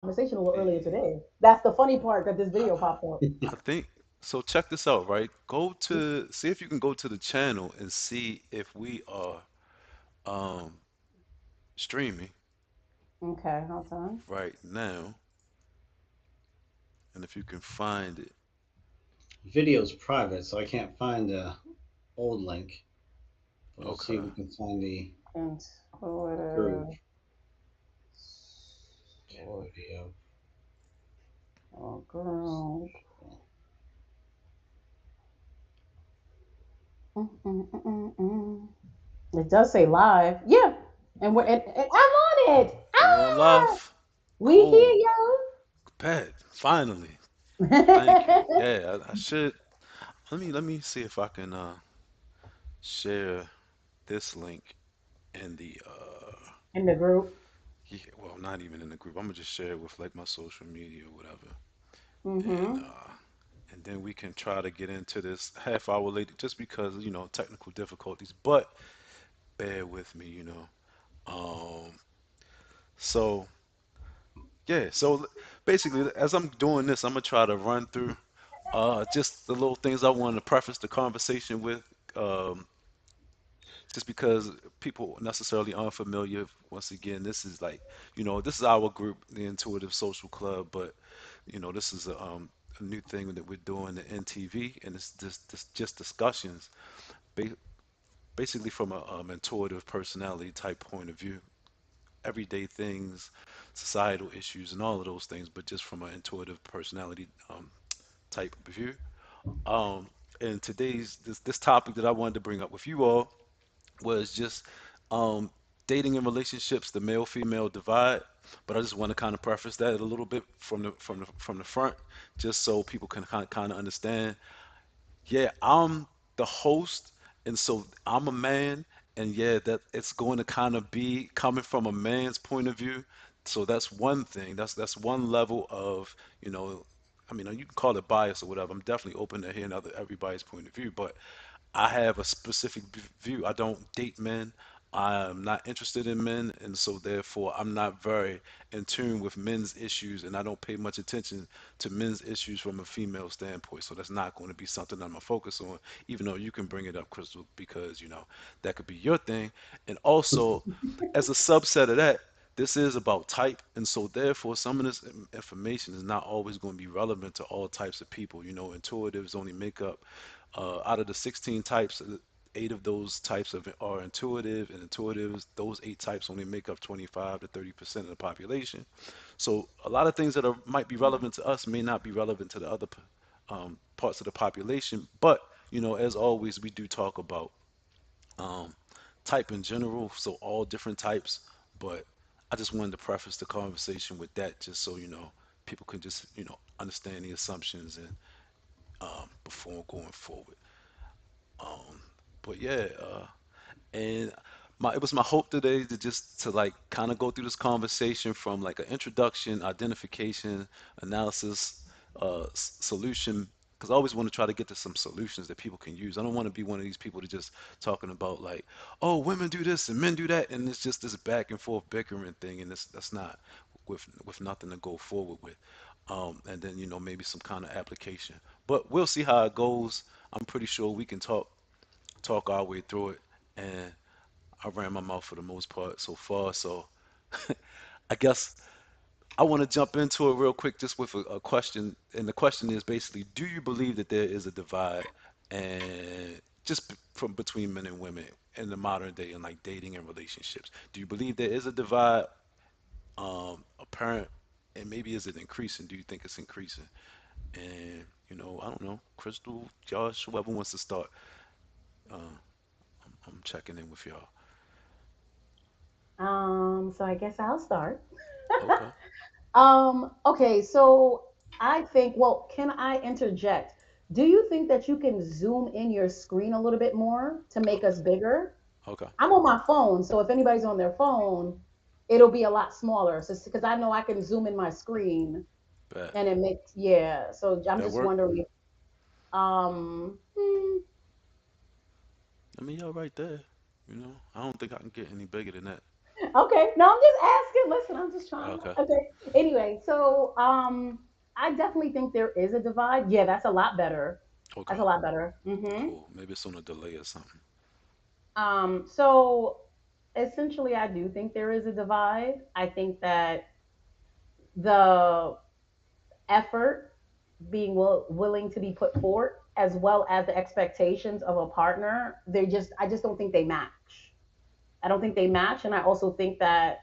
conversation a little earlier Eh, today. That's the funny part that this video popped up. I think so. Check this out, right? Go to see if you can go to the channel and see if we are um streaming Okay, hold on. right now, and if you can find it. Video's private, so I can't find the old link. But we'll see Okay. if we can find the group Intuitive. video. Oh, girl. Mm. It does say live. Yeah. And we're We and I'm on it. we on Ah, live. we Cool. here, Pat. Finally. Thank you. yo. Yeah, I should. Let me see if I can share this link in the In the group. yeah, well, not even in the group. I'm gonna just share it with like my social media or whatever, and Mm-hmm. uh, and then we can try to get into this half hour later, just because technical difficulties. But bear with me, you know. So yeah, so basically, as I'm doing this, I'm gonna try to run through just the little things I wanted to preface the conversation with. Um, just because people necessarily unfamiliar. Once again, this is like, this is our group, the Intuitive Social Club, but this is a new thing that we're doing, the NTV, and it's just discussions, ba basically from a intuitive personality type point of view, everyday things, societal issues, and all of those things, but just from an intuitive personality type of view. Um, and today's this topic that I wanted to bring up with you all was just um, dating and relationships, the male female divide. But I just want to kind of preface that a little bit from the front, just so people can kind of understand. Yeah, I'm the host, and so I'm a man, and yeah, that it's going to kind of be coming from a man's point of view. So that's one thing. That's one level of, you know, I mean, you can call it bias or whatever. I'm definitely open to hearing everybody's point of view, but I have a specific view. I don't date men. I'm not interested in men, and so therefore I'm not very in tune with men's issues, and I don't pay much attention to men's issues from a female standpoint. So that's not going to be something I'm gonna focus on, even though you can bring it up, Crystal, because that could be your thing. And also, as a subset of that, this is about type, and so therefore some of this information is not always going to be relevant to all types of people. Intuitives only make up out of the 16 types, 8 of those types are intuitive, and intuitives, those 8 types only make up 25 to 30% of the population. So a lot of things that might be relevant to us may not be relevant to the other parts of the population. But as always, we do talk about um, type in general, so all different types. But I just wanted to preface the conversation with that, just so people can just understand the assumptions and before going forward. Um, but yeah, and it was my hope today to just to like kind of go through this conversation from like an introduction, identification, analysis, solution. Because I always want to try to get to some solutions that people can use. I don't want to be one of these people that just talking about like, oh, women do this and men do that, and it's just this back and forth bickering thing, and that's not with nothing to go forward with. And then maybe some kind of application. But we'll see how it goes. I'm pretty sure we can talk our way through it, and I ran my mouth for the most part so far. So I guess I want to jump into it real quick just with a question. And the question is basically, do you believe that there is a divide and just from between men and women in the modern day and like dating and relationships? Do you believe there is a divide, apparent, and maybe is it increasing? Do you think it's increasing? And I don't know, Crystal, Josh, whoever wants to start, I'm checking in with y'all. So I guess I'll start. Okay. Okay, so I think, well, can I interject? Do you think that you can zoom in your screen a little bit more to make us bigger? Okay. I'm on my phone, so if anybody's on their phone, it'll be a lot smaller. So because I know I can zoom in my screen Bet. and it makes, yeah. So I'm That just work? wondering, I mean, y'all right there. I don't think I can get any bigger than that. Okay, no, I'm just asking. Listen, I'm just trying. Okay. Okay. Anyway, so I definitely think there is a divide. Yeah, that's a lot better. Okay. That's a lot better. Mm-hmm. Cool. Maybe it's on a delay or something. So essentially, I do think there is a divide. I think that the effort being willing to be put forward, as well as the expectations of a partner, I just don't think they match. I don't think they match. And I also think that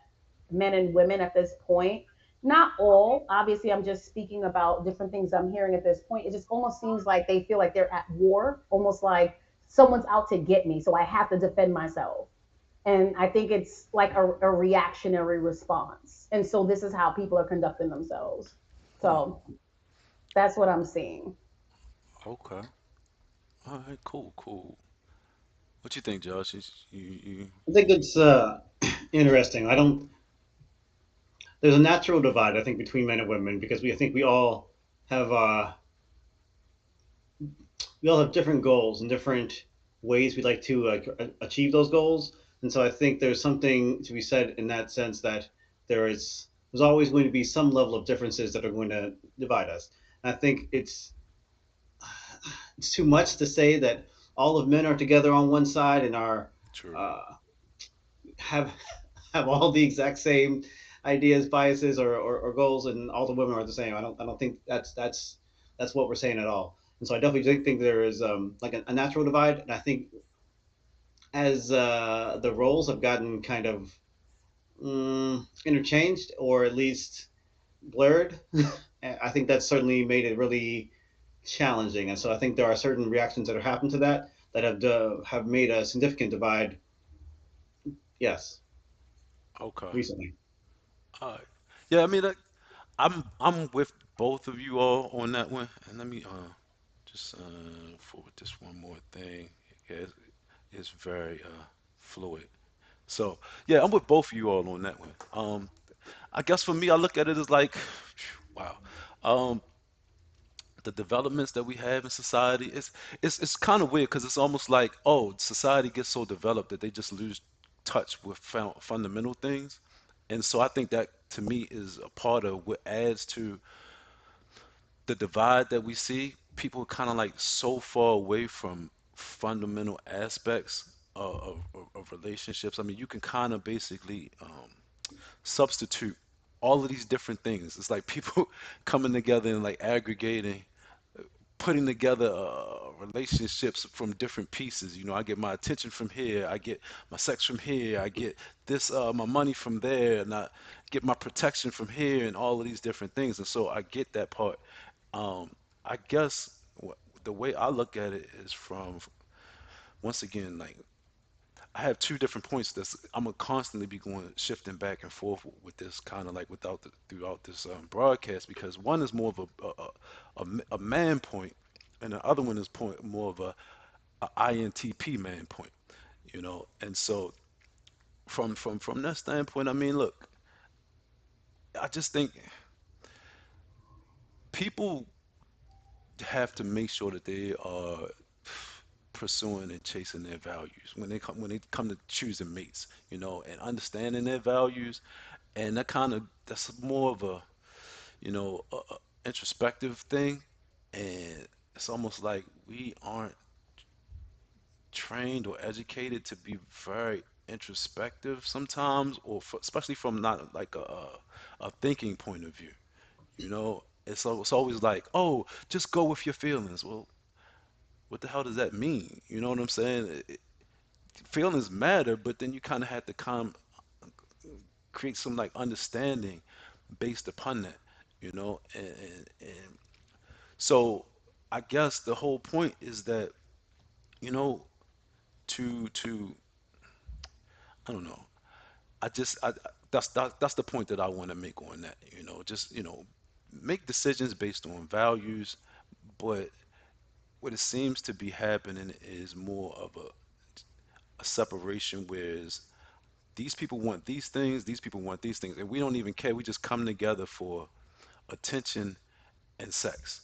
men and women at this point, not all, obviously, I'm just speaking about different things I'm hearing at this point. It just almost seems like they feel like they're at war, almost like someone's out to get me. So I have to defend myself. And I think it's like a reactionary response. And so this is how people are conducting themselves. Hmm. So that's what I'm seeing. Okay. All right. Cool. Cool. What you think, Josh? You I think it's interesting. I don't. There's a natural divide, I think, between men and women because I think have we all have different goals and different ways we like to achieve those goals. And so I think there's something to be said in that sense that there's always going to be some level of differences that are going to divide us. And I think it's too much to say that all of men are together on one side and are true. uh, have have all the exact same ideas, biases, or goals, and all the women are the same. I don't think that's what we're saying at all. And so I definitely think there is like a natural divide, and I think as the roles have gotten kind of interchanged or at least blurred, I think that's certainly made it really challenging. And so I think there are certain reactions that have happened to that that have made a significant divide. Yes, Okay. recently. All right. Yeah. I mean, I'm with both of you all on that one. And let me just forward this one more thing. Yeah, it's very fluid. So yeah, I'm with both of you all on that one. I guess for me, I look at it as like, wow. Um, the developments that we have in society, it's kind of weird because it's almost like, oh, society gets so developed that they just lose touch with fundamental things. And so I think that to me is a part of what adds to the divide that we see. People are kind of like so far away from fundamental aspects of relationships. I mean, you can kind of basically substitute all of these different things. It's like people coming together and like aggregating, putting together relationships from different pieces. You know, I get my attention from here, I get my sex from here, I get this my money from there, and I get my protection from here, and all of these different things. And so I get that part. Um, I guess the way I look at it is from once again like I have two different points that's I'm gonna constantly be going shifting back and forth with this kind of like throughout this broadcast because one is more of a man point and the other one is point more of a INTP man point, you know. And so from that standpoint, I mean, look, I just think people have to make sure that they are pursuing and chasing their values when they come to choosing mates, you know, and understanding their values. And that's more of a introspective thing, and it's almost like we aren't trained or educated to be very introspective sometimes, or especially from not like a thinking point of view. You know, it's always like, oh, just go with your feelings. Well, what the hell does that mean? You know what I'm saying? Feelings matter, but then you kind of have to create some like understanding based upon that, you know, and so I guess the whole point is that, you know, to I don't know. I just that's the point that I want to make on that. You know, just make decisions based on values, but what it seems to be happening is more of a separation, whereas these people want these people want these things, and we don't even care. We just come together for attention and sex,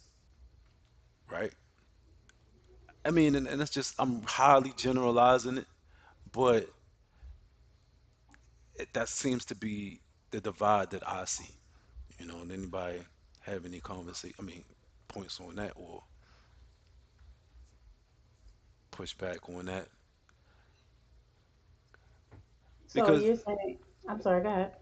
right? I mean, and it's just I'm highly generalizing it, but that seems to be the divide that I see. And anybody have any conversation? I mean, points on that or push back on that? So Because you're saying, I'm sorry, go ahead.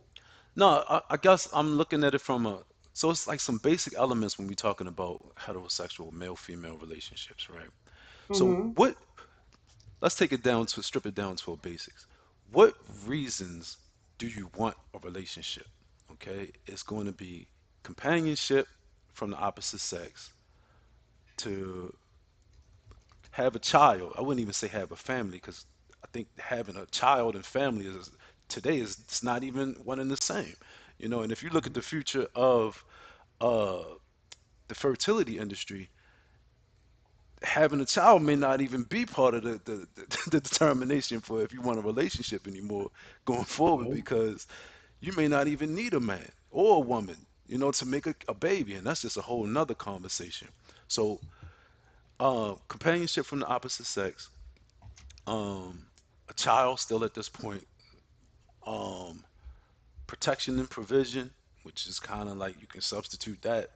no, I guess I'm looking at it from a so it's like some basic elements when we're talking about heterosexual male-female relationships, right? So Mm-hmm. what let's take it down to strip it down to a basics. What reasons do you want a relationship? Okay, it's going to be companionship from the opposite sex to have a child. I wouldn't even say have a family because I think having a child and family is today is it's not even one and the same. And if you look at the future of uh, the fertility industry, having a child may not even be part of the determination for if you want a relationship anymore going forward Oh, because you may not even need a man or a woman, to make a baby, and that's just a whole nother conversation. So, companionship from the opposite sex, um, a child still at this point, um, protection and provision, which is kind of like you can substitute that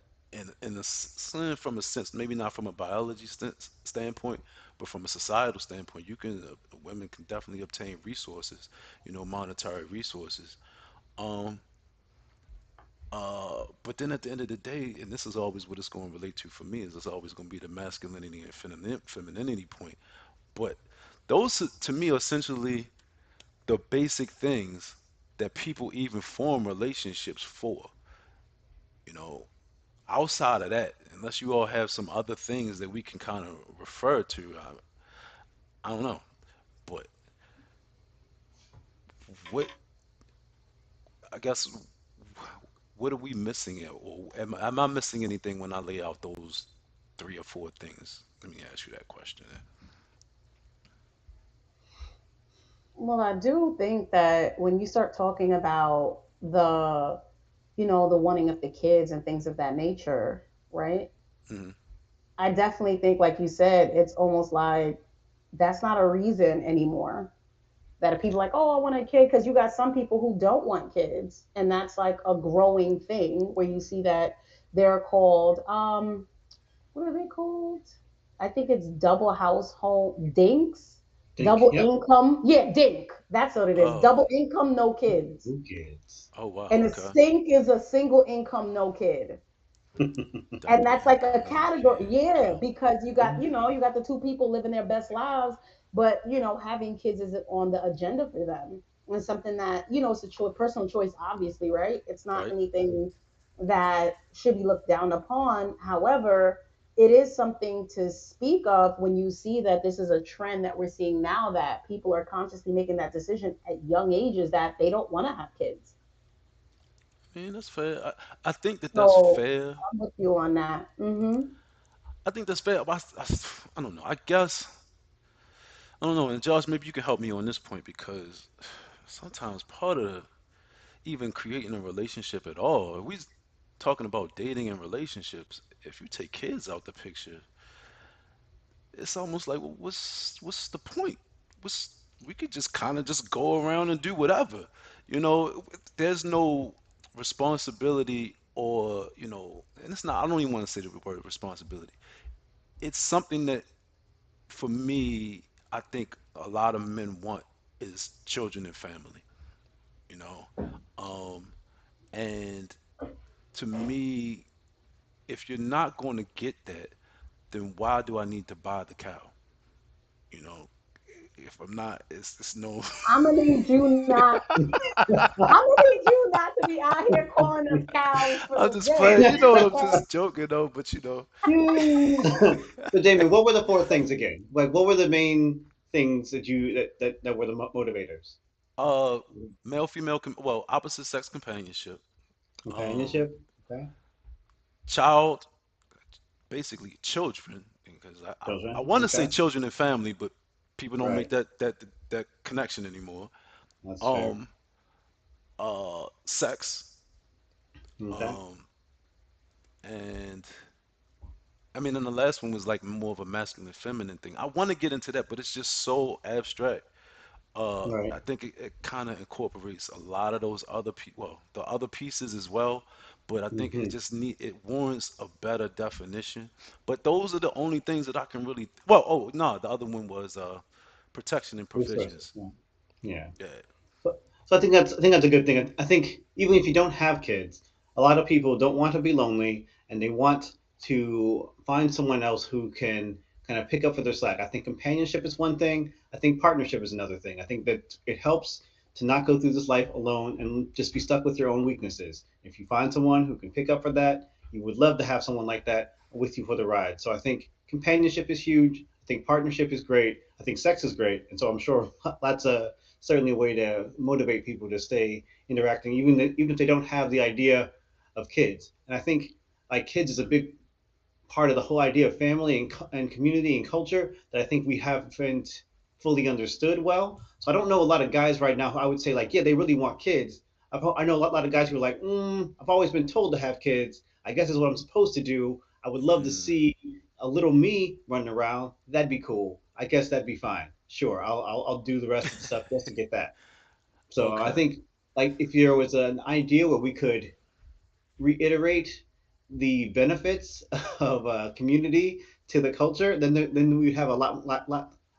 from a sense, maybe not from a biology standpoint, but from a societal standpoint, women can definitely obtain resources, monetary resources. Um, but then at the end of the day, and this is always what it's going to relate to for me, is it's always going to be the masculinity and femininity point. But those to me are essentially the basic things that people even form relationships for. You know, outside of that, unless you all have some other things that we can kind of refer to, I don't know. But what I guess what are we missing here? Or am I missing anything when I lay out those three or four things? Let me ask you that question. Well, I do think that when you start talking about the wanting of the kids and things of that nature, right? Hmm. I definitely think, like you said, it's almost like that's not a reason anymore. That if people like, oh, I want a kid, because you got some people who don't want kids, and that's like a growing thing where you see that they're called, what are they called? I think it's double household dinks, think. double Yep. income. Yeah, dink. That's what it is. Oh, Double income, no kids. Who kids? oh wow, And a okay. stink is a single income, no kid. And Double that's like a income, no category, kid. yeah, Okay. because you got the two people living their best lives, but having kids isn't on the agenda for them. And something that it's a personal choice, obviously, right? It's not Right. anything that should be looked down upon. However, it is something to speak of when you see that this is a trend that we're seeing now, that people are consciously making that decision at young ages that they don't want to have kids. I mean, that's fair. I think that that's So fair. I'm with you on that. I think that's fair. But I don't know. I guess I don't know. And Josh, maybe you can help me on this point because sometimes part of even creating a relationship at all, if we talking about dating and relationships, if you take kids out the picture, it's almost like, well, what's the point? What's We could just kind of just go around and do whatever. You know, there's no responsibility or, and it's not, I don't even want to say the word responsibility. It's something that for me, I think a lot of men want is children and family, you know. Um, and to me, if you're not going to get that, then why do I need to buy the cow? You know, if I'm not, it's no. I'm gonna need you not. I'm gonna need you not to be out here calling us cows for I'm the just playing. gym. You know, I'm Okay. just joking though. But So, Damien, what were the four things again? Like, what were the main things that were the motivators? uh, male, female, well, opposite sex companionship, um, Companionship. Okay. child, basically children, because I Children. want to say Okay. children and family, but people don't make Right. that connection anymore. That's fair. Um, Sex, Okay. um, and I mean, and the last one was like more of a masculine feminine thing. I want to get into that, but it's just so abstract. Right. I think it kind of incorporates a lot of those other well, the other pieces as well, but I think Hmm. it warrants a better definition. But those are the only things that I can really, well, oh no, the other one was protection and Resources. provisions. Yeah. Yeah. Yeah. So I think that's a good thing. I think even if you don't have kids, a lot of people don't want to be lonely and they want to find someone else who can kind of pick up for their slack. I think companionship is one thing. I think partnership is another thing. I think that it helps to not go through this life alone and just be stuck with your own weaknesses. If you find someone who can pick up for that, you would love to have someone like that with you for the ride. So I think companionship is huge. I think partnership is great. I think sex is great. And so I'm sure lots of certainly a way to motivate people to stay interacting, even if they don't have the idea of kids. And I think like kids is a big part of the whole idea of family and community and culture that I think we haven't fully understood well. So I don't know a lot of guys right now who I would say like, yeah, they really want kids. I know a lot of guys who are like, I've always been told to have kids. I guess is what I'm supposed to do. I would love to Mm, see a little me running around. That'd be cool. I guess that'd be fine. Sure, I'll do the rest of the stuff just to get that. So I okay. think like if there was an idea where we could reiterate the benefits of community to the culture, then we'd have a lot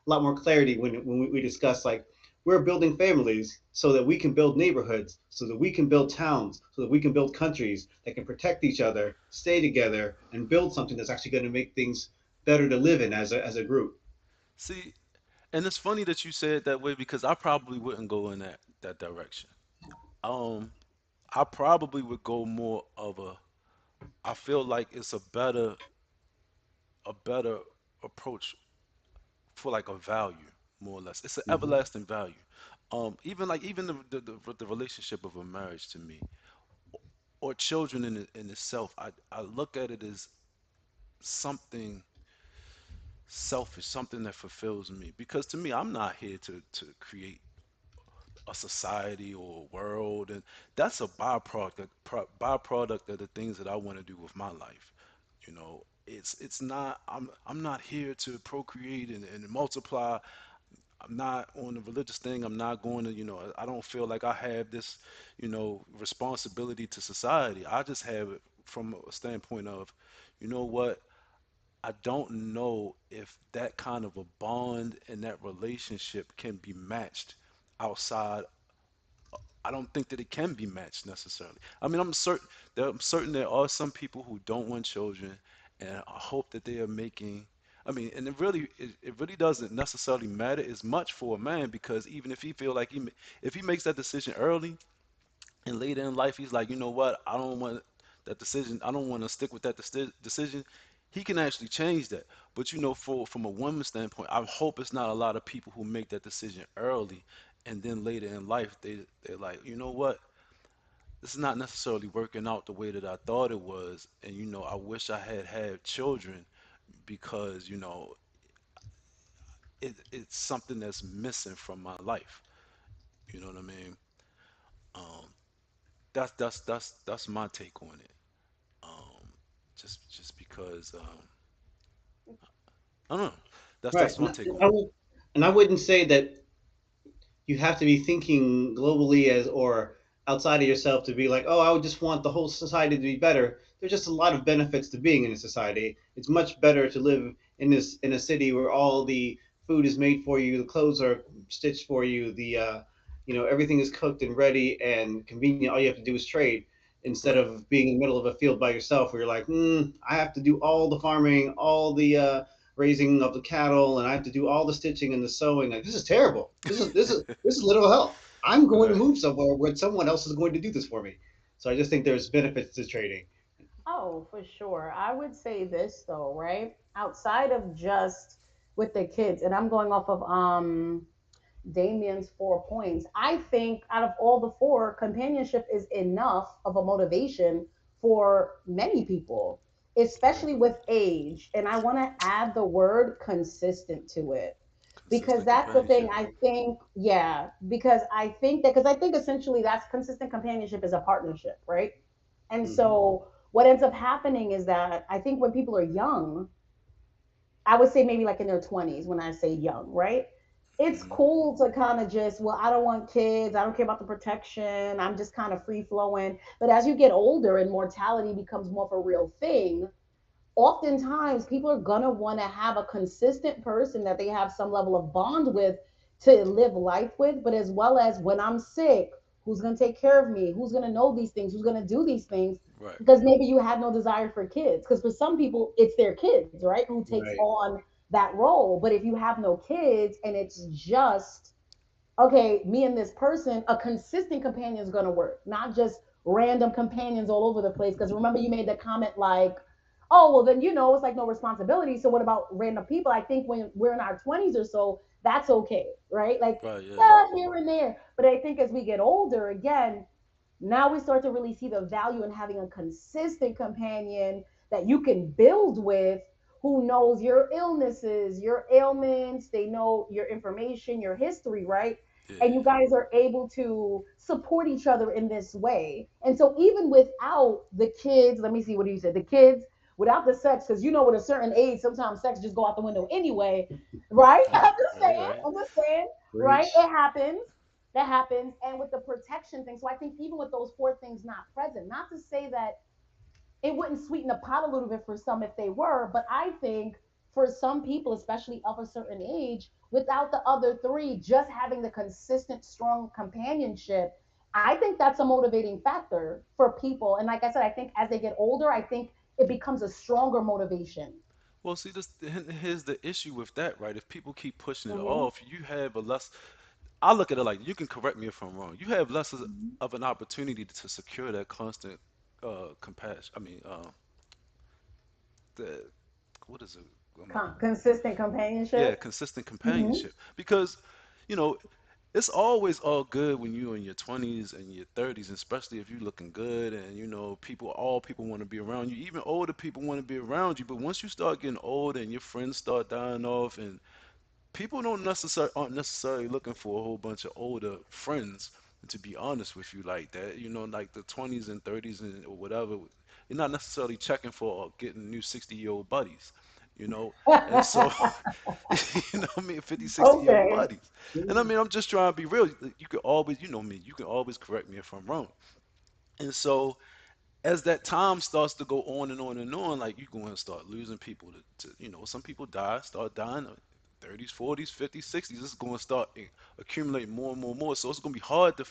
more clarity when we discuss like we're building families so that we can build neighborhoods, so that we can build towns, so that we can build countries that can protect each other, stay together, and build something that's actually going to make things better to live in as a group. See, and it's funny that you said it that way because I probably wouldn't go in that direction. Um, I probably would go more of a. I feel like it's a better approach for like a value, more or less. It's an Hmm. everlasting value. Even like even the relationship of a marriage to me, or children in itself, I look at it as something selfish, something that fulfills me. Because to me, I'm not here to create a society or a world, and that's a byproduct of the things that I want to do with my life. You know, it's not. I'm not here to procreate and multiply. I'm not on the religious thing. I'm not going to, I don't feel like I have this, responsibility to society. I just have it from a standpoint of, you know what? I don't know if that kind of a bond and that relationship can be matched outside. I don't think that it can be matched necessarily. I mean, I'm certain there are some people who don't want children, and I hope that they are making. I mean, and it really doesn't necessarily matter as much for a man because even if he feel like if he makes that decision early, and later in life, he's like, you know what? I don't want that decision. I don't want to stick with that decision. He can actually change that. But from a woman's standpoint, I hope it's not a lot of people who make that decision early, and then later in life, they're like, you know what? This is not necessarily working out the way that I thought it was, and I wish I had children because it's something that's missing from my life. You know what I mean? Um, that's my take on it. Um, just because I don't know. Right, That's my take on it. and I wouldn't say that you have to be thinking globally as or outside of yourself to be like, oh, I would just want the whole society to be better. There's just a lot of benefits to being in a society. It's much better to live in a city where all the food is made for you, the clothes are stitched for you, the everything is cooked and ready and convenient. All you have to do is trade instead Right. of being in the middle of a field by yourself where you're like, I have to do all the farming, all the raising of the cattle, and I have to do all the stitching and the sewing. Like this is terrible. This is literal hell. I'm going to Right. move somewhere where someone else is going to do this for me. So I just think there's benefits to trading. Oh, for sure. I would say this though, right? Outside of just with the kids, and I'm going off of Damien's 4 points. I think out of all the four, companionship is enough of a motivation for many people, Okay. especially with age. And I want to add the word consistent to it because Consistent that's the thing companionship. I think, yeah, because I think essentially that's consistent companionship is a partnership, right? And Hmm. so what ends up happening is that I think when people are young, I would say maybe like in their 20s when I say young, right? it's Hmm. cool to kind of just, well, I don't want kids, I don't care about the protection, I'm just kind of free flowing. But as you get older and mortality becomes more of a real thing, oftentimes people are gonna want to have a consistent person that they have some level of bond with to live life with, but as well as when I'm sick, who's gonna take care of me? Who's gonna know these things? Who's gonna do these things? Right. Because maybe you have no desire for kids. Because for some people, it's their kids, right? Who takes Right. on that role. But if you have no kids and it's just okay, me and this person, a consistent companion is going to work, not just random companions all over the place. Because remember, you made the comment like, oh, well, then, it's like no responsibility. So what about random people? I think when we're in our 20s or so, that's okay, right? Like, Right. Yeah. yeah, here and there. But I think as we get older, again, now we start to really see the value in having a consistent companion that you can build with, who knows your illnesses, your ailments, they know your information, your history, right? And you Yeah. guys are able to support each other in this way. And so even without the kids, let me see, what do you say? The kids without the sex, because with a certain age, sometimes sex just go out the window anyway, right? Right. Right. Right. I'm just saying, right? Preach. It happens. That happens. And with the protection thing, so I think even with those four things not present, not to say that it wouldn't sweeten the pot a little bit for some if they were, but I think for some people, especially of a certain age, without the other three, just having the consistent, strong companionship, I think that's a motivating factor for people. And like I said, I think as they get older, I think it becomes a stronger motivation. Well, see, here's the issue with that, right? If people keep pushing it Mm-hmm. off, you have a less. I look at it like you can correct me if I'm wrong. You have less of an opportunity to secure that constant compassion. I mean, the what is it? Consistent Yeah, companionship. consistent Mm-hmm. companionship. Because, you know, it's always all good when you're in your 20s and your 30s, especially if you're looking good and all people want to be around you. Even older people want to be around you. But once you start getting older and your friends start dying off, and people don't necessarily aren't necessarily looking for a whole bunch of older friends, to be honest with you, like that. Like the 20s and 30s and or whatever. You're not necessarily checking for getting new 60-year-old buddies. You know, and so I mean, 50, 60-year-old Okay. buddies. And I mean, I'm just trying to be real. You could always, you know me, you can always correct me if I'm wrong. And so as that time starts to go on and on and on, like you're going to start losing people some people start dying 30s, 40s, 50s, 60s. It's going to start accumulating more and more and more. So it's going to be hard to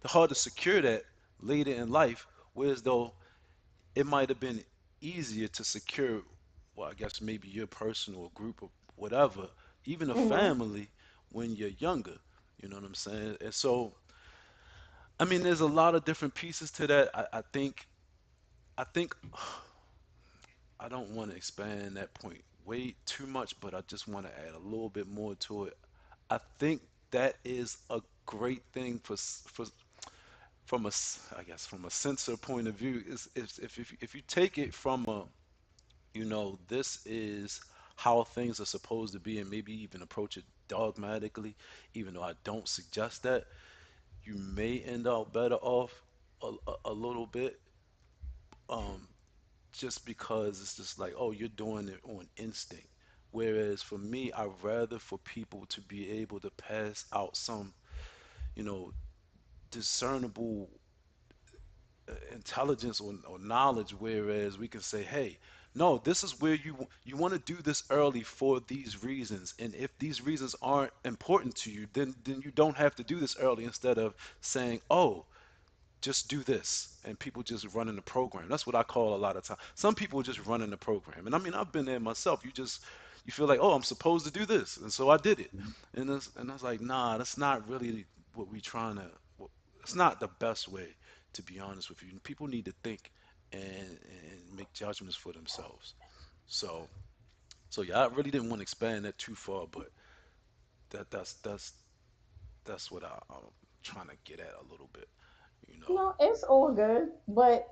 hard to secure that later in life. Whereas though it might have been easier to secure, well, I guess maybe your personal group or whatever, even a Mm-hmm. family when you're younger. You know what I'm saying? And so, I mean, there's a lot of different pieces to that. I think I don't want to expand that point way too much, but I just want to add a little bit more to it. I think that is a great thing for I guess from a sensor point of view is if you take it from a this is how things are supposed to be, and maybe even approach it dogmatically, even though I don't suggest that, you may end up better off a little bit, um, just because it's just like, oh, you're doing it on instinct. Whereas for me, I'd rather for people to be able to pass out some, you know, discernible intelligence or knowledge, whereas we can say, hey, no, this is where you want to do this early for these reasons, and if these reasons aren't important to you, then you don't have to do this early, instead of saying, oh, just do this, and people just running the program. That's what I call a lot of time. Some people just running the program, and I mean, I've been there myself. You feel like, oh, I'm supposed to do this, and so I did it, and I was like, nah, that's not really what we trying to. It's not the best way, to be honest with you. People need to think and make judgments for themselves. So so yeah, I really didn't want to expand that too far, but that's what I'm trying to get at a little bit, you know. No, it's all good. But,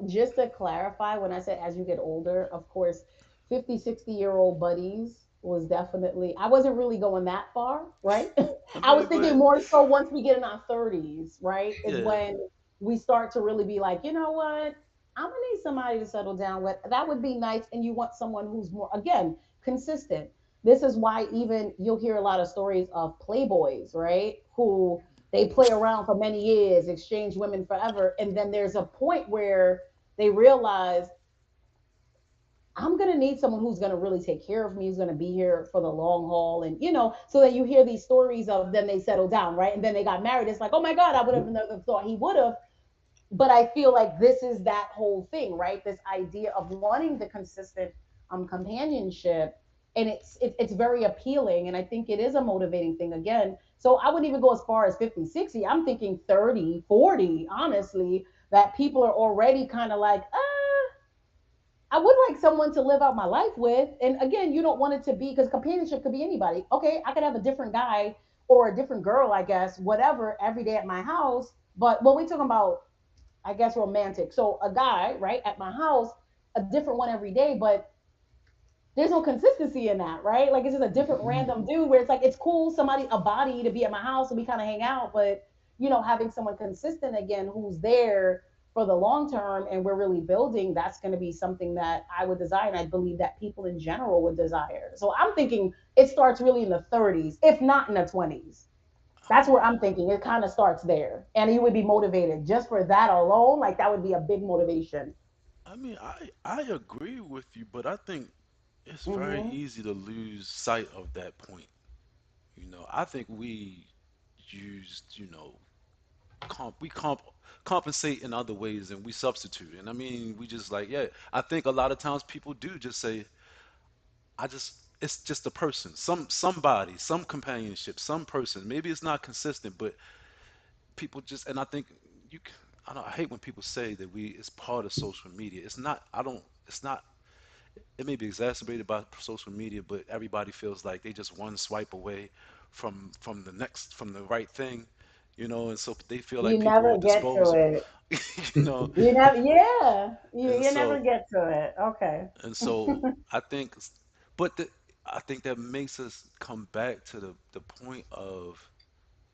just to clarify, when I said as you get older, of course, 50, 60-year-old buddies was definitely, I wasn't really going that far, right? I I was mean, thinking but more so once we get in our 30s, right? Is yeah. when we start to really be like, you know what? I'm gonna need somebody to settle down with. That would be nice. And you want someone who's more, again, consistent. This is why even you'll hear a lot of stories of playboys, right? Who they play around for many years, exchange women forever, and then there's a point where they realize I'm gonna need someone who's gonna really take care of me, who's gonna be here for the long haul, and so that you hear these stories of then they settle down, right? And then they got married. It's like, oh my God, I would have never thought he would have. But I feel like this is that whole thing, right? This idea of wanting the consistent companionship, and it's very appealing, and I think it is a motivating thing again. So I wouldn't even go as far as 50, 60. I'm thinking 30, 40, honestly, that people are already kind of like, I would like someone to live out my life with. And again, you don't want it to be because companionship could be anybody. Okay, I could have a different guy or a different girl, I guess, whatever, every day at my house. But when we talking about, I guess, romantic. So a guy, right, at my house, a different one every day, but there's no consistency in that, right? Like it's just a different random dude where it's like it's cool, somebody, a body to be at my house and we kind of hang out, but having someone consistent again who's there for the long term and we're really building, that's going to be something that I would desire. And I believe that people in general would desire. So I'm thinking it starts really in the 30s, if not in the 20s. I That's where mean, I'm thinking it kind of starts there. And you would be motivated just for that alone. Like that would be a big motivation. I agree with you, but I think it's very Hmm. easy to lose sight of that point. I think we used, we compensate in other ways and we substitute. And I mean, we just like, yeah, I think a lot of times people do just say, it's just a person, somebody, some companionship, some person. Maybe it's not consistent, but people just, and I think you, I hate when people say that it's part of social media. It's not, it's not, it may be exacerbated by social media, but everybody feels like they just one swipe away from the right thing, and so they feel You like people are never get to disposable, it. you know, You never, yeah, and you never so get to it. Okay. and so I think, but I think that makes us come back to the point of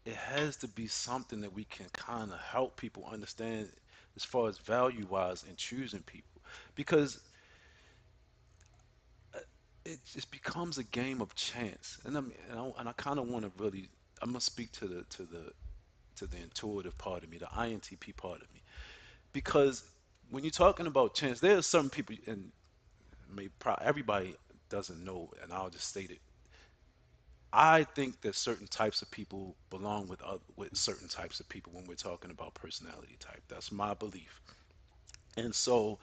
it has to be something that we can kind of help people understand as far as value wise in choosing people, because it just becomes a game of chance. And I kind of want to really, I'm gonna speak to the intuitive part of me, the INTP part of me, because when you're talking about chance, there are some people, and maybe everybody doesn't know, and I'll just state it. I think that certain types of people belong with certain types of people when we're talking about personality type. That's my belief. And so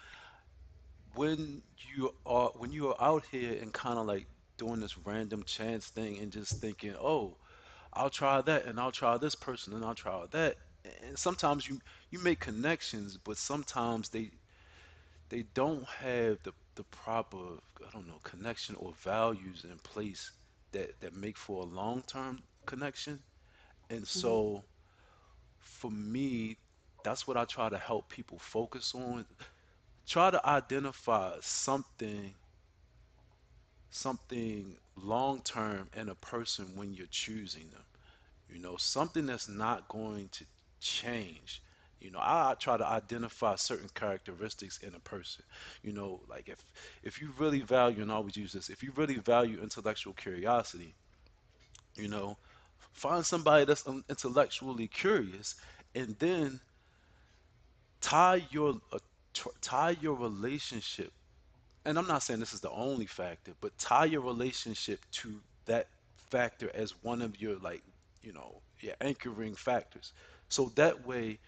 when you are out here and kind of like doing this random chance thing and just thinking, oh, I'll try that and I'll try this person and I'll try that. And sometimes you make connections, but sometimes they don't have the proper, I don't know, connection or values in place that make for a long-term connection. And Hmm. so for me, that's what I try to help people focus on. Try to identify something long-term in a person when you're choosing them. Something that's not going to change. I try to identify certain characteristics in a person. Like if you really value, and I always use this, if you really value intellectual curiosity, you know, find somebody that's intellectually curious, and then tie your tie your relationship. And I'm not saying this is the only factor, but tie your relationship to that factor as one of your, like, your anchoring factors. So that way,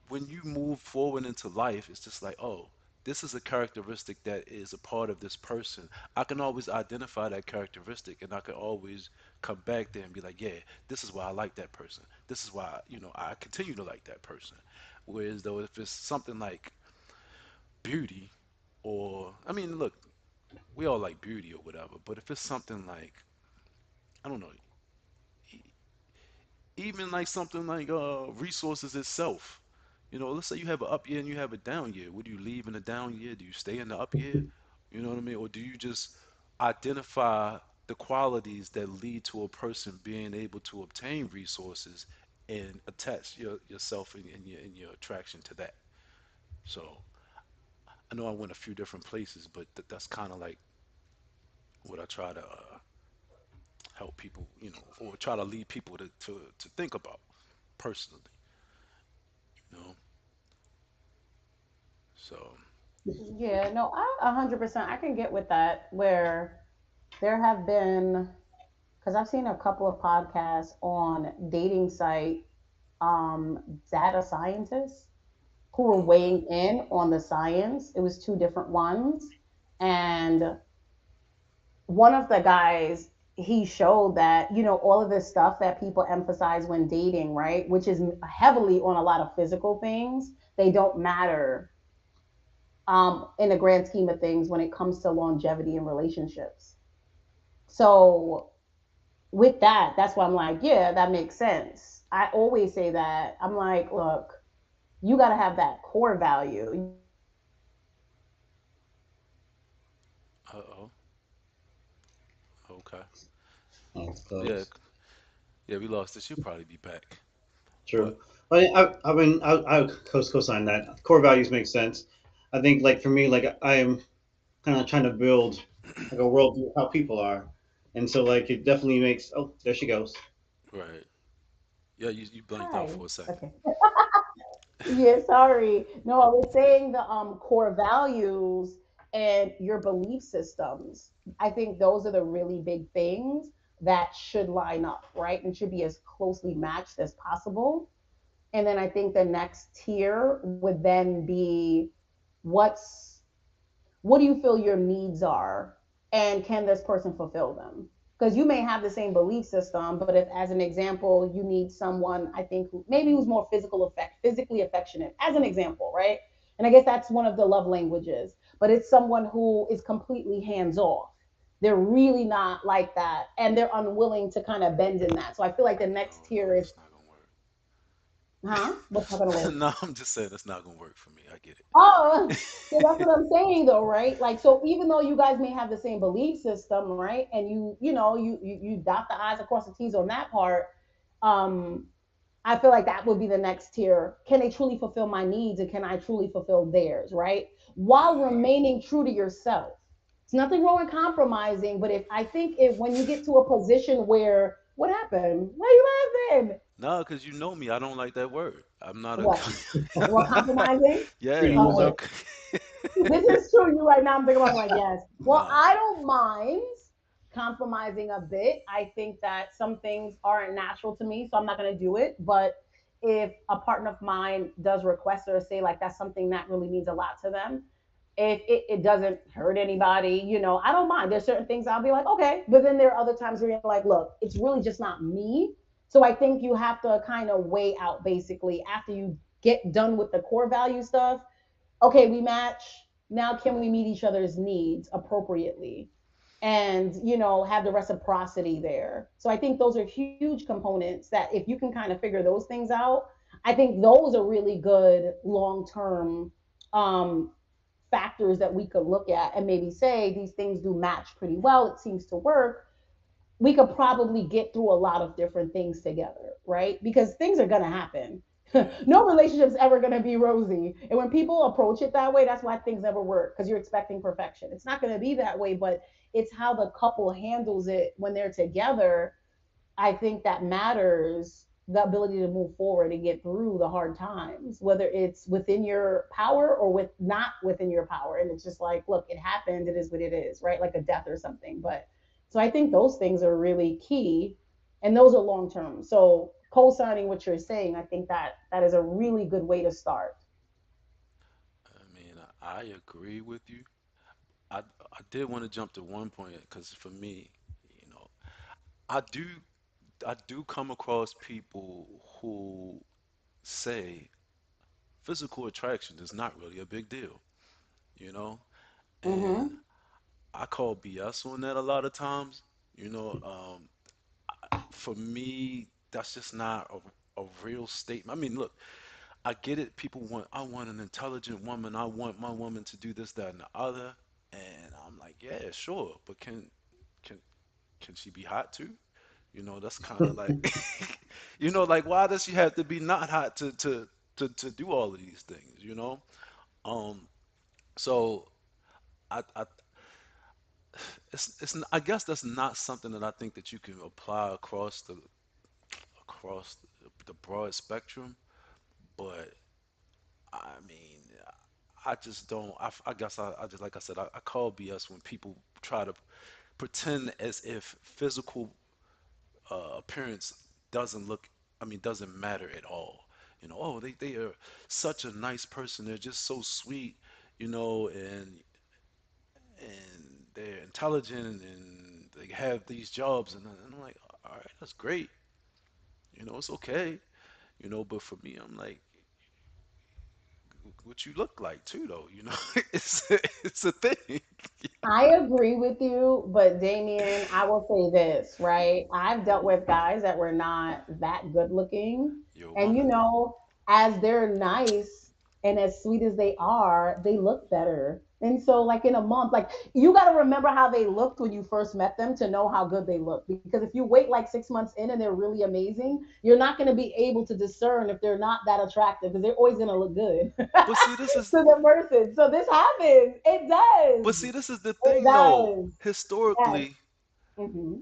when you move forward into life, it's just like, oh, this is a characteristic that is a part of this person. I can always identify that characteristic and I can always come back there and be like, yeah, this is why I like that person. This is why, I continue to like that person. Whereas though if it's something like beauty, or I mean, look, we all like beauty or whatever, but if it's something like, I don't know, e- even like something like resources itself. Let's say you have an up year and you have a down year. Would you leave in a down year? Do you stay in the up year? You know what I mean? Or do you just identify the qualities that lead to a person being able to obtain resources and attach yourself and your attraction to that? So I know I went a few different places, but that's kind of like what I try to help people, or try to lead people to think about personally, you know. So, Yeah, no, I 100%, I can get with that. Where there have been, because I've seen a couple of podcasts on dating site data scientists who were okay, weighing in on the science. It was two different ones, and one of the guys, he showed that, all of this stuff that people emphasize when dating, right, which is heavily on a lot of physical things, they don't matter in the grand scheme of things when it comes to longevity in relationships. So with that, that's why I'm like, yeah, that makes sense. I always say that. I'm like, look, you got to have that core value. You got to have that core value of like, uh-oh, okay, Oh, yeah, close. yeah, we lost this. You'll probably be back, but True. But I mean, I co-sign that. Core values make sense. I think, like for me, like I am kind of trying to build like a worldview of how people are, and so like it definitely makes. Oh, there she goes. right, yeah, you blanked out hi. for a second. Okay. Yeah, sorry. No, I was saying the core values and your belief systems. I think those are the really big things that should line up, right? And should be as closely matched as possible. And then I think the next tier would then be what's what do you feel your needs are, and can this person fulfill them? Because you may have the same belief system, but if, as an example, you need someone, I think maybe who's more physically affectionate, as an example, right? And I guess that's one of the love languages, but it's someone who is completely hands off. They're really not like that, and they're unwilling to kind of bend in that. So I feel like the next No, tier is, that's not gonna work. huh? What's not gonna work? No, I'm just saying that's not gonna work for me. I get Oh, so that's it. what I'm saying though, right? Like, so even though you guys may have the same belief system, right? And you dot the I's across the T's on that part, um, I feel like that would be the next tier. Can they truly fulfill my needs, and can I truly fulfill theirs, right? While Hmm. remaining true to yourself. It's nothing wrong with compromising, but if I think if when you get to a position where what happened? Why are you laughing? No, because you know me, I don't like that word. I'm not a. What? What compromising? Yeah, Pretty I'm much. Oh, not. this is true. You right now. I'm thinking about like yes. Well, Nah. I don't mind compromising a bit. I think that some things aren't natural to me, so I'm not going to do it. But if a partner of mine does request or say like that's something that really means a lot to them, if it doesn't hurt anybody, I don't mind. There's certain things I'll be like, okay. But then there are other times where you're like, look, it's really just not me. So I think you have to kind of weigh out basically after you get done with the core value stuff. Okay, we match. Now can we meet each other's needs appropriately? And have the reciprocity there. So I think those are huge components that if you can kind of figure those things out, I think those are really good long term um, factors that we could look at and maybe say these things do match pretty well. It seems to work. We could probably get through a lot of different things together, right? Because things are going to happen. Yeah. No relationship's ever going to be rosy. And when people approach it that way, that's why things never work because you're expecting perfection. It's not going to be that way, but it's how the couple handles it when they're together. I think that matters, the ability to move forward and get through the hard times, whether it's within your power or with not within your power. And it's just like, look, it happened. It is what it is, right? Like a death or something. But so I think those things are really key, and those are long term. So co-signing what you're saying, I think that that is a really good way to start. I mean, I agree with you. I did want to jump to one point because for me, you know, I do I do come across people who say physical attraction is not really a big deal, you know, and Mm-hmm. I call BS on that a lot of times. You know, for me, that's just not a real statement. I mean, look, I get it. People want, I want an intelligent woman. I want my woman to do this, that, and the other. And I'm like, yeah, sure, but can can she be hot too? That's kind of like, like why does she have to be not hot to do all of these things? Um, so I I guess that's not something that I think that you can apply across the broad spectrum, but I mean, I just don't. I guess I just like I said, I call BS when people try to pretend as if physical appearance doesn't look. I mean, doesn't matter at all. Oh, they are such a nice person. They're just so sweet, and they're intelligent and they have these jobs, and I'm like, all right, that's great. It's okay. But for me, I'm like, what you look like too, though. It's a thing. I agree with you, but Damien, I will say this, right? I've dealt with guys that were not that good looking. You're a And woman. as they're nice and as sweet as they are, they look better. And so, like in a month, like you got to remember how they looked when you first met them to know how good they look. Because if you wait like 6 months in and they're really amazing, you're not going to be able to discern if they're not that attractive because they're always going to look good to But see, this is the person. So this happens. It but does. see, this is the It thing though. does. Yes. Historically, Hmm.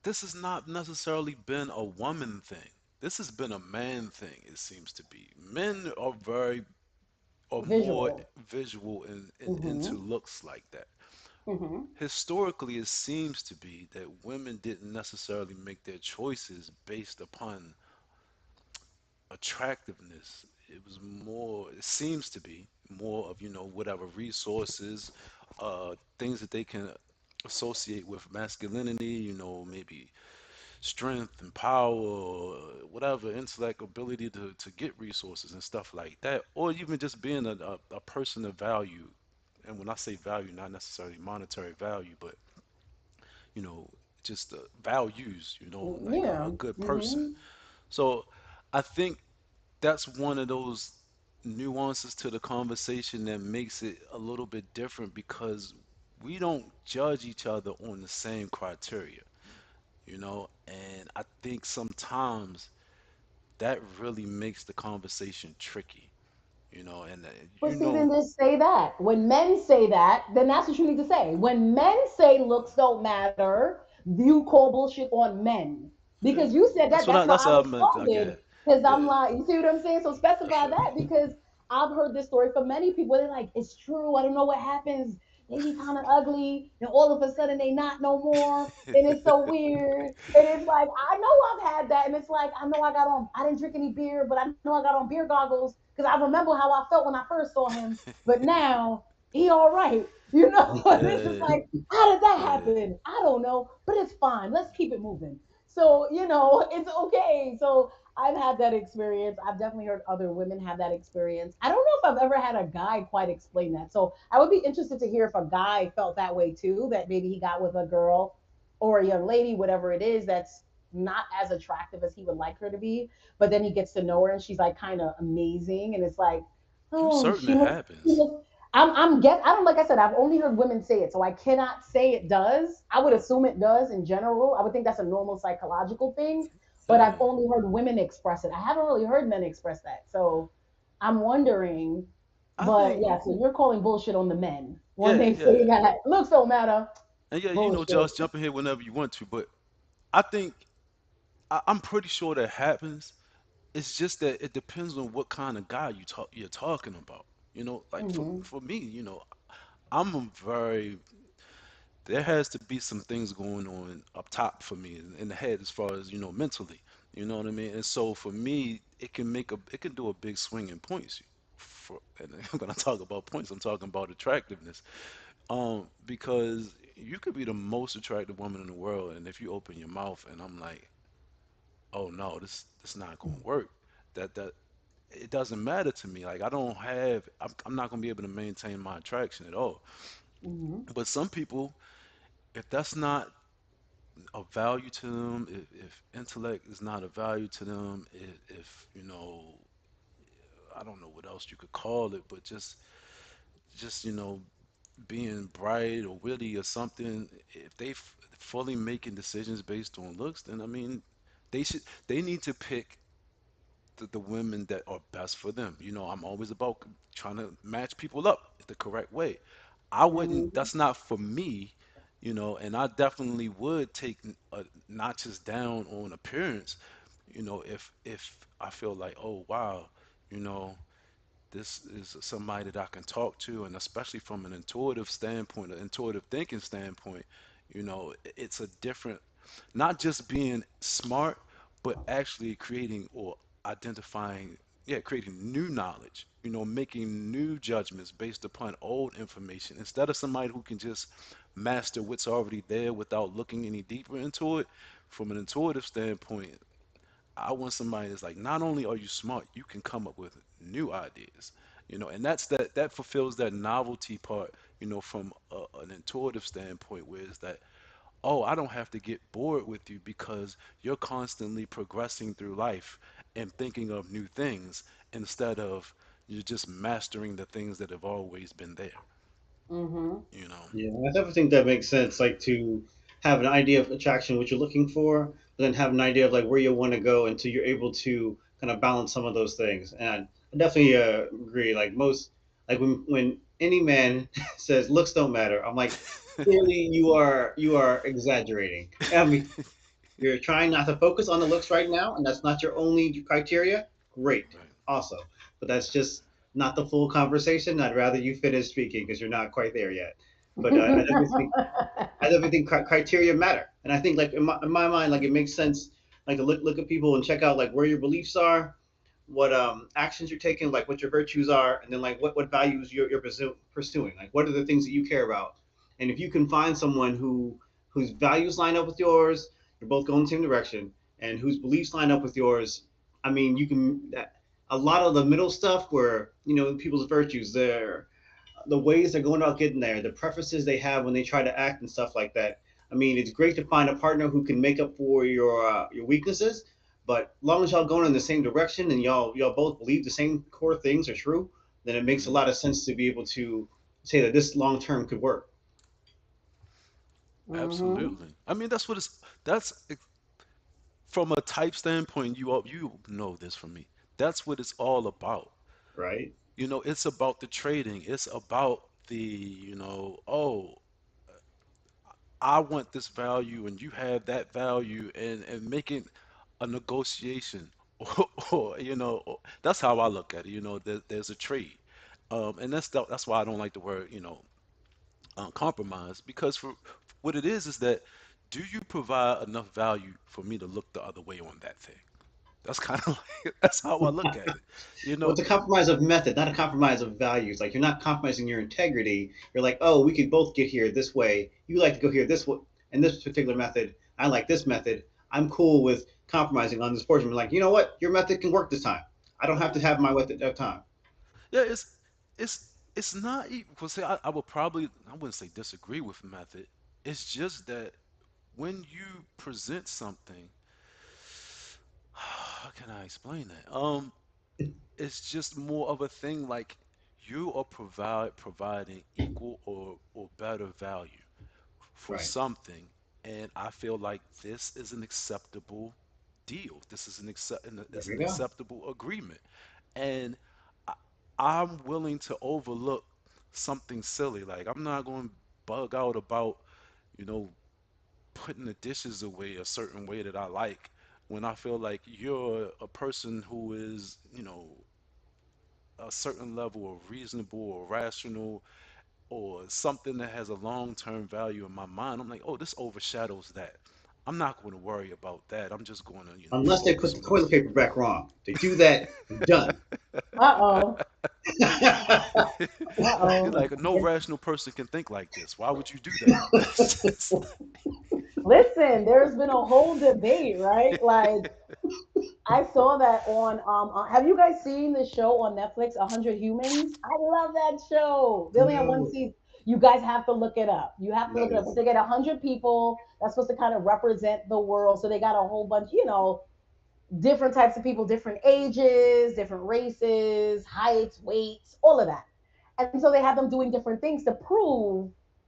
this has not necessarily been a woman thing. This has been a man thing, it seems to be. Men are more Visual. visual and into Hmm. looks like that. Hmm. Historically, it seems to be that women didn't necessarily make their choices based upon attractiveness. It was more, it seems to be more of, whatever resources, things that they can associate with masculinity, maybe strength and power, or whatever, intellect, ability to get resources and stuff like that, or even just being a person of value. And when I say value, not necessarily monetary value, but, you know, just values, like a Yeah. good person. Hmm. So I think that's one of those nuances to the conversation that makes it a little bit different because we don't judge each other on the same criteria, and I think sometimes that really makes the conversation tricky, and But see, then just say that. When men say that, then that's what you need to say. When men say looks don't matter, you call bullshit on men. yeah, Because you said that, that's how that's I what I meant. I responded. get Because yeah, I'm like, you see what I'm saying? So that's specify right. that because I've heard this story from many people. They're like, it's true. I don't know what happens. They be kind of ugly, and all of a sudden they not no more, and it's so weird. And it's like I know I've had that, and it's like I know I didn't drink any beer, but I know I got on beer goggles because I remember how I felt when I first saw him, but now he all right, and it's just Yeah, like, how did that yeah. happen? I don't know, but it's fine. Let's keep it moving. So, it's okay. So I've had that experience. I've definitely heard other women have that experience. I don't know if I've ever had a guy quite explain that. So I would be interested to hear if a guy felt that way too, that maybe he got with a girl or a young lady, whatever it is, that's not as attractive as he would like her to be, but then he gets to know her and she's like kind of amazing. And it's like, I'm oh, certain it she happens. looks, I'm guess I don't like I said, I've only heard women say it, so I cannot say it does. I would assume it does in general. I would think that's a normal psychological thing, but I've Yeah, only heard women express it. I haven't really heard men express that. So I'm wondering, I but think yeah, so you're calling bullshit on the men when yeah, they yeah, say that looks don't matter. and yeah, Bullshit. Josh, jump in here whenever you want to, but I think I'm pretty sure that happens. It's just that it depends on what kind of guy you're talking about. Like Hmm. for me, I'm a very there has to be some things going on up top for me in the head as far as mentally. You know what I mean? And so for me, it can do a big swing in points. And I'm gonna talk about points. I'm talking about attractiveness. Because you could be the most attractive woman in the world, and if you open your mouth and I'm like, oh no, this not gonna work. That it doesn't matter to me. Like I'm not gonna be able to maintain my attraction at all. Hmm. But some people, if that's not of value to them, if intellect is not of value to them, if I don't know what else you could call it, but just being bright or witty or something, if fully making decisions based on looks, then I mean, they need to pick the women that are best for them. I'm always about trying to match people up the correct way. I wouldn't. Hmm. That's not for me and I definitely would take notches down on appearance, if I feel like, oh wow, you know, this is somebody that I can talk to, and especially from an intuitive standpoint, an intuitive thinking standpoint, it's a different, not just being smart, but actually creating or identifying, yeah, creating new knowledge, making new judgments based upon old information instead of somebody who can just master what's already there without looking any deeper into it. From an intuitive standpoint, I want somebody that's like, not only are you smart, you can come up with new ideas, and that fulfills that novelty part, from an intuitive standpoint, where it's that, oh, I don't have to get bored with you because you're constantly progressing through life and thinking of new things instead of you're just mastering the things that have always been there, Mhm. you know. Yeah, I definitely think that makes sense. Like to have an idea of attraction, what you're looking for, but then have an idea of like where you want to go until you're able to kind of balance some of those things. And I definitely agree. Like most, like when any man says looks don't matter, I'm like, clearly you are exaggerating. I mean, you're trying not to focus on the looks right now, and that's not your only criteria. Great, Right. awesome, but that's just not the full conversation. I'd rather you finish speaking because you're not quite there yet. But I definitely think criteria matter, and I think like in my mind, like it makes sense, like to look at people and check out like where your beliefs are, what actions you're taking, like what your virtues are, and then like what values you're pursuing. Like what are the things that you care about, and if you can find someone whose values line up with yours, you're both going the same direction, and whose beliefs line up with yours. I mean, you can a lot of the middle stuff where people's virtues, the ways they're going about getting there, the preferences they have when they try to act and stuff like that. I mean, it's great to find a partner who can make up for your weaknesses, but as long as y'all going in the same direction and y'all both believe the same core things are true, then it makes a Hmm. lot of sense to be able to say that this long term could work. Mhm. Absolutely. I mean, that's from a type standpoint, you know this from me. That's what it's all about. Right? It's about the trading. It's about the, oh, I want this value and you have that value, and making a negotiation or that's how I look at it. There's a trade. And that's why I don't like the word, compromise, because for what it is that, do you provide enough value for me to look the other way on that thing? That's kind of like, that's how I look at it. You Well, know, it's a compromise of method, not a compromise of values. Like you're not compromising your integrity. You're like, oh, we could both get here this way. You like to go here this way, and this particular method. I like this method. I'm cool with compromising on this portion. We're like, you know what? Your method can work this time. I don't have to yeah, have my method that time. yeah, it's not even, well, say, I would probably, I wouldn't say disagree with method. It's just that when you present something, how can I explain that? It's just more of a thing like, you are providing equal or better value for Right. something, and I feel like this is an acceptable deal. This is There is we an go. acceptable agreement, and I, I'm willing to overlook something silly. Like, I'm not going to bug out about, you know, putting the dishes away a certain way that I like, when I feel like you're a person who is, a certain level of reasonable or rational, or something that has a long-term value in my mind. I'm like, oh, this overshadows that. I'm not going to worry about that. I'm just going to, Unless they put focus the on. toilet paper back wrong. They do that. Done. Uh-oh. You're Uh-oh. like, no rational person can think like this. Why would you do that? Listen, there's been a whole debate, right? Like I saw that on have you guys seen the show on Netflix, 100 Humans? I love that show. They only have one No. season. You guys have to look it up. You have to look it up. But Nice. they get 100 people that's supposed to kind of represent the world. So they got a whole bunch, different types of people, different ages, different races, heights, weights, all of that. And so they have them doing different things to prove,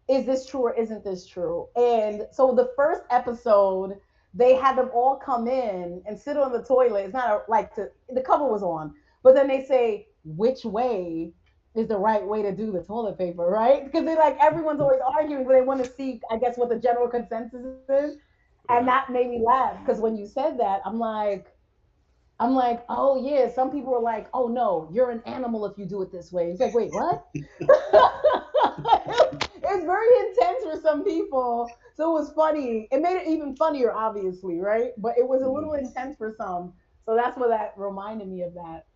is this true or isn't this true? And so the first episode, they had them all come in and sit on the toilet. It's not like the cover was on, but then they say which way is the right way to do the toilet paper, right? Because they like everyone's always arguing, but they want to see, I guess, what the general consensus is, and that Right. made me laugh because when you said that, I'm like, oh yeah. Some people are like, oh no, you're an animal if you do it this way. It's like, wait, what? It's very intense for some people. So it was funny. It made it even funnier, obviously, right? But it was a little Mhm. intense for some. So that's what that reminded me of that.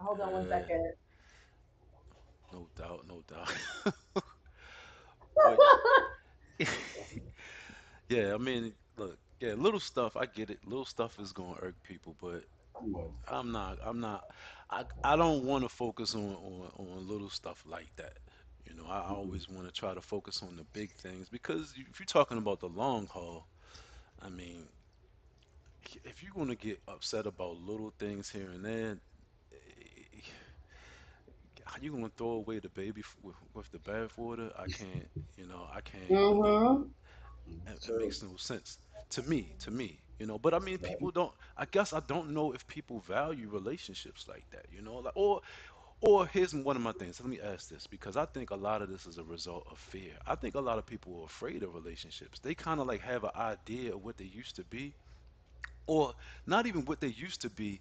Hold on one Uh, second. no doubt, no doubt. But yeah, I mean, look, yeah, little stuff, I get it. Little stuff is gonna irk people, but I'm not, I don't want to focus on little stuff like that. I always want to try to focus on the big things because if you're talking about the long haul, I mean, if you're gonna get upset about little things here and there, eh, how you gonna throw away the baby with the bathwater? I can't, I can't. Mm-hmm. It True. makes no sense to me. But I mean, people don't. I guess I don't know if people value relationships like that. Like or here's one of my things. Let me ask this because I think a lot of this is a result of fear. I think a lot of people are afraid of relationships. They kind of like have an idea of what they used to be, or not even what they used to be,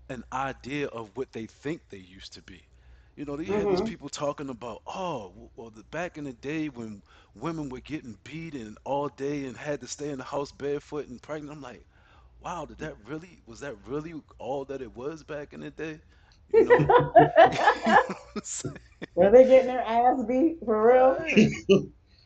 an idea of what they think they used to be. You hear these Mm-hmm. people talking about, oh, well, back in the day when women were getting beaten all day and had to stay in the house barefoot and pregnant. I'm like, wow, was that really all that it was back in the day? You know? You know what I'm saying? Were they getting their ass beat for real? Right.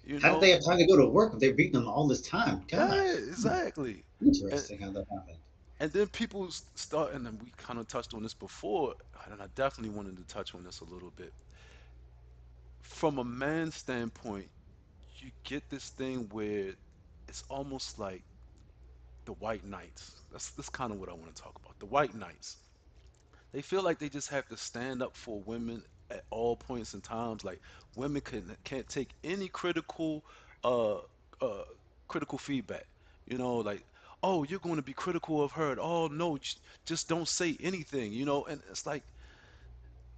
You How did they know? have time to go to work if they're beating them all this time? Yeah, Gosh, exactly. And interesting how that happened. and then people start, and then we kind of touched on this before, and I definitely wanted to touch on this a little bit. From a man's standpoint, you get this thing where it's almost like the white knights. That's kind of what I want to talk about. The white knights. They feel like they just have to stand up for women at all points and times. Like women can't take any uh, uh, critical feedback. Like, oh, you're going to be critical of her. Oh no, just don't say anything. And it's like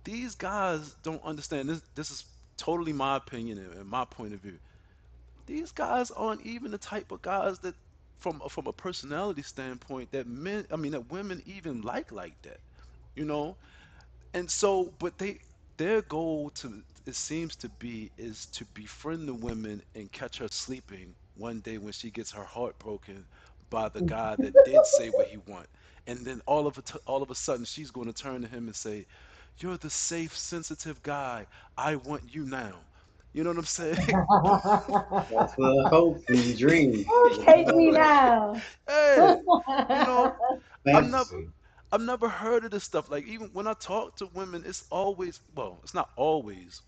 these guys don't understand this. This is totally my opinion and my point of view. These guys aren't even the type of guys that, from a personality standpoint, that men, I mean, that women even like that. You know, and so, but their goal to it seems to be is to befriend the women and catch her sleeping one day when she gets her heart broken by the guy that did say what he want, and then all of a sudden she's going to turn to him and say, "You're the safe, sensitive guy. I want you now." You know what I'm saying? That's the hope and the dream, Oh, the take me desire, now. Hey, you know, I've never fantasy. I've never heard of this stuff. Like even when I talk to women, it's always, well, it's not always,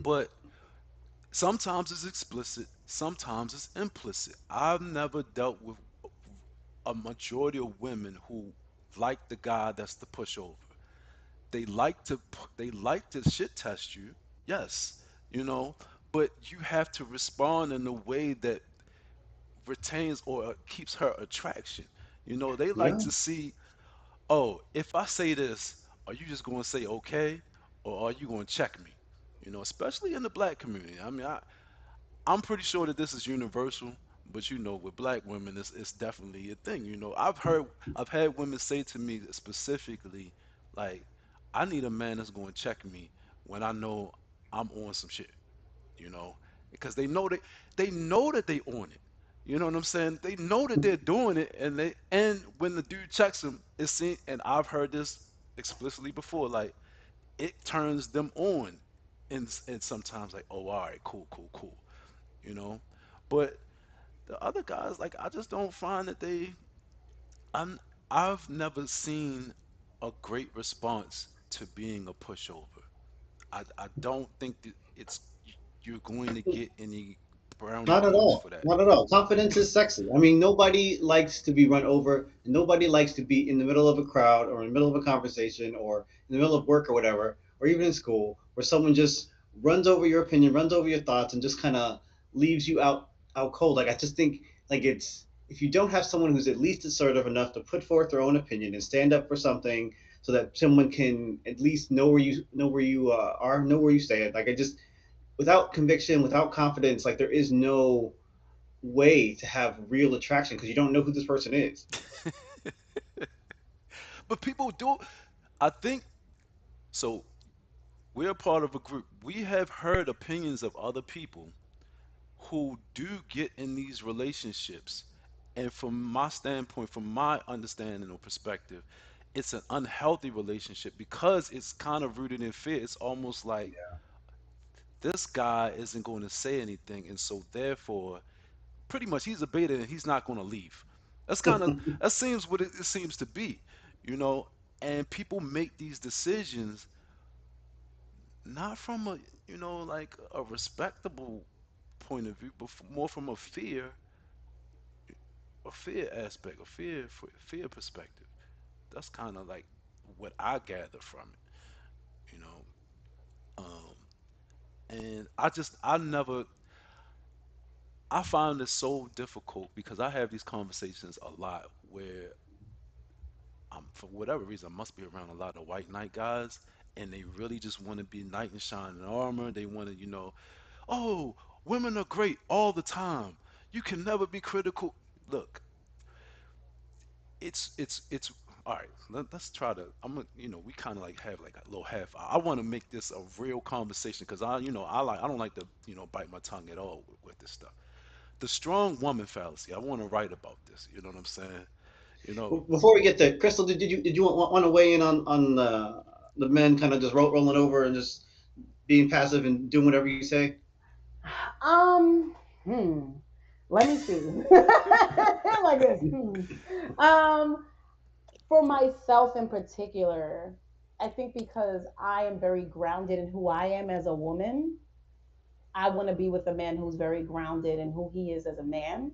but sometimes it's explicit, sometimes it's implicit. I've never dealt with a majority of women who like the guy that's the pushover. They like to shit test you, yes, you know, but you have to respond in a way that retains or keeps her attraction. They like Yeah, to see, oh, if I say this, are you just going to say okay, or are you going to check me? Especially in the black community. I mean, I'm pretty sure that this is universal, but with black women, it's definitely a thing. I've had women say to me specifically, like, I need a man that's going to check me when I know I'm on some shit, you know, because they know that they own it. You know what I'm saying? They know that they're doing it, and when the dude checks them, it's seen. And I've heard this explicitly before, like it turns them on, and sometimes like, oh, all right, cool, cool, cool, you know. But the other guys, like, I just don't find that I'm I've never seen a great response to being a pushover. I don't think that you're going to get any brownie not at points all. for that. Not at all. Confidence is sexy. I mean, nobody likes to be run over. And nobody likes to be in the middle of a crowd or in the middle of a conversation or in the middle of work or whatever, or even in school, where someone just runs over your opinion, runs over your thoughts, and just kind of leaves you out cold. Like I just think like it's if you don't have someone who's at least assertive enough to put forth their own opinion and stand up for something so that someone can at least know where you are, know where you stand. Like I just without conviction, without confidence, like there is no way to have real attraction because you don't know who this person is. But people do. I think so. We're part of a group. We have heard opinions of other people who do get in these relationships. And from my standpoint, from my understanding or perspective, it's an unhealthy relationship because it's kind of rooted in fear. It's almost like this guy isn't going to say anything. And so, therefore, pretty much he's a beta and he's not going to leave. That's kind of, that seems what it seems to be, you know? And people make these decisions not from a, like a respectable point of view, but more from a fear aspect, fear perspective. That's kind of like what I gather from it, you know. Um, and I never, I find this so difficult because I have these conversations a lot where I'm, for whatever reason, I must be around a lot of white knight guys, and they really just want to be knight in shining armor. They want to, oh, women are great all the time. You can never be critical. Look, it's all right. Let's try to. I'm gonna, we kind of like have like a little half hour. I want to make this a real conversation because I don't like to bite my tongue at all with this stuff. The strong woman fallacy. I want to write about this. You know what I'm saying? You know, Before we get there, Crystal, did you want to weigh in on the men kind of just rolling over and just being passive and doing whatever you say? Um, hmm. Let me see. Like this. For myself in particular, I think because I am very grounded in who I am as a woman, I want to be with a man who's very grounded in who he is as a man.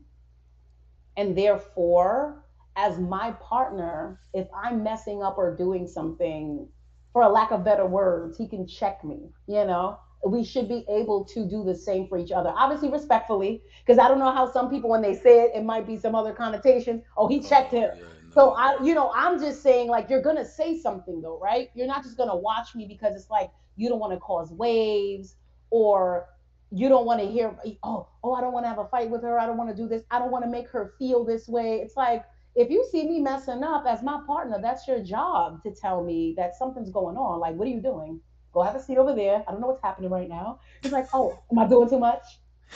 And therefore, as my partner, if I'm messing up or doing something, for a lack of better words, he can check me, you know? We should be able to do the same for each other. Obviously, respectfully, because I don't know how some people, when they say it, it might be some other connotation. Oh, he checked oh him. yeah, So no, I'm just saying, like, you're gonna say something though, right? You're not just gonna watch me because it's like you don't want to cause waves, or you don't want to hear, oh, I don't want to have a fight with her. I don't want to do this. I don't want to make her feel this way. It's like, if you see me messing up as my partner, that's your job to tell me that something's going on. Like, what are you doing? Go have a seat over there. I don't know what's happening right now. It's like, oh, am I doing too much?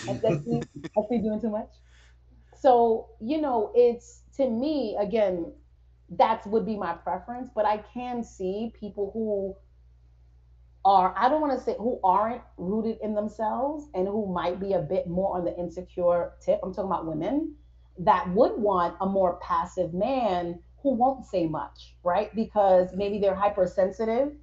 That's me. That's me doing too much. So, it's, to me, again, that would be my preference. But I can see people who are, I don't want to say who aren't rooted in themselves and who might be a bit more on the insecure tip. I'm talking about women that would want a more passive man who won't say much, right? Because maybe they're hypersensitive,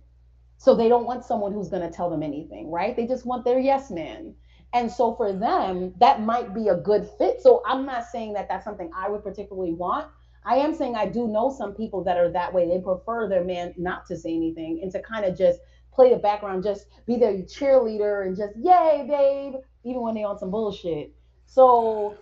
so they don't want someone who's going to tell them anything, right? They just want their yes man. And so for them, that might be a good fit. So I'm not saying that that's something I would particularly want. I am saying I do know some people that are that way. They prefer their man not to say anything and to kind of just play the background, just be their cheerleader and just, yay, babe, even when they're on some bullshit. So,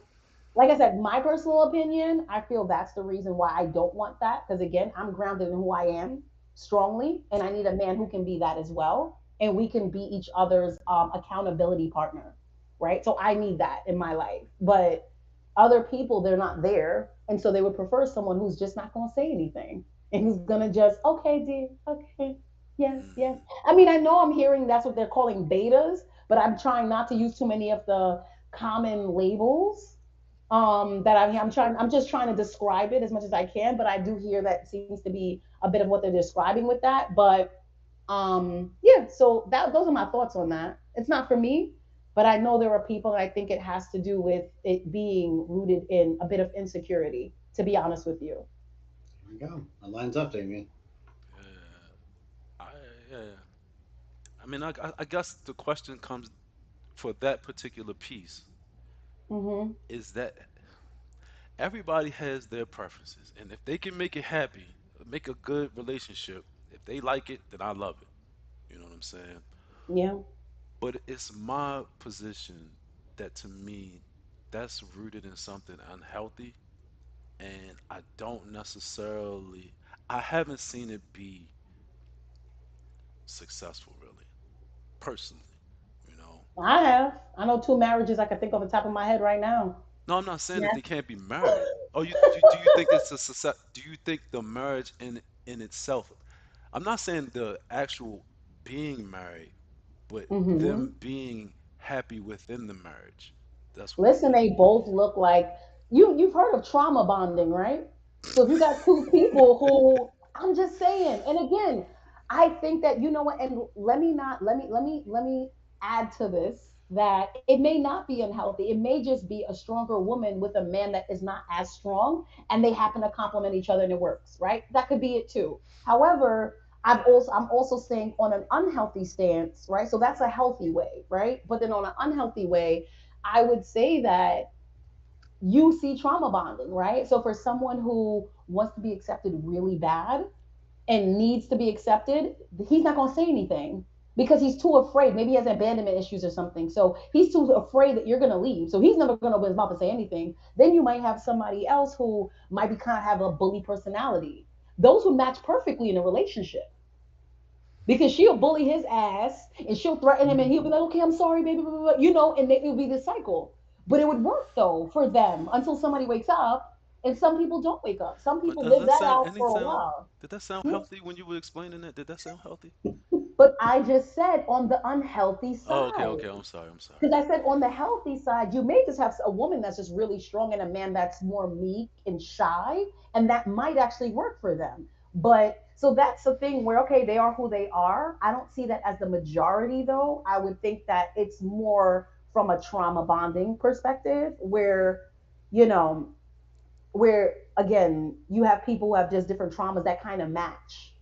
like I said, my personal opinion, I feel that's the reason why I don't want that. Because again, I'm grounded in who I am strongly, and I need a man who can be that as well. And we can be each other's accountability partner, right? So I need that in my life. But other people, they're not there. And so they would prefer someone who's just not going to say anything and who's going to just, okay, dear, okay, yes, yes. mm, I mean, I know I'm hearing that's what they're calling betas, but I'm trying not to use too many of the common labels that I'm just trying to describe it as much as I can, but I do hear that seems to be a bit of what they're describing with that. But yeah, so those are my thoughts on that. It's not for me, but I know there are people, and I think it has to do with it being rooted in a bit of insecurity, to be honest with you. There we go. That lines up, Damien. yeah, I, yeah. I mean, I guess the question comes for that particular piece Mm-hmm. is that everybody has their preferences, and if they can make it happy, make a good relationship, if they like it, then I love it. You know what I'm saying? Yeah. But it's my position that to me, that's rooted in something unhealthy, and I don't necessarily, I haven't seen it be. successful, really, personally. You know, I have. I know two marriages I can think of on the top of my head right now. no, I'm not saying that Yes. they can't be married. Oh, do you think it's a success? Do you think the marriage in itself? I'm not saying the actual being married, but Hmm. them being happy within the marriage. That's what I Listen, mean. they both look like you've heard of trauma bonding, right? So if you got two people who I'm just saying, and again, I think that you know what, and let me not let me add to this that it may not be unhealthy. It may just be a stronger woman with a man that is not as strong and they happen to complement each other and it works, right? That could be it too. However, I'm also saying on an unhealthy stance, right? So that's a healthy way, right? But then on an unhealthy way, I would say that you see trauma bonding, right? So for someone who wants to be accepted really bad and needs to be accepted, he's not going to say anything because he's too afraid. Maybe he has abandonment issues or something. So he's too afraid that you're going to leave. So he's never going to open his mouth and say anything. Then you might have somebody else who might be kind of have a bully personality. Those would match perfectly in a relationship because she'll bully his ass and she'll threaten him and he'll be like, okay, I'm sorry, baby, blah, blah, blah, and it'll be this cycle. But it would work though for them until somebody wakes up. And some people don't wake up. Some But people does live that that sound out any for a sound? while. Did that sound Hmm? healthy when you were explaining it? Did that sound healthy? But I just said on the unhealthy Oh, okay, side. okay. I'm sorry. I'm sorry. Because I said on the healthy side, you may just have a woman that's just really strong and a man that's more meek and shy, and that might actually work for them. But so that's the thing where, okay, they are who they are. I don't see that as the majority, though. I would think that it's more from a trauma bonding perspective where, you know, where again, you have people who have just different traumas that kind of match.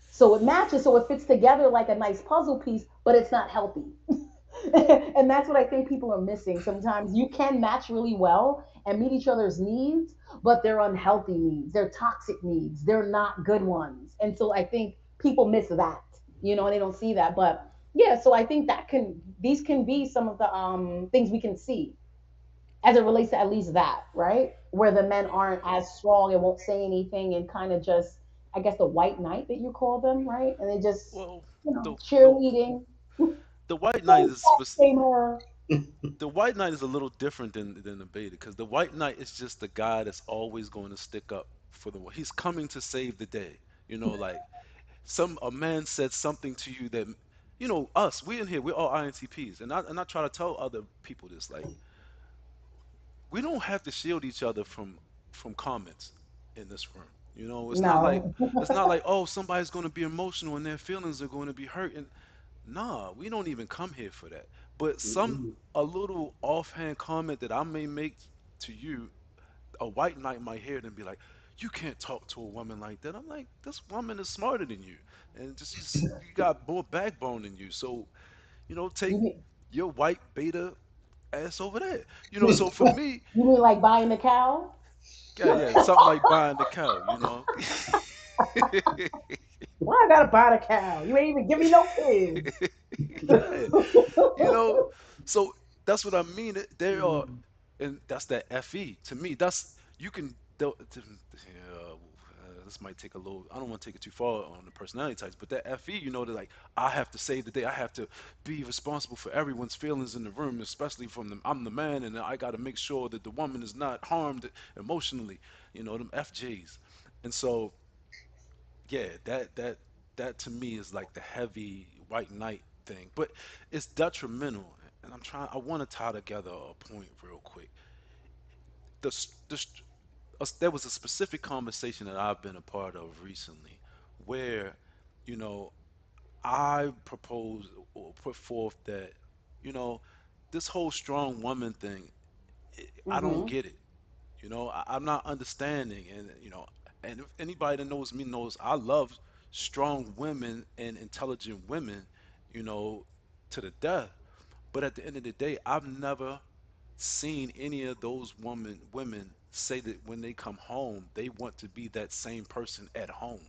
So it matches, so it fits together like a nice puzzle piece, but it's not healthy. And that's what I think people are missing. Sometimes you can match really well and meet each other's needs, but they're unhealthy needs. They're toxic needs. They're not good ones. And so I think people miss that, and they don't see that. But yeah, so I think these can be some of the things we can see as it relates to at least that, right? Where the men aren't as strong and won't say anything and kind of just, I guess, the white knight that you call them, right? And they just, Well, the the cheerleading. the white knight Don't is shame her. the white knight is a little different than the beta because the white knight is just the guy that's always going to stick up for the. He's coming to save the day. Like a man said something to you that, us, we in here, we're all INTPs, and I try to tell other people this, like, we don't have to shield each other from comments in this room. No. It's not like, oh, somebody's going to be emotional and their feelings are going to be hurt. And nah, we don't even come here for that. But a little offhand comment that I may make to you, a white knight might hear it and be like, you can't talk to a woman like that. I'm like, this woman is smarter than you, and just you got more backbone than you. So take You mean, your white beta ass over there. So for me, you mean like buying the cow? yeah, yeah, something like buying the cow. Why I gotta buy the cow? You ain't even give me no kids. Yeah, you know. So that's what I mean. There are, and that's that FE. To me, that's you can. This might take a little. I don't want to take it too far on the personality types, but that FE, they're like, I have to save the day. I have to be responsible for everyone's feelings in the room, especially from them. I'm the man, and I got to make sure that the woman is not harmed emotionally. Them FJs, and so yeah, that to me is like the heavy white knight thing, but it's detrimental. And I want to tie together a point real quick. There was a specific conversation that I've been a part of recently, where you know I proposed or put forth that you know this whole strong woman thing. I don't Hmm. get it. I'm not understanding, and and if anybody that knows me knows I love strong women and intelligent women, you know, to the death. But at the end of the day, I've never seen any of those women say that when they come home, they want to be that same person at home,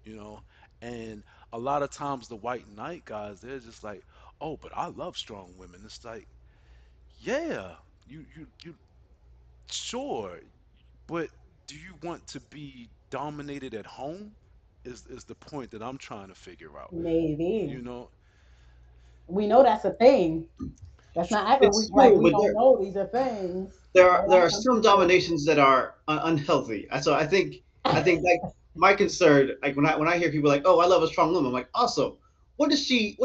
you know. And a lot of times the white knight guys, they're just like, oh, but I love strong women. It's like, yeah, you sure, but do you want to be dominated at home? is the point that I'm trying to figure out. You Maybe. know, We know that's a thing. That's not ever we It's like true, we but don't know these are things. there Right? are Some some people dominations that are unhealthy. So I think like my concern, like when I hear people like, oh, I love a strong woman, I'm like, awesome. What is she?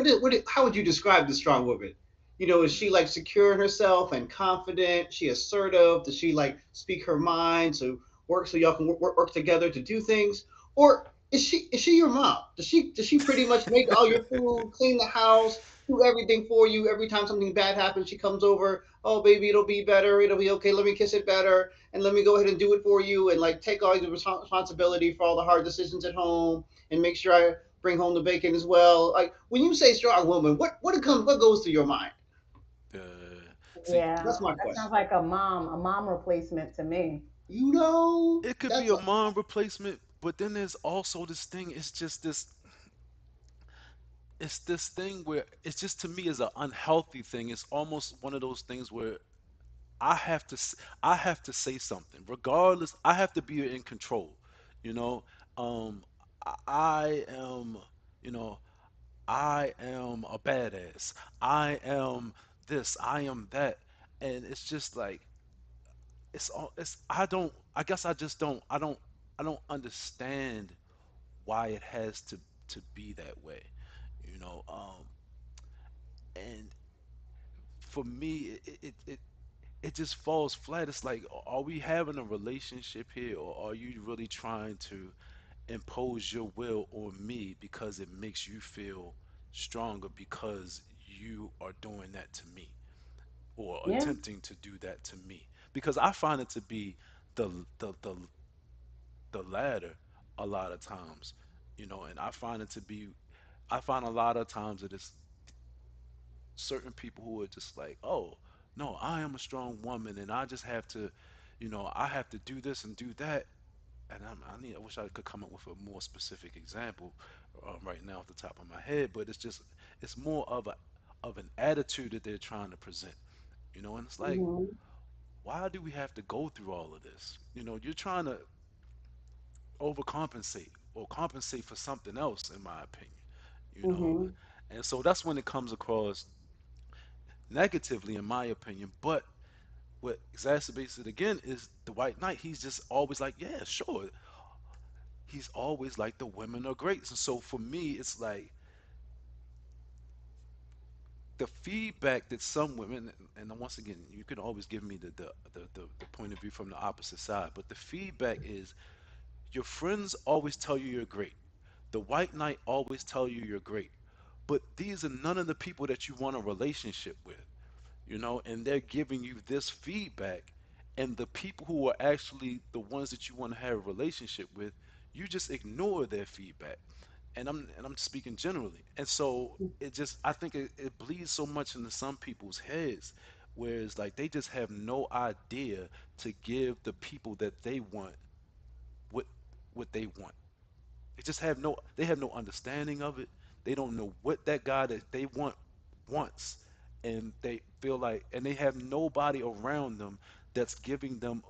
How would you describe the strong woman? You know, is she like secure in herself and confident? She assertive? Does she like speak her mind? So y'all can work together to do things? Or is she your mom? Does she pretty much make all your food, clean the house, do everything for you every time something bad happens? She comes over, oh baby, it'll be better, it'll be okay. Let me kiss it better, and let me go ahead and do it for you, and like take all the responsibility for all the hard decisions at home, and make sure I bring home the bacon as well. Like when you say strong woman, what goes through your mind? uh, see, yeah. That's my That sounds question. like a mom replacement to me. You know, it could be that's a mom replacement, but then there's also this thing. It's this thing where it's just to me is an unhealthy thing. It's almost one of those things where I have to say something regardless. I have to be in control. You know, um, I am. You know, I am a badass. I am this. I am that. And it's just like it's all. It's I don't. I guess I just don't. I don't understand why it has to be that way. You know. And for me, it just falls flat. It's like, are we having a relationship here, or are you really trying to impose your will on me because it makes you feel stronger because you are doing that to me or Yeah. attempting to do that to me? Because I find it to be the the the the latter a lot of times, and I find a lot of times that it's certain people who are just like, oh, no, I am a strong woman and I just have to, I have to do this and do that. And I wish I could come up with a more specific example right now off the top of my head, but it's more of an attitude that they're trying to present, and it's like, Hmm. why do we have to go through all of this? You're trying to overcompensate or compensate for something else, in my opinion, you know. Hmm. And so that's when it comes across negatively, in my opinion. But what exacerbates it again is the white knight. He's just always like, yeah, sure. He's always like the women are great. So for me, it's like the feedback that some women, and once again, you can always give me the point of view from the opposite side, but the feedback is your friends always tell you you're great. The white knight always tell you you're great. But these are none of the people that you want a relationship with, and they're giving you this feedback. And the people who are actually the ones that you want to have a relationship with, you just ignore their feedback. And I'm speaking generally. And so I think it bleeds so much into some people's heads, whereas like they just have no idea to give the people that they want what what they want. They have no understanding of it. They don't know what that guy that they want wants, and they feel like, and they have nobody around them that's giving them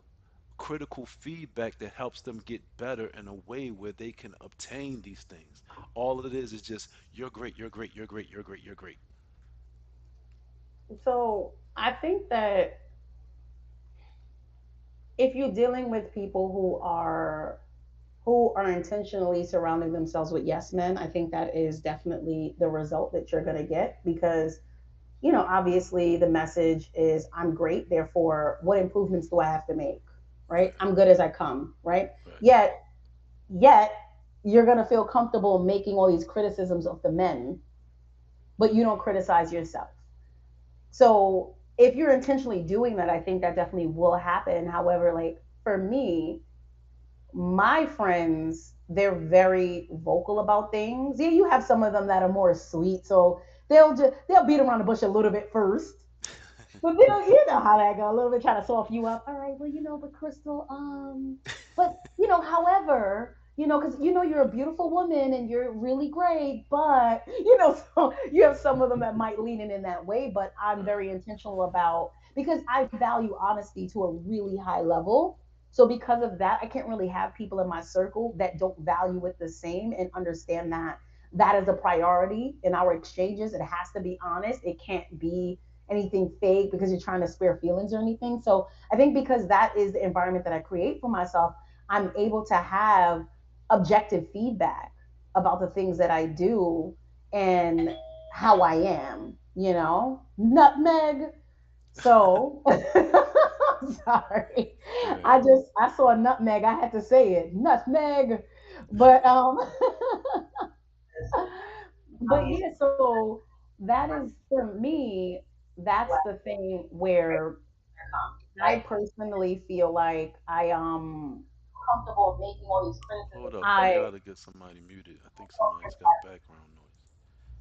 critical feedback that helps them get better in a way where they can obtain these things. All it is just you're great, you're great, you're great, you're great, you're great. So I think that if you're dealing with people who are intentionally surrounding themselves with yes men, I think that is definitely the result that you're going to get because obviously the message is I'm great, therefore what improvements do I have to make? Right? Right, I'm good as I come, right? right, Yet you're going to feel comfortable making all these criticisms of the men, but you don't criticize yourself. So if you're intentionally doing that, I think that definitely will happen. However, like for me, my friends, they're very vocal about things. Yeah, you have some of them that are more sweet, so they'll beat around the bush a little bit first. But you know how that go. A little bit trying to soften you up. All right, well, but Crystal, but however, because you're a beautiful woman and you're really great, but so you have some of them that might lean in that way. But I'm right, very intentional about because I value honesty to a really high level. So because of that, I can't really have people in my circle that don't value it the same and understand that that is a priority in our exchanges. It has to be honest. It can't be anything fake because you're trying to spare feelings or anything. So I think because that is the environment that I create for myself, I'm able to have objective feedback about the things that I do and how I am, nutmeg. So sorry. Yeah. I saw a nutmeg. I had to say it. Nutmeg. But but yeah, so that is for me, that's the thing where I personally feel like I comfortable making all these Hold criticisms. up. I I gotta get somebody muted. I think somebody's got background noise.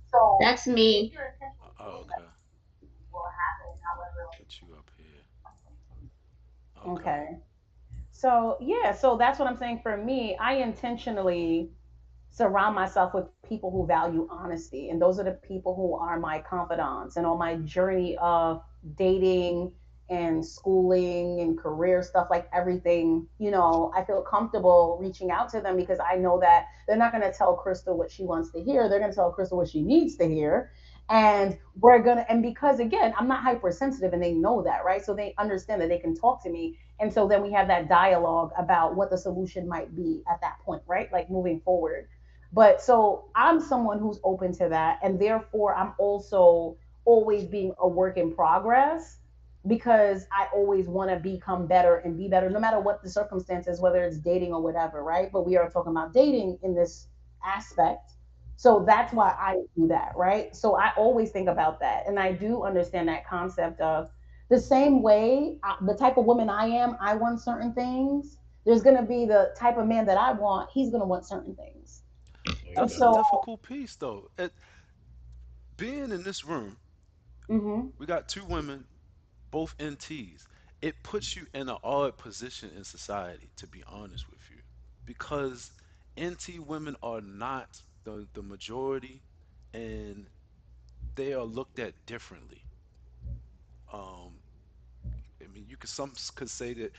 so That's me. Oh, okay. Get you up here. Okay. okay. So yeah, so that's what I'm saying. For me, I intentionally surround myself with people who value honesty, and those are the people who are my confidants. And on my journey of dating and schooling and career stuff, like everything, I feel comfortable reaching out to them because I know that they're not going to tell Crystal what she wants to hear. They're going to tell Crystal what she needs to hear. And and because again, I'm not hypersensitive and they know that, right? So they understand that they can talk to me. And so then we have that dialogue about what the solution might be at that point, right? Like moving forward. But so I'm someone who's open to that. And therefore, I'm also always being a work in progress because I always want to become better and be better, no matter what the circumstances, whether it's dating or whatever, right? But we are talking about dating in this aspect. So that's why Right. I do that, right? So I always think about that. And I do understand that concept of the same way, the type of woman I am, I want certain things. There's going to be the type of man that I want, he's going to want certain things. There you And That's go. a so, difficult piece, though. Being in this room, hmm we got two women, both NTs. It puts you in an odd position in society, to be honest with you, because NT women are not the majority, and they are looked at differently. Um, I mean, some could say that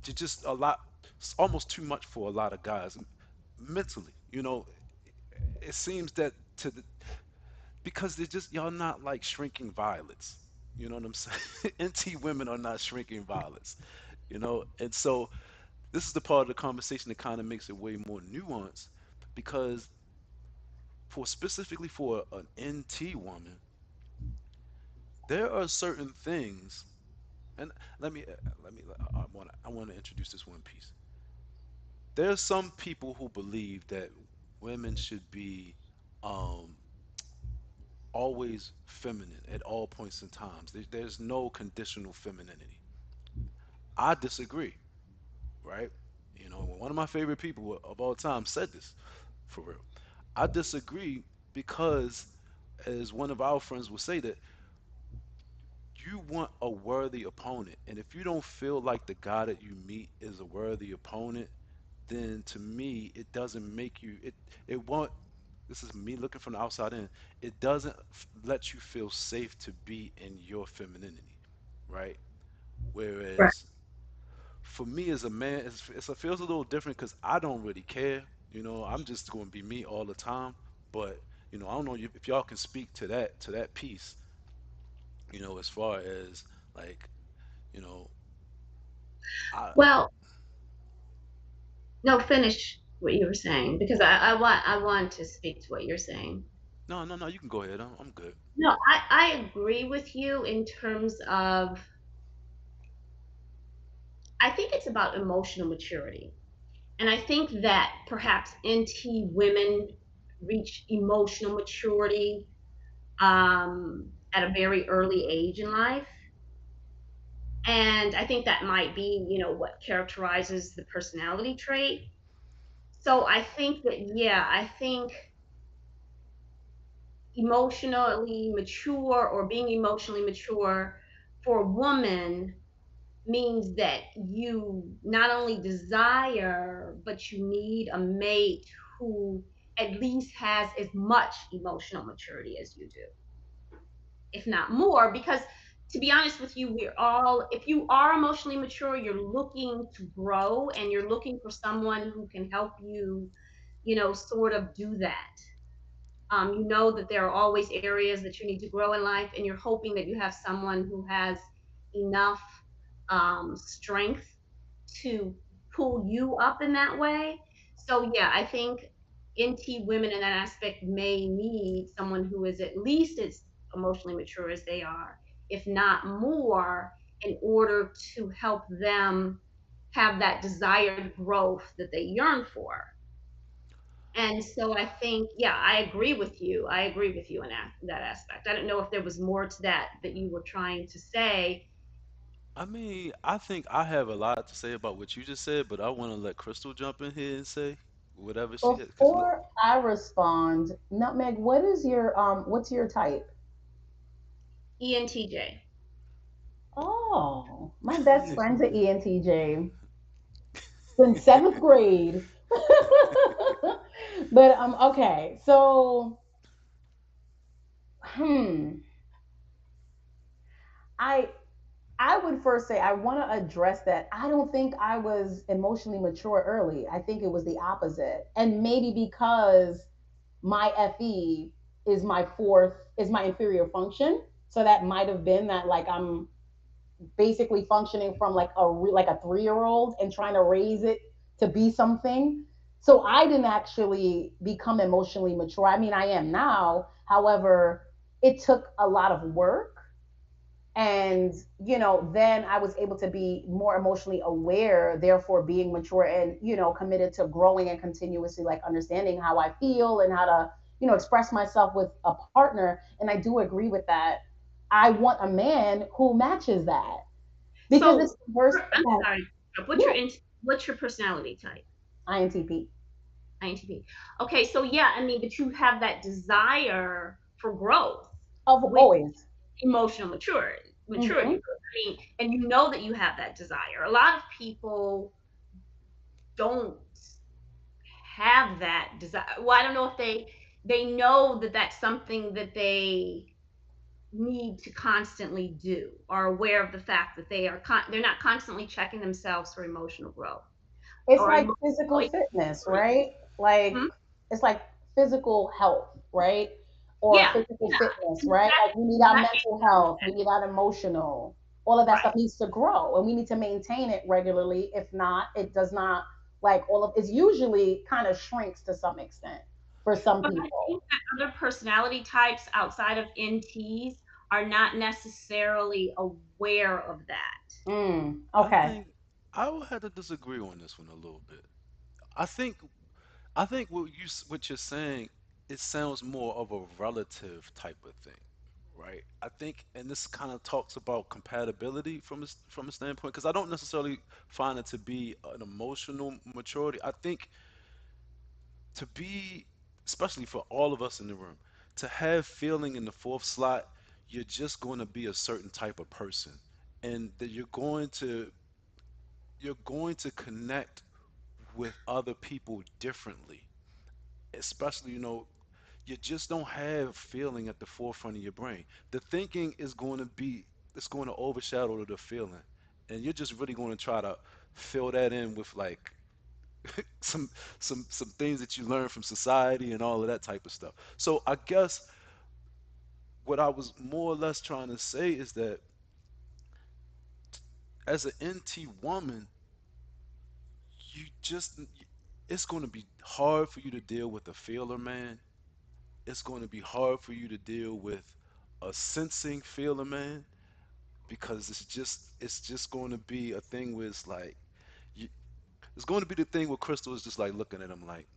you're just a lot, it's almost too much for a lot of guys mentally. It seems that because they're just y'all not like shrinking violets. You know what I'm saying? NT women are not shrinking violets. And so this is the part of the conversation that kind of makes it way more nuanced because for specifically for an NT woman, there are certain things, and let me I want to introduce this one piece. There are some people who believe that women should be um, always feminine at all points in times. There's no conditional femininity. I disagree, right? One of my favorite people of all time said this for real. I disagree because, as one of our friends will say, that you want a worthy opponent. And if you don't feel like the guy that you meet is a worthy opponent, then to me, it doesn't make you, it won't, this is me looking from the outside in, it doesn't let you feel safe to be in your femininity, right? Right. Whereas for me as a man, it feels a little different because I don't really care. I'm just going to be me all the time. But I don't know if y'all can speak to that piece. As far as like, you know, I Well, no, finish what you were saying because I want to speak to what you're saying. no, no, no. You can go ahead. I'm good. No, I agree with you in terms of I think it's about emotional maturity. And I think that perhaps NT women reach emotional maturity at a very early age in life. And I think that might be, what characterizes the personality trait. So I think that, yeah, I think emotionally mature or being emotionally mature for a woman means that you not only desire, but you need a mate who at least has as much emotional maturity as you do, if not more. Because to be honest with you, we're all, if you are emotionally mature, you're looking to grow and you're looking for someone who can help you, sort of do that. You know that there are always areas that you need to grow in life, and you're hoping that you have someone who has enough strength to pull you up in that way. So yeah, I think NT women in that aspect may need someone who is at least as emotionally mature as they are, if not more, in order to help them have that desired growth that they yearn for. And so I think, yeah, I agree with you. I agree with you in that aspect. I don't know if there was more to that you were trying to say. I mean, I think I have a lot to say about what you just said, but I want to let Crystal jump in here and say whatever she has. Cause look, Before I respond, Nutmeg, what's your type? ENTJ. Oh, my best friend's an ENTJ since seventh grade. But okay, so hmm, I I would first say I want to address that. I don't think I was emotionally mature early. I think it was the opposite. And maybe because my FE is my inferior function. So that might have been that like I'm basically functioning from like like a 3 year old and trying to raise it to be something. So I didn't actually become emotionally mature. I mean, I am now. However, it took a lot of work, and then I was able to be more emotionally aware, therefore being mature and committed to growing and continuously like understanding how I feel and how to express myself with a partner. And I do agree with that. I want a man who matches that, because it's So the worst. I'm sorry. What's Yeah, your what's your personality type? INTP. INTP. Okay, so yeah, I mean, but you have that desire for growth Of with always. emotional maturity. Hmm. I mean, and you know that you have that desire. A lot of people don't have that desire. Well, I don't know if they know that that's something that they need to constantly do, are aware of the fact that they're not constantly checking themselves for emotional growth It's or like emotional physical fitness, maturity. right? Like Hmm? it's like physical health, right? Or Yeah, physical yeah, fitness, right? Like we need our exactly. mental health, we need our emotional, all of that Right. stuff needs to grow, and we need to maintain it regularly. If not, it does not, like all of it's usually kind of shrinks to some extent for some But I people. think that other personality types outside of NTs are not necessarily aware of that. I Okay. think I would have to disagree on this one a little bit. I think I think what you're saying, it sounds more of a relative type of thing, right? I think, and this kind of talks about compatibility from a standpoint, because I don't necessarily find it to be an emotional maturity. I think to be, especially for all of us in the room, to have feeling in the fourth slot, you're just going to be a certain type of person, and that you're going to connect with other people differently, especially you just don't have feeling at the forefront of your brain. The thinking is going to be it's going to overshadow the feeling, and you're just really going to try to fill that in with like some some things that you learn from society and all of that type of stuff. So I guess what I was more or less trying to say is that as an NT woman, you just it's going to be hard for you to deal with a feeler man. It's going to be hard for you to deal with a sensing feeler man, because it's just going to be a thing where it's like you, it's going to be the thing where Crystal is just like looking at him like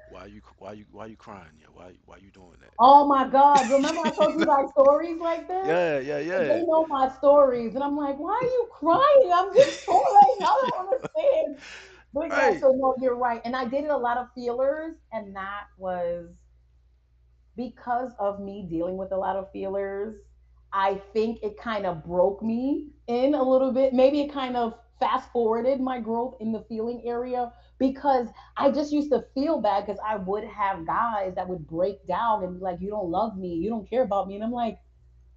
why you crying? Yeah, why you doing Oh my God. Remember I told you that? guys stories like this? Yeah, yeah, And yeah. they know my stories. And I'm like, why are you crying? I'm just touring. I don't understand. But yeah, Right. so no, you're right. And I dated a lot of feelers, and that was because of me dealing with a lot of feelers. I think it kind of broke me in a little bit. Maybe it kind of fast forwarded my growth in the feeling area, because I just used to feel bad because I would have guys that would break down and be like, you don't love me, you don't care about me. And I'm like,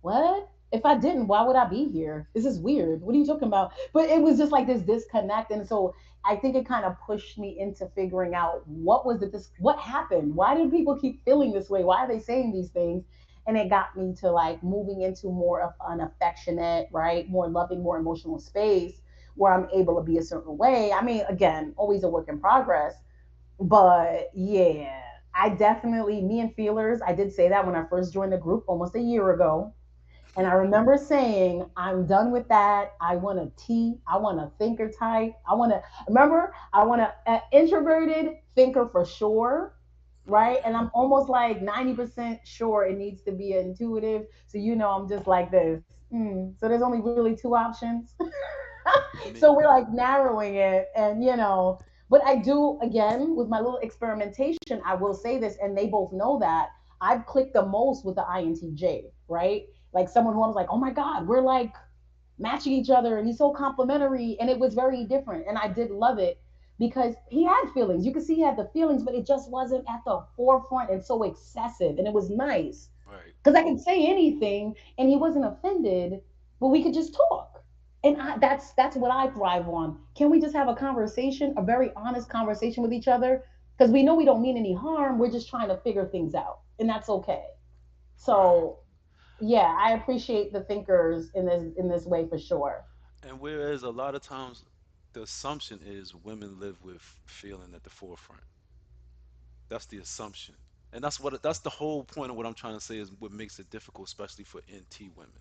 what? If I didn't, why would I be here? This is weird. What are you talking about? But it was just like this disconnect. And so I think it kind of pushed me into figuring out what was it, this, what happened? Why do people keep feeling this way? Why are they saying these things? And it got me to like moving into more of an affectionate, right? More loving, more emotional space where I'm able to be a certain way. I mean, again, always a work in progress. But yeah, I definitely, me and Feelers, I did say that when I first joined the group almost a year ago. And I remember saying, I'm done with that. I want a T. I want a thinker type. Remember, I want an introverted thinker for sure. Oh Right. And yeah. I'm almost like 90% sure it needs to be intuitive. So, I'm just like this. So there's only really two options. I So mean, we're like narrowing it. But I do, again, with my little experimentation, I will say this, and they both know that I've clicked the most with the INTJ, right? Like someone who was like, oh my God, we're like matching each other and he's so complimentary. And it was very different. And I did love it because he had feelings. You could see he had the feelings, but it just wasn't at the forefront and so excessive. And it was nice right. because I could say anything and he wasn't offended, but we could just talk. And that's what I thrive on. Can we just have a conversation, a very honest conversation with each other? Because we know we don't mean any harm. We're just trying to figure things out, and that's okay. Right. So yeah, I appreciate the thinkers in this way for sure. And whereas a lot of times the assumption is women live with feeling at the forefront. That's the assumption. And that's the whole point of what I'm trying to say is what makes it difficult, especially for NT women.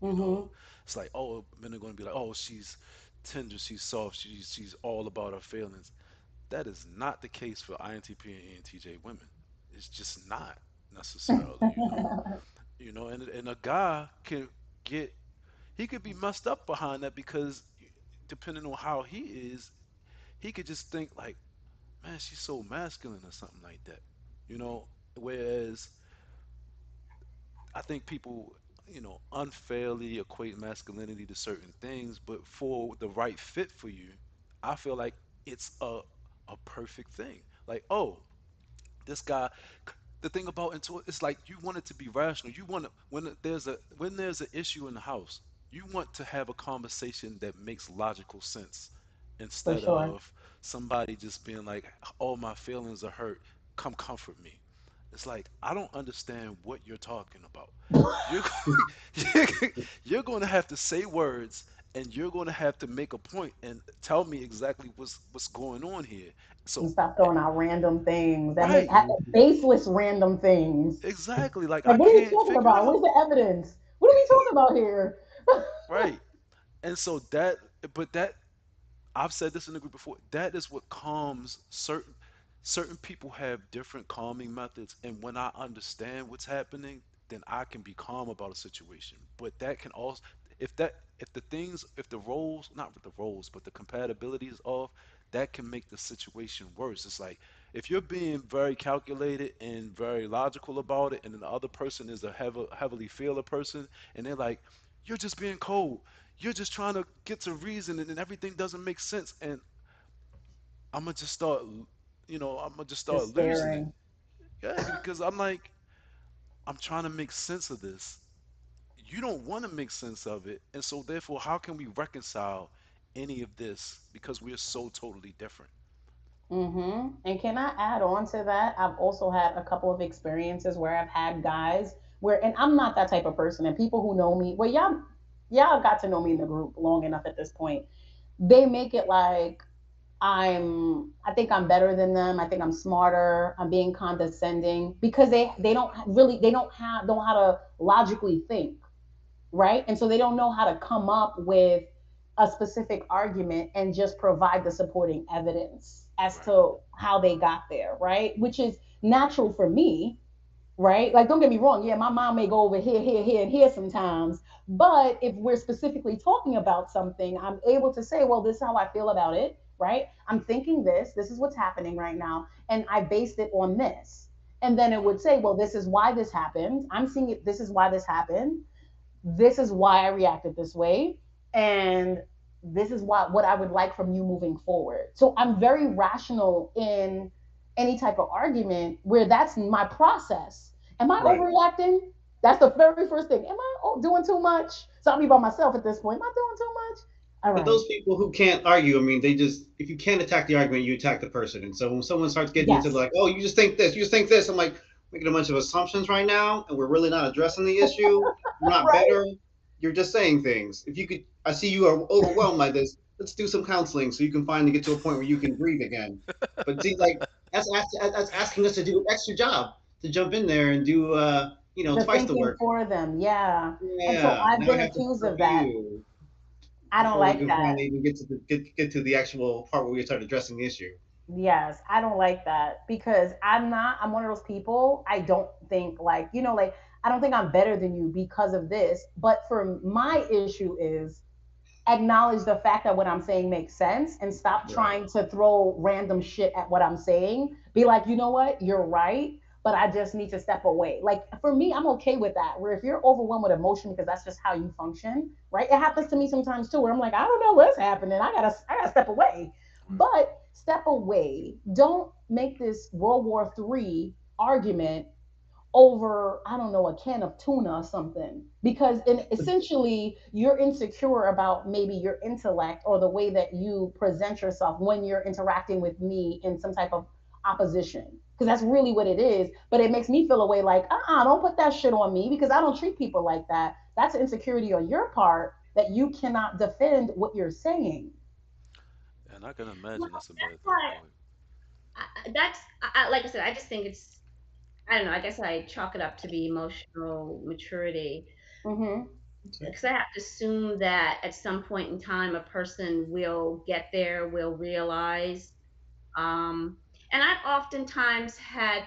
You know, Hmm. it's like, oh, men are going to be like, oh, she's tender, she's soft, she's all about her feelings. That is not the case for INTP and ENTJ women. It's just not necessarily, you know. And a guy can get he could be messed up behind that because depending on how he is, he could just think like, man, she's so masculine or something like that. You know, whereas I think people, unfairly equate masculinity to certain things, but for the right fit for you, I feel like it's a perfect thing. Like, oh, this guy, the thing about into it's like you want it to be rational. You want to when there's an issue in the house, you want to have a conversation that makes logical sense For instead sure. of somebody just being like, "Oh, my feelings are hurt. Come comfort me." It's like I don't understand what you're talking about. You're you're going to have to say words and you're going to have to make a point and tell me exactly what's going on here. And So, stop throwing out random things that make right, baseless random things. exactly. Like I Like, what are you can't talking figure it about? out. Where's the evidence? What are we talking about here? Right. And so but that I've said this in the group before. That is what calms certain people have different calming methods, and when I understand what's happening, then I can be calm about a situation. But that can also, if the roles, not with the roles, but the compatibility is off, that can make the situation worse. It's like if you're being very calculated and very logical about it, and then the other person is a heavily feeler person, and they're like, "You're just being cold. You're just trying to get to reason, and then everything doesn't make sense." And I'm gonna just start, I'm gonna just start Just losing it. staring. Yeah, because I'm like, I'm trying to make sense of this. You don't want to make sense of it, and so therefore, how can we reconcile any of this because we're so totally different? And can I add on to that? I've also had a couple of experiences where I've had guys where, and I'm not that type of person, and people who know me, well, y'all got to know me in the group long enough at this point. They make it like I think I'm better than them. I think I'm smarter. I'm being condescending because they don't have know how to logically think, right? And so they don't know how to come up with a specific argument and just provide the supporting evidence as Right. to how they got there, right? Which is natural for me, right? Like, don't get me wrong. Yeah, my mom may go over here, here, here, and here sometimes. But if we're specifically talking about something, I'm able to say, well, this is how I feel about it, right? I'm thinking this. This is what's happening right now. And I based it on this. And then it Right. would say, well, this is why this happened. I'm seeing it. This is why this happened. This is why I reacted this way. And this is what I would like from you moving forward. So I'm very rational in any type of argument where that's my process. Am I Right. overreacting? That's the very first thing. Am I doing too much? So I'll be by myself at this point. Am I doing too much? All But right. those people who can't argue, I mean, they just, if you can't attack the argument, you attack the person. And so when someone starts getting into Yes. like, oh, you just think this, you just think this, I'm like making a bunch of assumptions right now, and we're really not addressing the issue. We're not Right. better. You're just saying things. If you could, I see you are overwhelmed by this. Let's do some counseling so you can finally get to a point where you can breathe again. But see, like that's asking us to do an extra job to jump in there and do, The twice the thinking work. for them. Yeah. And so Yeah, I've now I been have to accused prep of that. you I don't before we like can that. finally even get to the actual part where we start addressing the issue. Yes, I don't like that because I'm one of those people. I don't think like, like I don't think I'm better than you because of this. But for my issue is acknowledge the fact that what I'm saying makes sense and stop Right. trying to throw random shit at what I'm saying. Be like, you know what? You're right, but I just need to step away. Like for me, I'm okay with that. Where if you're overwhelmed with emotion because that's just how you function, right? It happens to me sometimes too, where I'm like, I don't know what's happening. I gotta step away. Right. But step away. Don't make this World War III argument over, I don't know, a can of tuna or something, because essentially you're insecure about maybe your intellect or the way that you present yourself when you're interacting with me in some type of opposition, because that's really what it is. But it makes me feel a way like, don't put that shit on me because I don't treat people like that. That's an insecurity on your part that you cannot defend what you're saying. And I can Well, imagine that's a bad that's thing. why Go ahead. like I said, I just think it's, I don't know. I guess I chalk it up to be emotional maturity Mm-hmm. because I have to assume that at some point in time, a person will get there, will realize. Um, and I've oftentimes had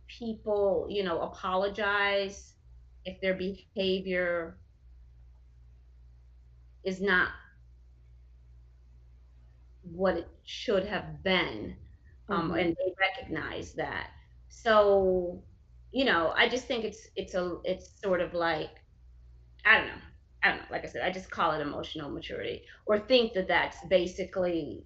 people, apologize if their behavior is not what it should have been, Mm-hmm. and they recognize that. So, I just think it's sort of like, I don't know. I don't know. Like I said, I just call it emotional maturity, or think that that's basically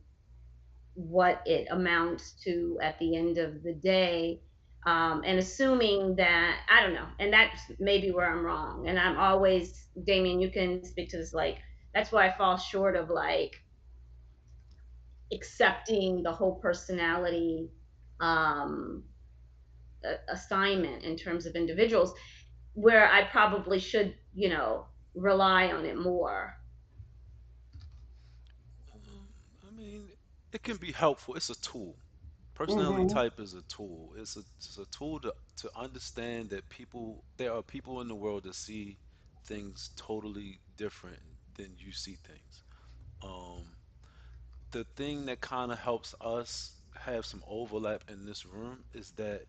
what it amounts to at the end of the day. And assuming that, I don't know, and that's maybe where I'm wrong. And I'm always, Damien, you can speak to this. Like, that's why I fall short of like accepting the whole personality um, assignment in terms of individuals, where I probably should, rely on it more. I mean, it can be helpful. It's a tool. Personality Mm-hmm. type is a tool. It's a tool to understand that there are people in the world that see things totally different than you see things. Um, the thing that kind of helps us have some overlap in this room is that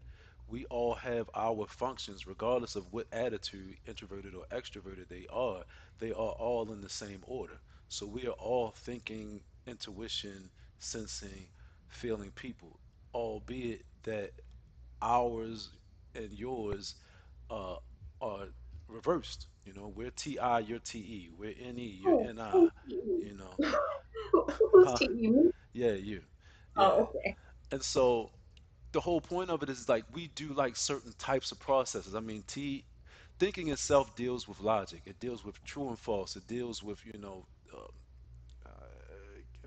we all have our functions, regardless of what attitude, introverted or extroverted they are all in the same order. So we are all thinking, intuition, sensing, feeling people, albeit that ours and yours uh, are reversed. We're TI, you're TE, we're NE, you're Oh, NI, who's TE? you know. Who's Huh? TE? Yeah, you. Yeah. Oh, okay. And so the whole point of it is like we do like certain types of processes. I mean, thinking itself deals with logic. It deals with true and false. It deals with,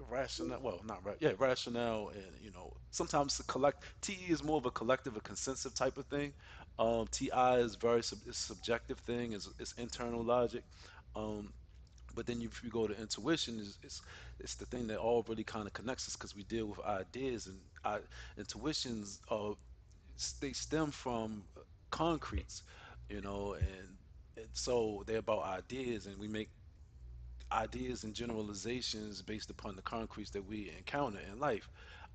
rationale. Well, not right. Yeah, rationale, and sometimes the TE is more of a collective, a consensus type of thing. TI is very it's subjective thing. It's internal logic. Um, but then if you go to intuition, it's the thing that all really kind of connects us because we deal with ideas and intuitions. They stem from concretes, and so they're about ideas, and we make ideas and generalizations based upon the concretes that we encounter in life,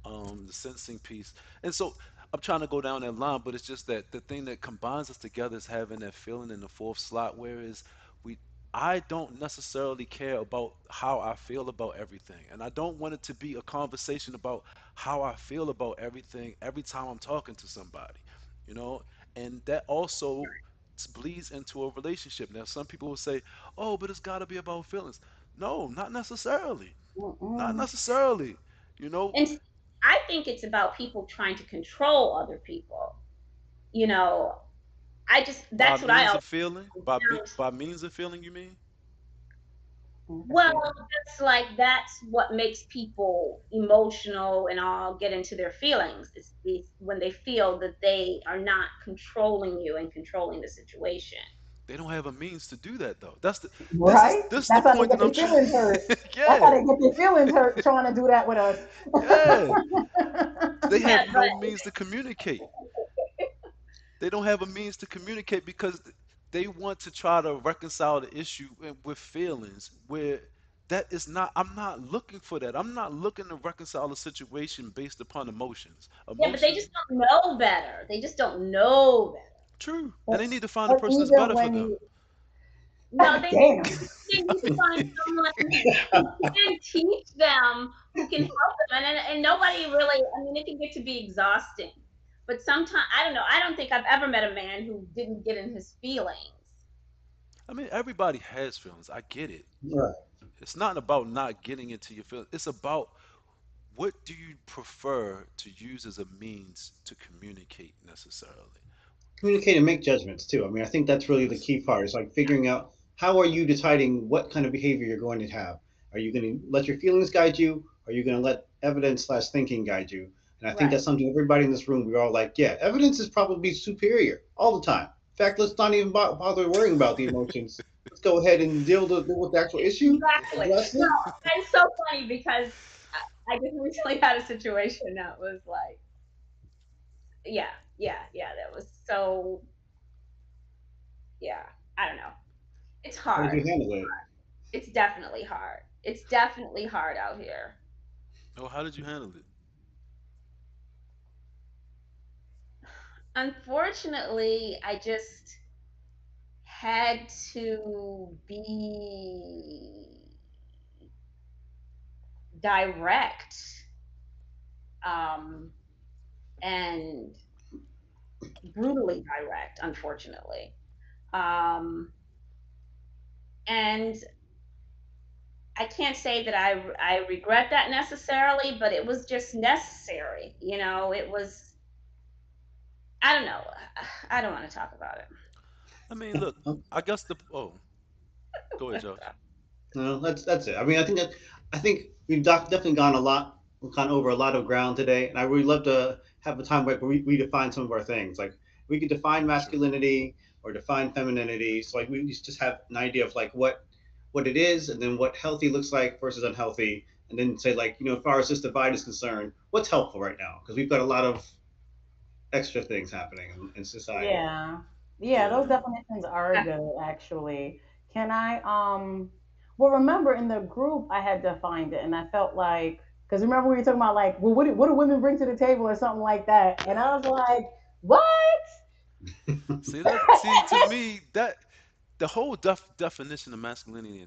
the sensing piece. And so I'm trying to go down that line, but it's just that the thing that combines us together is having that feeling in the fourth slot, whereas we I don't necessarily care about how I feel about everything. And I don't want it to be a conversation about how I feel about everything every time I'm talking to somebody, you know? And that also bleeds into a relationship. Now, some people will say, oh, but it's got to be about feelings. No, not necessarily. Not Mm-mm. necessarily. You know, And I think it's about people trying to control other people. You know, I just By that's what I means always of feeling? found. By means of feeling, you mean? I Well, see. it's like that's what makes people emotional and all get into their feelings. It's when they feel that they are not controlling you and controlling the situation. They don't have a means to do that though. Right? This is the That's how they point get that I'm their trying. feelings hurt. That's how Yeah, they get their feelings hurt trying to do that with us. yeah. They Yeah, have but no means to communicate. They don't have a means to communicate because they want to try to reconcile the issue with feelings where that is not, I'm not looking for that. I'm not looking to reconcile a situation based upon emotions. yeah, but they Emotions, just don't know better. They just don't know better. true. but, And they need to find a but person that's even better for when them. you, No, damn. they need to find someone who can teach them, who can help them. And nobody really, I mean, it can get to be exhausting. But sometimes, I don't know, I don't think I've ever met a man who didn't get in his feelings. I mean, everybody has feelings. I get it. Right. It's not about not getting into your feelings. It's about what do you prefer to use as a means to communicate necessarily. Communicate and make judgments too. I mean, I think that's really the Yes, key part. It's like figuring out how are you deciding what kind of behavior you're going to have. Are you going to let your feelings guide you? Or are you going to let evidence slash thinking guide you? And I think Right. that's something everybody in this room, we're all like, yeah, evidence is probably superior all the time. In fact, let's not even bother worrying about the emotions. Let's go ahead and deal with the actual issue, Exactly. address No, it. it's so funny because I just recently had a situation that was like, yeah, yeah, that was so, yeah, I don't know. It's How did hard. you handle it? It's definitely hard. It's definitely hard out here. oh, how did you handle it? Unfortunately, I just had to be direct, um, and brutally direct, unfortunately. Um, and I can't say that I regret that necessarily, but it was just necessary. You know, it was, I don't know. I don't want to talk about it. I mean, look, I guess the, oh, go ahead, Josh. No, that's it. I mean, I think we've definitely gone a lot, we've gone over a lot of ground today, and I really love to have a time where we define some of our things. Like we could define True. masculinity or define femininity. So like we just have an idea of like what it is, and then what healthy looks like versus unhealthy, and then say like as far as this divide is concerned, what's helpful right now? Because we've got a lot of extra things happening in society. Yeah. Yeah, Yeah. those definitions are good actually. Can I well remember in the group I had defined it and I felt like because remember we were talking about like, well what do women bring to the table or something like that. And I was like, what? See that? See, to me, that the whole definition of masculinity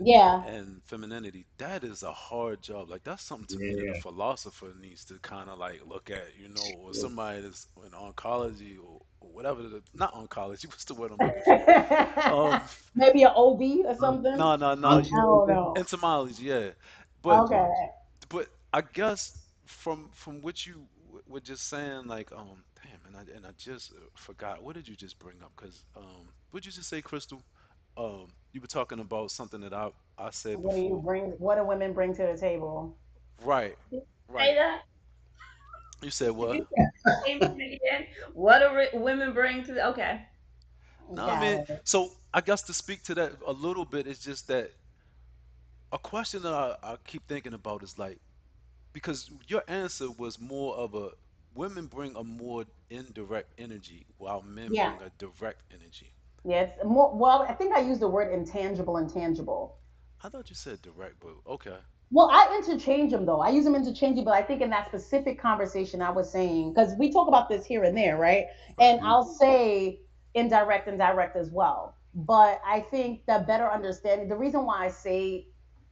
Yeah. and femininity, that is a hard job. Like that's something to me that a Yeah. philosopher needs to kind of like look at, or somebody that's in oncology or whatever. Not oncology. What's the word I'm looking for? Um, Maybe an OB or something. no, no, no. I don't know. Entomology, yeah. But Okay. but I guess from what you were just saying, like, damn, and I just forgot. What did you just bring up? Because what did you just say, Crystal? You were talking about something that I said before. What do women bring to the table? Right, Say right. that. You said Did what? you say the same thing again? What do women bring to the? Okay. No, I Got mean, it. so I guess to speak to that a little bit is just that a question that I keep thinking about is like because your answer was more of a women bring a more indirect energy while men Yeah. bring a direct energy. Yeah, it's more well, I think I used the word intangible. I thought you said direct, but okay. Well, I interchange them though. I use them interchangeably, but I think in that specific conversation I was saying, because we talk about this here and there, right? Right. And I'll say indirect and direct as well. But I think the better understanding, the reason why I say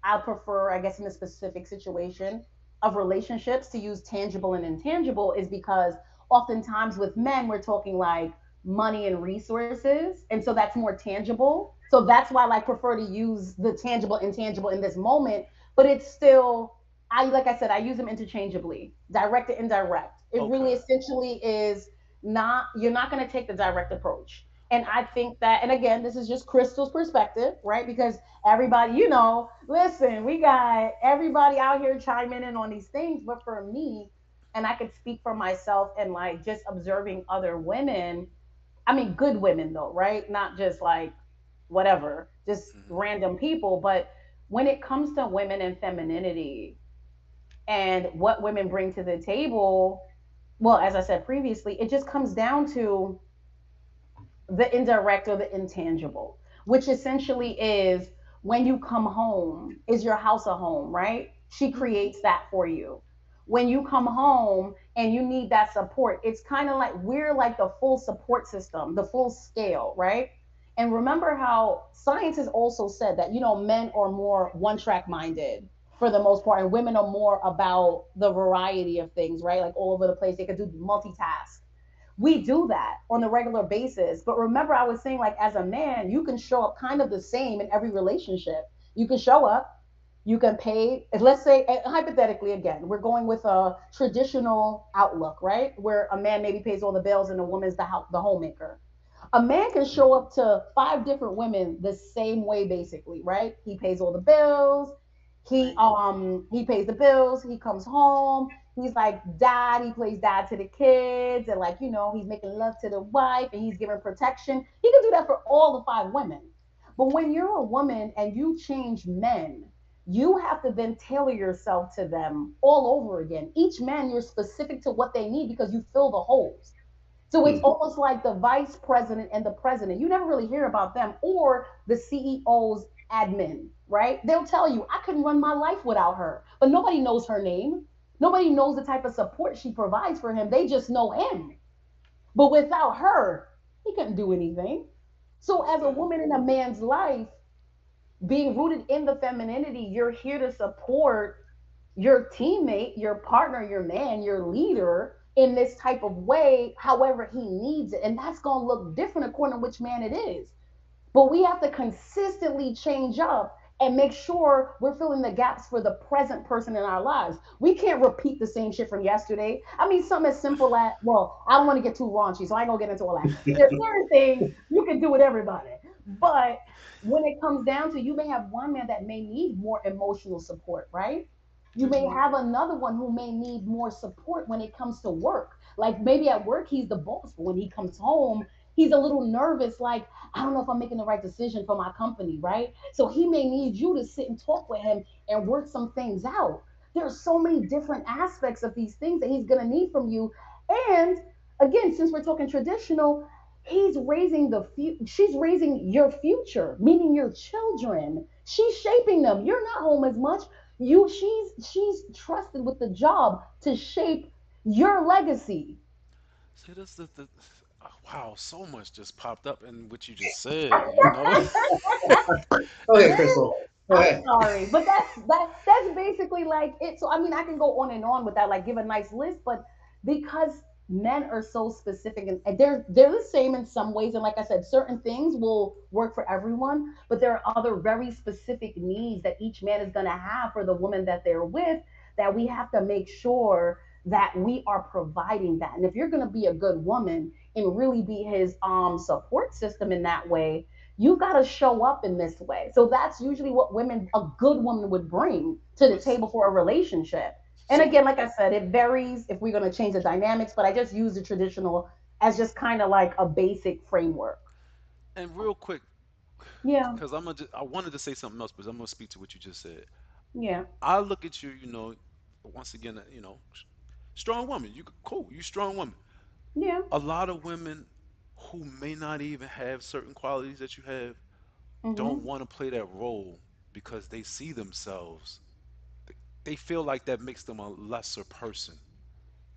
I prefer, I guess, in a specific situation of relationships to use tangible and intangible is because oftentimes with men, we're talking like money and resources. And so that's more tangible. So that's why I like prefer to use the tangible, intangible in this moment, but it's still I like I said, I use them interchangeably, direct and indirect. It really Okay. essentially is. not you're not going to take the direct approach. And I think that, and again, this is just Crystal's perspective, right? Because everybody, listen, we got everybody out here chiming in on these things. But for me, and I could speak for myself and like just observing other women, I mean, good women though, right? Not just like whatever, just Hmm. random people. But when it comes to women and femininity and what women bring to the table, well, as I said previously, it just comes down to the indirect or the intangible, which essentially is when you come home, is your house a home, right? She Mhm. creates that for you. When you come home and you need that support, it's kind of like we're like the full support system, the full scale, right? And remember how science has also said that, men are more one track minded for the most part, and women are more about the variety of things, right? Like all over the place. They could do multitask. We do that on a regular basis. But remember, I was saying, like, as a man, you can show up kind of the same in every relationship. You can show up, you can pay, let's say, hypothetically, again, we're going with a traditional outlook, right? Where a man maybe pays all the bills and a woman's the homemaker. A man can show up to five different women the same way, basically, right? He pays all the bills. He Right. um he pays the bills. He comes home. He's like dad. He plays dad to the kids, and like he's making love to the wife, and he's giving protection. He can do that for all the five women. But when you're a woman and you change men, you have to then tailor yourself to them all over again. Each man, you're specific to what they need because you fill the holes. So it's Hmm. almost like the vice president and the president. You never really hear about them, or the CEO's admin, right? They'll tell you, I couldn't run my life without her. But nobody knows her name. Nobody knows the type of support she provides for him. They just know him. But without her, he couldn't do anything. So That's as a fair. woman in a man's life, being rooted in the femininity, you're here to support your teammate, your partner, your man, your leader in this type of way, however he needs it. And that's going to look different according to which man it is. But we have to consistently change up and make sure we're filling the gaps for the present person in our lives. We can't repeat the same shit from yesterday. I mean, something as simple as, well, I don't want to get too raunchy, so I ain't gonna get into all that. There's certain things you can do with everybody. But when it comes down to, you may have one man that may need more emotional support, right? You may Mhm. have another one who may need more support when it comes to work. Like maybe at work he's the boss, but when he comes home, he's a little nervous, like, I don't know if I'm making the right decision for my company, right? So he may need you to sit and talk with him and work some things out. There's so many different aspects of these things that he's going to need from you. And again, since we're talking traditional, she's raising your future, meaning your children. She's shaping them. You're not home as much. She's trusted with the job to shape your legacy. See, wow, so much just popped up in what you just said. Okay, And Crystal, go I'm ahead. sorry, but that's basically like it. So I mean, I can go on and on with that, like give a nice list, but because men are so specific and they're the same in some ways, and like I said, certain things will work for everyone, but there are other very specific needs that each man is going to have for the woman that they're with, that we have to make sure that we are providing that. And if you're going to be a good woman and really be his support system in that way, you got to show up in this way. So that's usually what a good woman would bring to the but table for a relationship. And so again, like I said, it varies if we're going to change the dynamics, but I just use the traditional as just kind of like a basic framework. and real quick, Yeah, because I wanted to say something else, but I'm gonna speak to what you just said. yeah, I look at you, once again, strong woman. You cool, you strong woman. yeah. A lot of women who may not even have certain qualities that you have don't Hmm. want to play that role because they see themselves. They feel like that makes them a lesser person.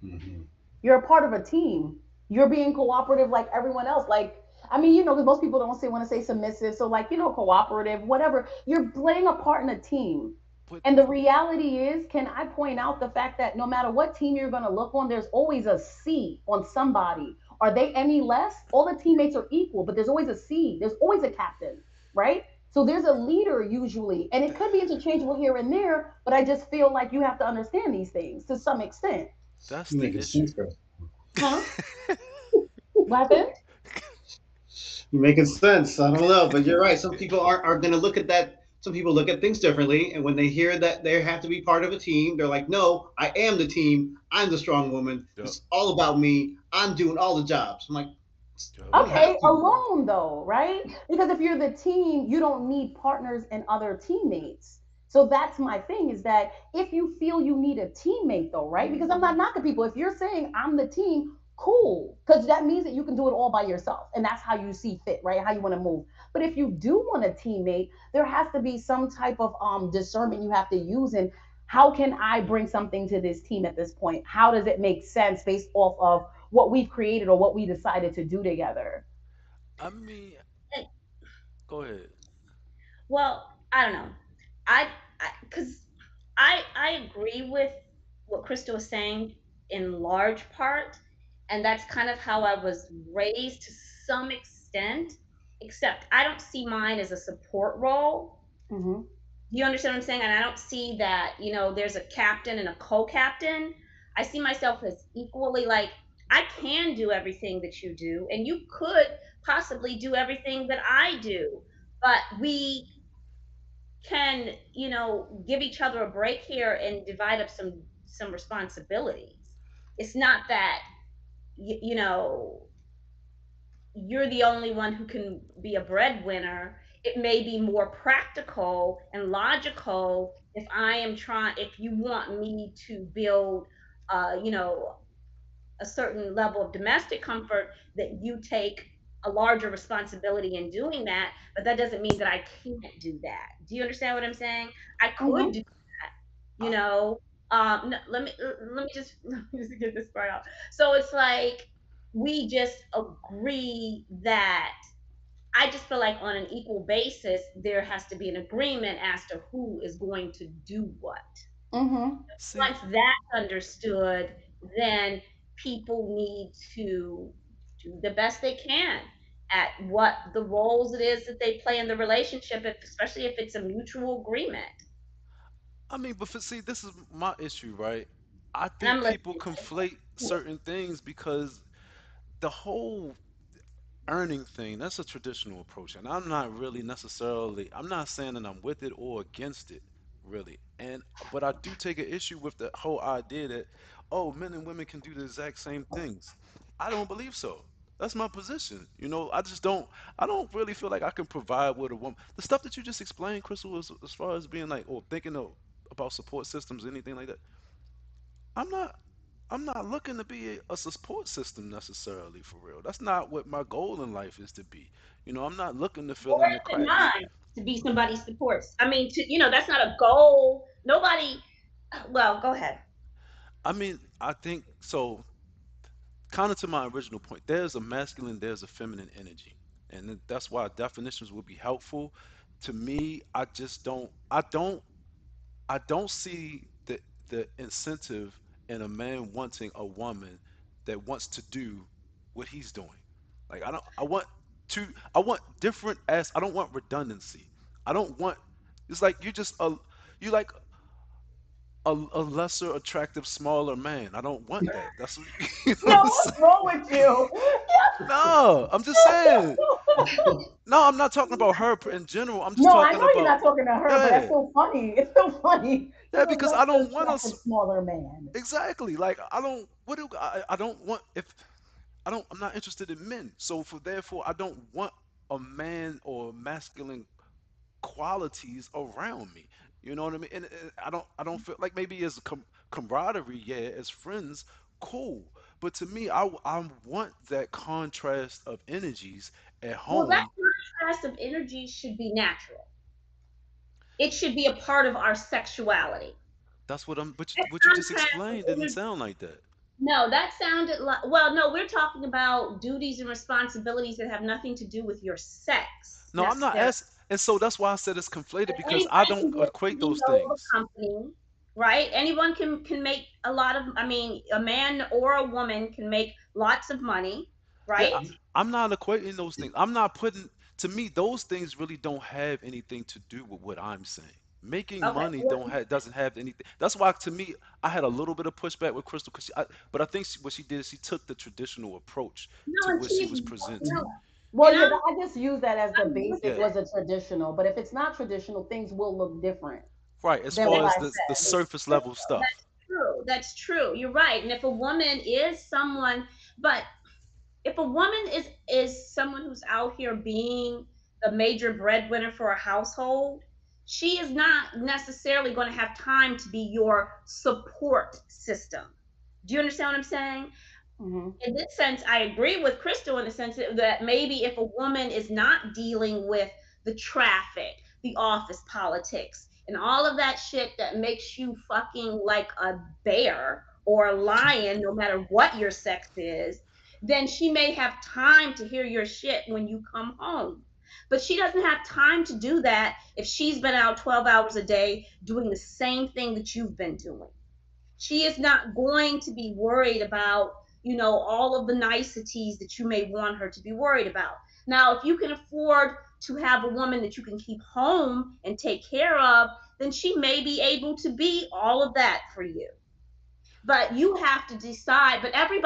Hmm. You're a part of a team. You're being cooperative like everyone else. Like, I mean, because most people don't say want to say submissive. So, like, cooperative, whatever. You're playing a part in a team. But And the reality is, can I point out the fact that no matter what team you're going to look on, there's always a C on somebody. Are they any less? All the teammates are equal, but there's always a C. There's always a captain, right? So there's a leader usually, and it could be interchangeable here and there, but I just feel like you have to understand these things to some extent. that's You're the making issue. sense, Chris. Huh? Weapon? You're making sense. I don't know, but you're right. Some people are going to look at that. Some people look at things differently, and when they hear that they have to be part of a team, they're like, "No, I am the team. I'm the strong woman. Yep. It's all about me. I'm doing all the jobs." I'm like, Yep. "You don't have Okay, to." alone though, right? Because if you're the team, you don't need partners and other teammates. So that's my thing is that if you feel you need a teammate though, right? Because I'm not knocking people. If you're saying I'm the team, cool. Because that means that you can do it all by yourself. And that's how you see fit, right? How you want to move. But if you do want a teammate, there has to be some type of discernment you have to use in how can I bring something to this team at this point? How does it make sense based off of what we've created or what we decided to do together? I mean, And- go ahead. Well, I don't know. I because I agree with what Crystal was saying in large part, and that's kind of how I was raised to some extent. Except I don't see mine as a support role. Mm-hmm. You understand what I'm saying? And I don't see that, there's a captain and a co-captain. I see myself as equally like I can do everything that you do, and you could possibly do everything that I do. But we can, give each other a break here and divide up some responsibilities. It's not that you know you're the only one who can be a breadwinner. It may be more practical and logical if you want me to build, a certain level of domestic comfort, that you take a larger responsibility in doing that. But that doesn't mean that I can't do that. Do you understand what I'm saying? I could Mm-hmm. do, you I, know. No, let me just get this part out. So it's like we just agree that I just feel like on an equal basis, there has to be an agreement as to who is going to do what. Mm-hmm. see, Once that's understood, then people need to do the best they can at what the roles it is that they play in the relationship, especially if it's a mutual agreement. I mean, but see, this is my issue, right? I And think I'm people listening. conflate certain things because the whole earning thing, that's a traditional approach. And I'm not really necessarily, I'm not saying that I'm with it or against it, really. But I do take an issue with the whole idea that, oh, men and women can do the exact same things. I don't believe so. That's my position. I don't really feel like I can provide with a woman. The stuff that you just explained, Crystal, as far as being like, or thinking of, about support systems, anything like that. I'm not I'm not looking to be a support system necessarily for real. That's not what my goal in life is to be. I'm not looking to fill Or in the is it cracks. mine to be somebody's supports? I mean, that's not a goal. Nobody. Well, go ahead. I mean, I think so. Kind of to my original point, there's a masculine, there's a feminine energy, and that's why definitions would be helpful. To me, I don't see the incentive in a man wanting a woman that wants to do what he's doing. Like I want different as I don't want redundancy. I don't want it's like you like a lesser attractive smaller man. I don't want that. That's what, you know what Yo, I'm what's saying? wrong with you? No, I'm just saying. No, I'm not talking about her in general. I'm just No, I talking know you're about not talking to her, but that's yeah. so funny. It's so funny. Yeah, You're a because less I don't want to attractive, smaller man. exactly. Like I don't. What do I don't want if I don't. I'm not interested in men. So for therefore, I don't want a man or masculine qualities around me. You know what I mean? And I don't feel like maybe as a camaraderie, yeah, as friends, cool. But to me, I want that contrast of energies at Well, that home. contrast of energy should be natural. It should be a part of our sexuality. That's what I'm. But That what you just contrast of explained didn't energy. sound like that. No, that sounded like, well, no, we're talking about duties and responsibilities that have nothing to do with your sex No, I'm not necessarily. asking. And so that's why I said it's conflated because I Anybody can don't be a equate those CEO of things. a company, right? Anyone can make a lot of. I mean, a man or a woman can make lots of money, Yeah, right? I'm not equating those things. I'm not putting, to me, those things really don't have anything to do with what I'm saying. Making Okay. money don't have doesn't have anything. That's why to me I had a little bit of pushback with Crystal because but I think what she did is she took the traditional approach No, to and what she she's was presenting. no, Well, and yeah, I just use that as the I'm with basic Yeah, was that. a traditional, but if it's not traditional, things will look different right. As than far what as I the said. surface level stuff. That's true. That's true. You're right. And if a woman is someone, but if a woman is someone who's out here being the major breadwinner for a household, she is not necessarily going to have time to be your support system. Do you understand what I'm saying? Hmm. In this sense, I agree with Crystal in the sense that maybe if a woman is not dealing with the traffic, the office politics, and all of that shit that makes you fucking like a bear or a lion, no matter what your sex is, then she may have time to hear your shit when you come home. But she doesn't have time to do that if she's been out 12 hours a day doing the same thing that you've been doing. She is not going to be worried about, all of the niceties that you may want her to be worried about. Now, if you can afford to have a woman that you can keep home and take care of, then she may be able to be all of that for you. But you have to decide. But every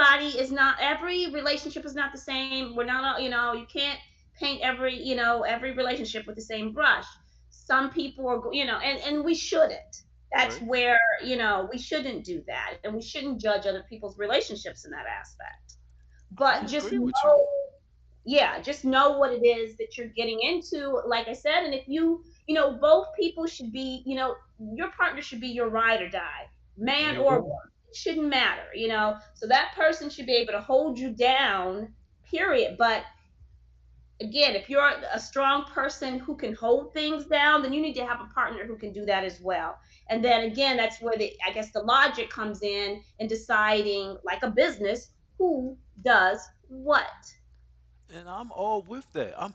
relationship is not the same. We're not all, you can't paint every relationship with the same brush. Some people are, and we shouldn't. That's Right. where, we shouldn't do that. And we shouldn't judge other people's relationships in that aspect. I But just agree with you. know, yeah, just know what it is that you're getting into, like I said. And if both people should be, your partner should be your ride or die, man or Mhm. woman. It shouldn't matter. So that person should be able to hold you down, period. But again, if you're a strong person who can hold things down, then you need to have a partner who can do that as well. And then again, that's where I guess the logic comes in deciding, like a business, who does what. And I'm all with that. I-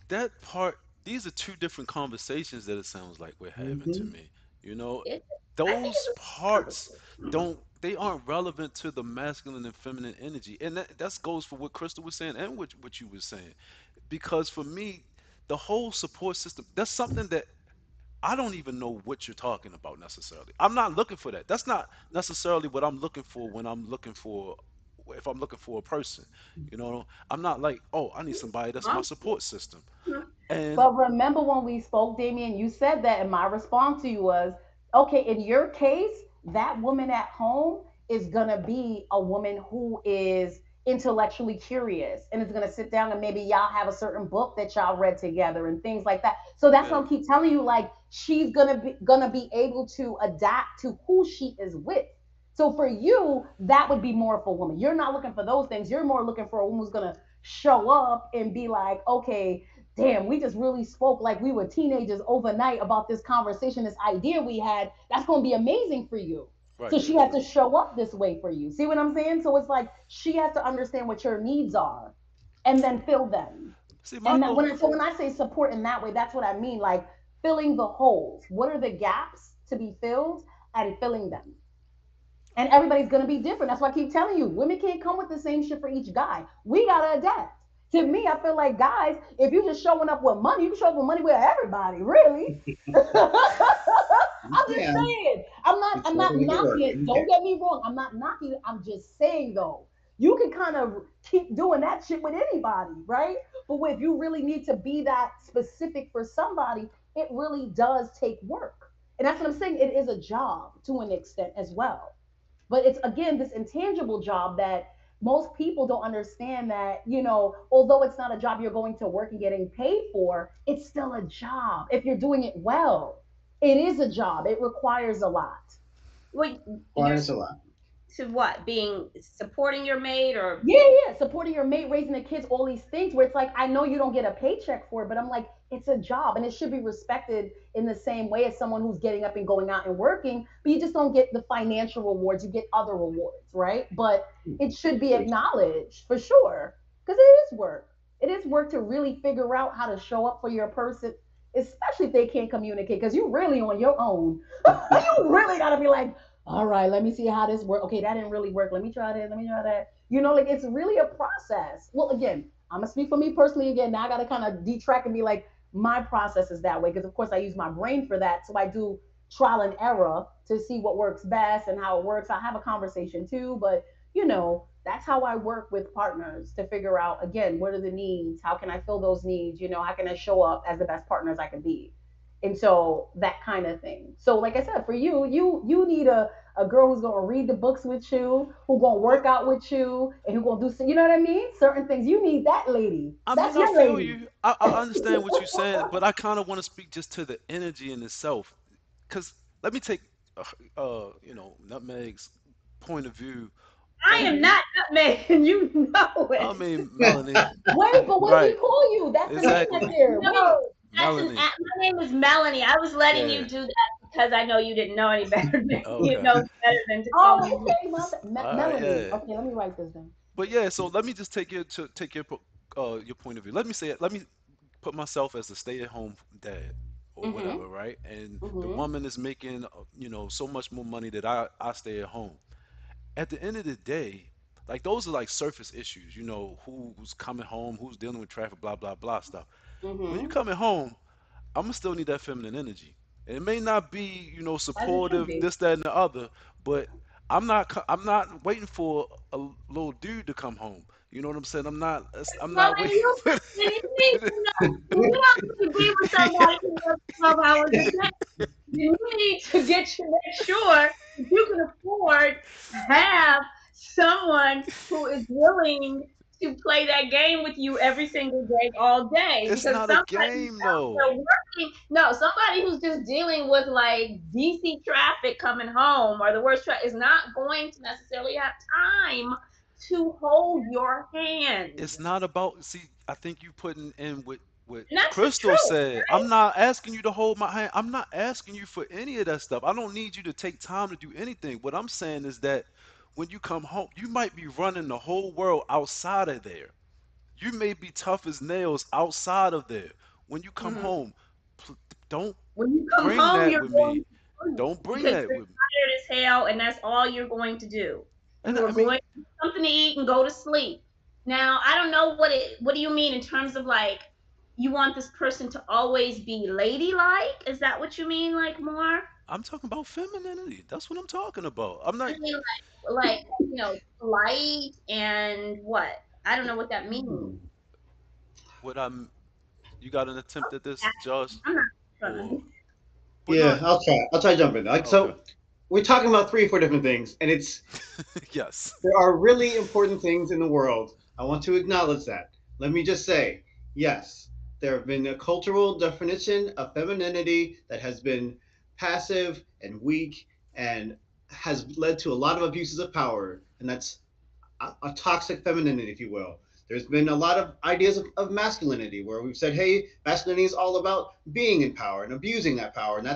that part. These are two different conversations that it sounds like we're having to Mhm. me. You know, It, I think those it's a parts conversation. they aren't relevant to the masculine and feminine energy, and that goes for what Crystal was saying and what you were saying. Because for me, the whole support system, that's something that I don't even know what you're talking about necessarily. I'm not looking for that. That's not necessarily what I'm looking for when I'm looking for if I'm looking for a person. You know, I'm not like, oh, I need somebody that's my support system. And But remember when we spoke, Damien, you said that, and my response to you was, okay, in your case, that woman at home is gonna be a woman who is intellectually curious and is gonna sit down and maybe y'all have a certain book that y'all read together and things like that. So that's yeah, what I keep telling you, like she's gonna be able to adapt to who she is with. So for you, that would be more of a woman. You're not looking for those things. You're more looking for a woman who's gonna show up and be like, okay, damn, we just really spoke like we were teenagers overnight about this conversation, this idea we had. That's going to be amazing for you. right, So yeah, she has to true. show up this way for you. See what I'm saying? So it's like she has to understand what your needs are and then fill them. See, my And that goal, when I say support in that way, that's what I mean. Like filling the holes. What are the gaps to be filled and filling them? And everybody's gonna be different. That's why I keep telling you, women can't come with the same shit for each guy. We gotta adapt. To me, I feel like guys, if you just showing up with money, you can show up with money with everybody, really. You I'm just can. saying. I'm not It's I'm what not we make it knocking work. it. You Don't can. get me wrong. I'm not knocking it. I'm just saying though. You can kind of keep doing that shit with anybody, right? But if you really need to be that specific for somebody, it really does take work. And that's what I'm saying. It is a job to an extent as well. But it's again this intangible job that most people don't understand that, although it's not a job you're going to work and getting paid for, it's still a job if you're doing it well. It is a job. It requires a lot. Well, you're Requires a lot. to what? Being supporting your mate or Yeah, yeah, supporting your mate, raising the kids, all these things where it's like, I know you don't get a paycheck for it, but I'm like, it's a job and it should be respected in the same way as someone who's getting up and going out and working, but you just don't get the financial rewards, you get other rewards, right? But it should be acknowledged for sure because it is work. It is work to really figure out how to show up for your person, especially if they can't communicate because you're really on your own. You really got to be like, all right, let me see how this works. Okay, that didn't really work. Let me try this. Let me try that. Like it's really a process. Well, again, I'm gonna speak for me personally. Again, now I gotta kind of detract and be like, my process is that way because of course I use my brain for that. So I do trial and error to see what works best and how it works. I have a conversation too, but that's how I work with partners to figure out again what are the needs, how can I fill those needs, how can I show up as the best partner as I can be. And so that kind of thing. So like I said, for you, you need a girl who's gonna read the books with you, who gonna But work out with you, and who gonna do you know what I mean? Certain things. You need that lady. I mean, That's I your feel lady. you. I understand what you're saying, but I kind of want to speak just to the energy in itself. Because let me take, Nutmeg's point of view I am on, Mhm. not nutmeg, and you know I it. mean, Melanie, Wait, but what do we right? call you? That's the name up Exactly, there. Wait. No, Melanie. my name is Melanie. I was letting you Yeah. do that because I know you didn't know any better. You Okay. know better than to call Oh, me. okay, All right. Melanie. Yeah. Okay, let me write this down. But yeah. So let me just take your point of view. Let me say it. Let me put myself as a stay-at-home dad or whatever, Mhm. right? And the Mhm. woman is making, so much more money that I stay at home. At the end of the day, like those are like surface issues, who's coming home, who's dealing with traffic, blah blah blah stuff. When you Mhm. coming home, I'm gonna still need that feminine energy. And it may not be, As it should supportive, be. this, that, and the other, but I'm not waiting for a little dude to come home. You know what I'm saying? I'm Well, not then waiting you, for then you need to know. When you have to be with somebody who works 12 hours a day, you need to make sure that you can afford to have someone who is willing to play that game with you every single day, all day. It's Because not a somebody who's game out there though. working, no, somebody who's just dealing with like DC traffic coming home or the worst traffic is not going to necessarily have time to hold your hand. It's not about, see, I think you putting in what And that's the Crystal truth. said. I'm not asking you to hold my hand. I'm not asking you for any of that stuff. I don't need you to take time to do anything. What I'm saying is that when you come home, you might be running the whole world outside of there. You may be tough as nails outside of there. When you come Mhm. home, pl- don't When you come bring home, that you're with going me. to sleep Don't bring because that you're with me. tired as hell, and that's all you're going to do. And You are I mean, going to get something to eat and go to sleep. Now, I don't know what do you mean in terms of like you want this person to always be ladylike? Is that what you mean, like more? I'm talking about femininity. That's what I'm talking about. I'm not I mean, like polite and what? I don't know what that means. what I'm. You got an attempt at this, Josh? I'm not Or trying. but no, Yeah, I'll try. I'll try to jump in. Like okay. so, we're talking about three or four different things, and Yes. there are really important things in the world. I want to acknowledge that. Let me just say, yes, there have been a cultural definition of femininity that has been passive and weak and has led to a lot of abuses of power, and that's a toxic femininity, if you will. There's been a lot of ideas of masculinity where we've said, hey, masculinity is all about being in power and abusing that power, and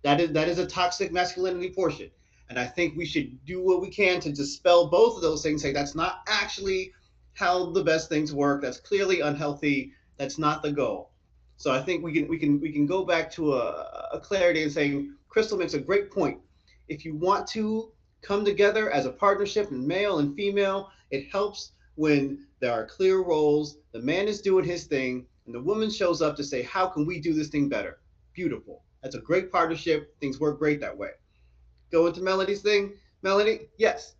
that is a toxic masculinity portion. And I think we should do what we can to dispel both of those things. Say that's not actually how the best things work. That's clearly unhealthy. That's not the goal. So I think we can go back to a clarity and saying Crystal makes a great point. If you want to come together as a partnership and male and female, it helps when there are clear roles. The man is doing his thing, and the woman shows up to say, "How can we do this thing better?" Beautiful. That's a great partnership. Things work great that way. Go into Melody's thing. Melody, yes.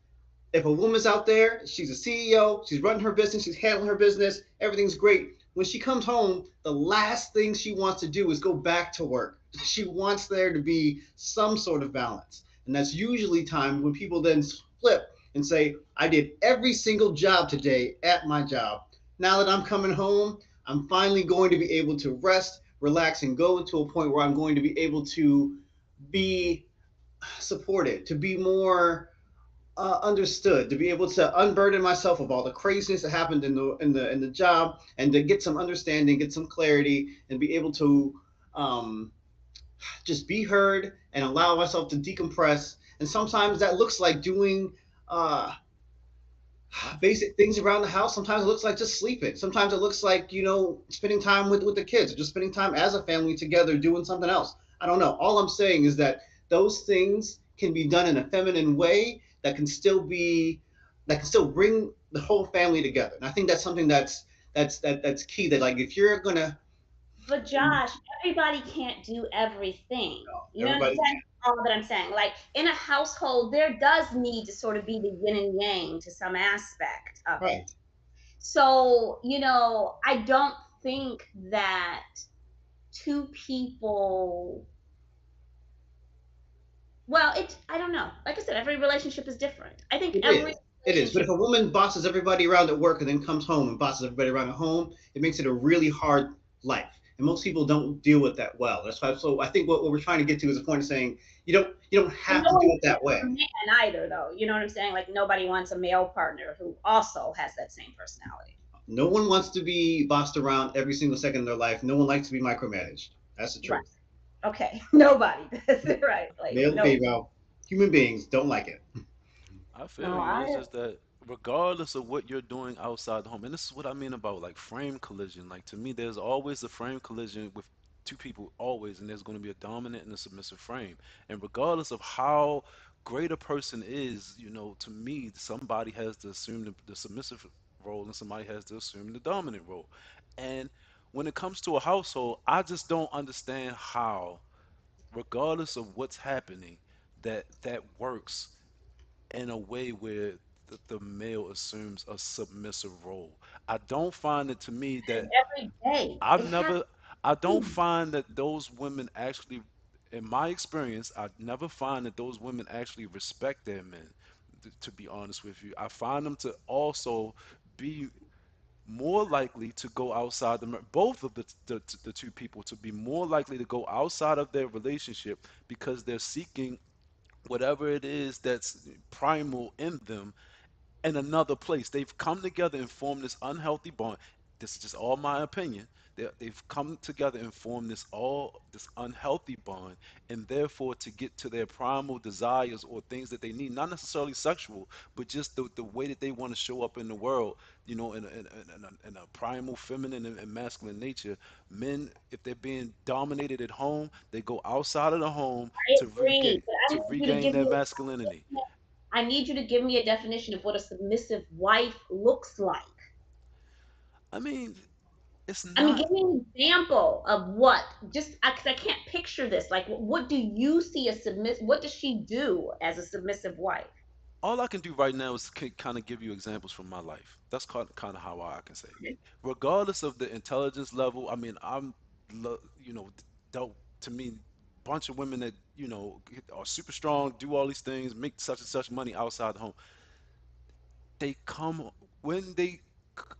If a woman's out there, she's a CEO, she's running her business, she's handling her business, everything's great. When she comes home, the last thing she wants to do is go back to work. She wants there to be some sort of balance. And that's usually time when people then flip and say, I did every single job today at my job. Now that I'm coming home, I'm finally going to be able to rest, relax, and go to a point where I'm going to be able to be supported, to be more understood, to be able to unburden myself of all the craziness that happened in the job, and to get some understanding, get some clarity, and be able to um, just be heard and allow myself to decompress. And sometimes that looks like doing uh, basic things around the house. Sometimes it looks like just sleeping. Sometimes it looks like spending time with the kids, or just spending time as a family together doing something else. I don't know. All I'm saying is that those things can be done in a feminine way that can still bring the whole family together. And I think that's something that's key. That like if you're gonna But Josh, everybody can't do everything. You know what I'm Everybody saying? All that I'm saying. Like in a household, there does need to sort of be the yin and yang to some aspect of it. right. So, I don't think that two people, well, I don't know. Like I said, every relationship is different. I think It every is. It is. But relationship, if a woman bosses everybody around at work and then comes home and bosses everybody around at home, it makes it a really hard life. And most people don't deal with that well. That's why. So I think what we're trying to get to is a point of saying you don't and have no to do one it that wants a way. man either, though. You know what I'm saying? Like nobody wants a male partner who also has that same personality. No one wants to be bossed around every single second of their life. No one likes to be micromanaged. That's the Right. truth. Okay. Nobody does. Right. Like, Male and no. female, human beings don't like it. I feel No, you. It's I just that regardless of what you're doing outside the home, and this is what I mean about like frame collision. Like to me, there's always a frame collision with two people, always, and there's going to be a dominant and a submissive frame. And regardless of how great a person is, to me, somebody has to assume the submissive role and somebody has to assume the dominant role. And when it comes to a household, I just don't understand how, regardless of what's happening, that works in a way where the male assumes a submissive role. I don't find it to me that Every day. I've It happens. never, I don't find that those women actually, in my experience, I never find that those women actually respect their men. To be honest with you, I find them to also be more likely to go outside both of the two people to be more likely to go outside of their relationship because they're seeking whatever it is that's primal in them in another place. They've come together and formed this unhealthy bond. This is just all my opinion. They've come together and formed this unhealthy bond, and therefore to get to their primal desires or things that they need, not necessarily sexual, but just the way that they want to show up in the world, in a primal feminine and masculine nature. Men, if they're being dominated at home, they go outside of the home I to regain agree. But I to need you to regain give their me masculinity. I need you to give me a definition of what a submissive wife looks like. I mean, it's I mean, not. give me an example of what. Just because I can't picture this. Like, what do you see a submiss? What does she do as a submissive wife? All I can do right now is kind of give you examples from my life. That's kind of how I can say. Regardless of the intelligence level, I mean, dealt to me, bunch of women that are super strong, do all these things, make such and such money outside the home. They come when they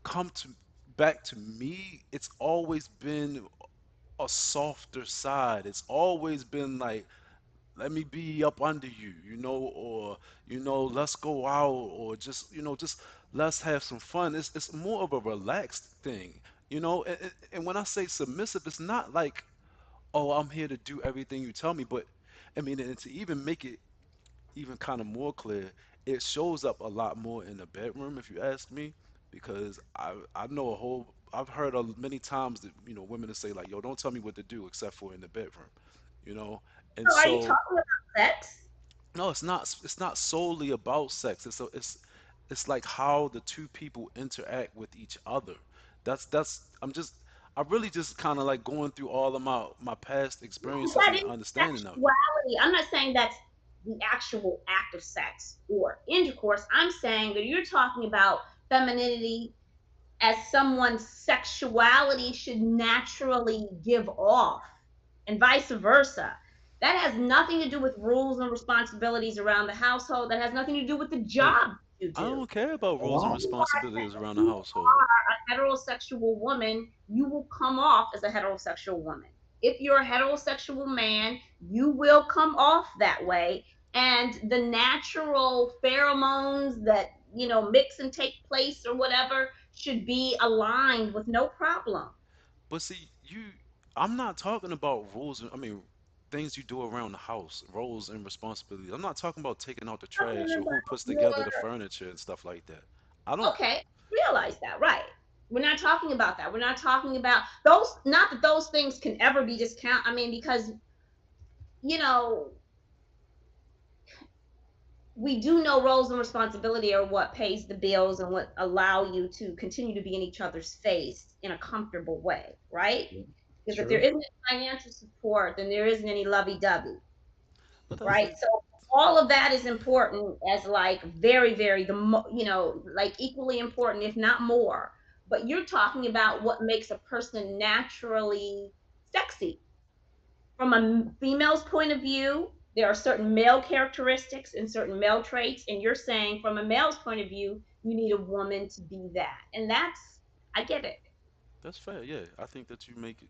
come to back to me. It's always been a softer side. It's always been like, let me be up under you, or let's go out, or just let's have some fun. It's more of a relaxed thing, and when I say submissive, it's not like, oh, I'm here to do everything you tell me, but I mean, and to even make it even kind of more clear, it shows up a lot more in the bedroom, if you ask me, because I know I've heard many times that women that say like, yo, don't tell me what to do except for in the bedroom, you know, and So, are you so talking about sex? no, it's not solely about sex. It's like how the two people interact with each other. I really just kind of like going through all of my past experiences That and is understanding of it. sexuality. I'm not saying that's the actual act of sex or intercourse. I'm saying that you're talking about femininity as someone's sexuality should naturally give off, and vice versa. That has nothing to do with rules and responsibilities around the household. That has nothing to do with the Right. job you I do. don't care about A roles and lot. responsibilities around the You household. are a heterosexual woman, you will come off as a heterosexual woman. If you're a heterosexual man, you will come off that way. And the natural pheromones that, mix and take place or whatever should be aligned with no problem. But see, I'm not talking about rules. I mean, things you do around the house, roles and responsibilities. I'm not talking about taking out the Talking trash or who puts about together your the furniture and stuff like that. I don't. Okay, realize that, right? We're not talking about that. We're not talking about those. Not that those things can ever be discounted. I mean, because you know we do know roles and responsibility are what pays the bills and what allow you to continue to be in each other's face in a comfortable way, right? Because if there True. isn't financial support, then there isn't any lovey-dovey, But I right? think So all of that is important as like very, very like equally important, if not more. But you're talking about what makes a person naturally sexy. From a female's point of view, there are certain male characteristics and certain male traits, and you're saying from a male's point of view, you need a woman to be that. And that's, I get it. that's fair. Yeah, I think that you make it.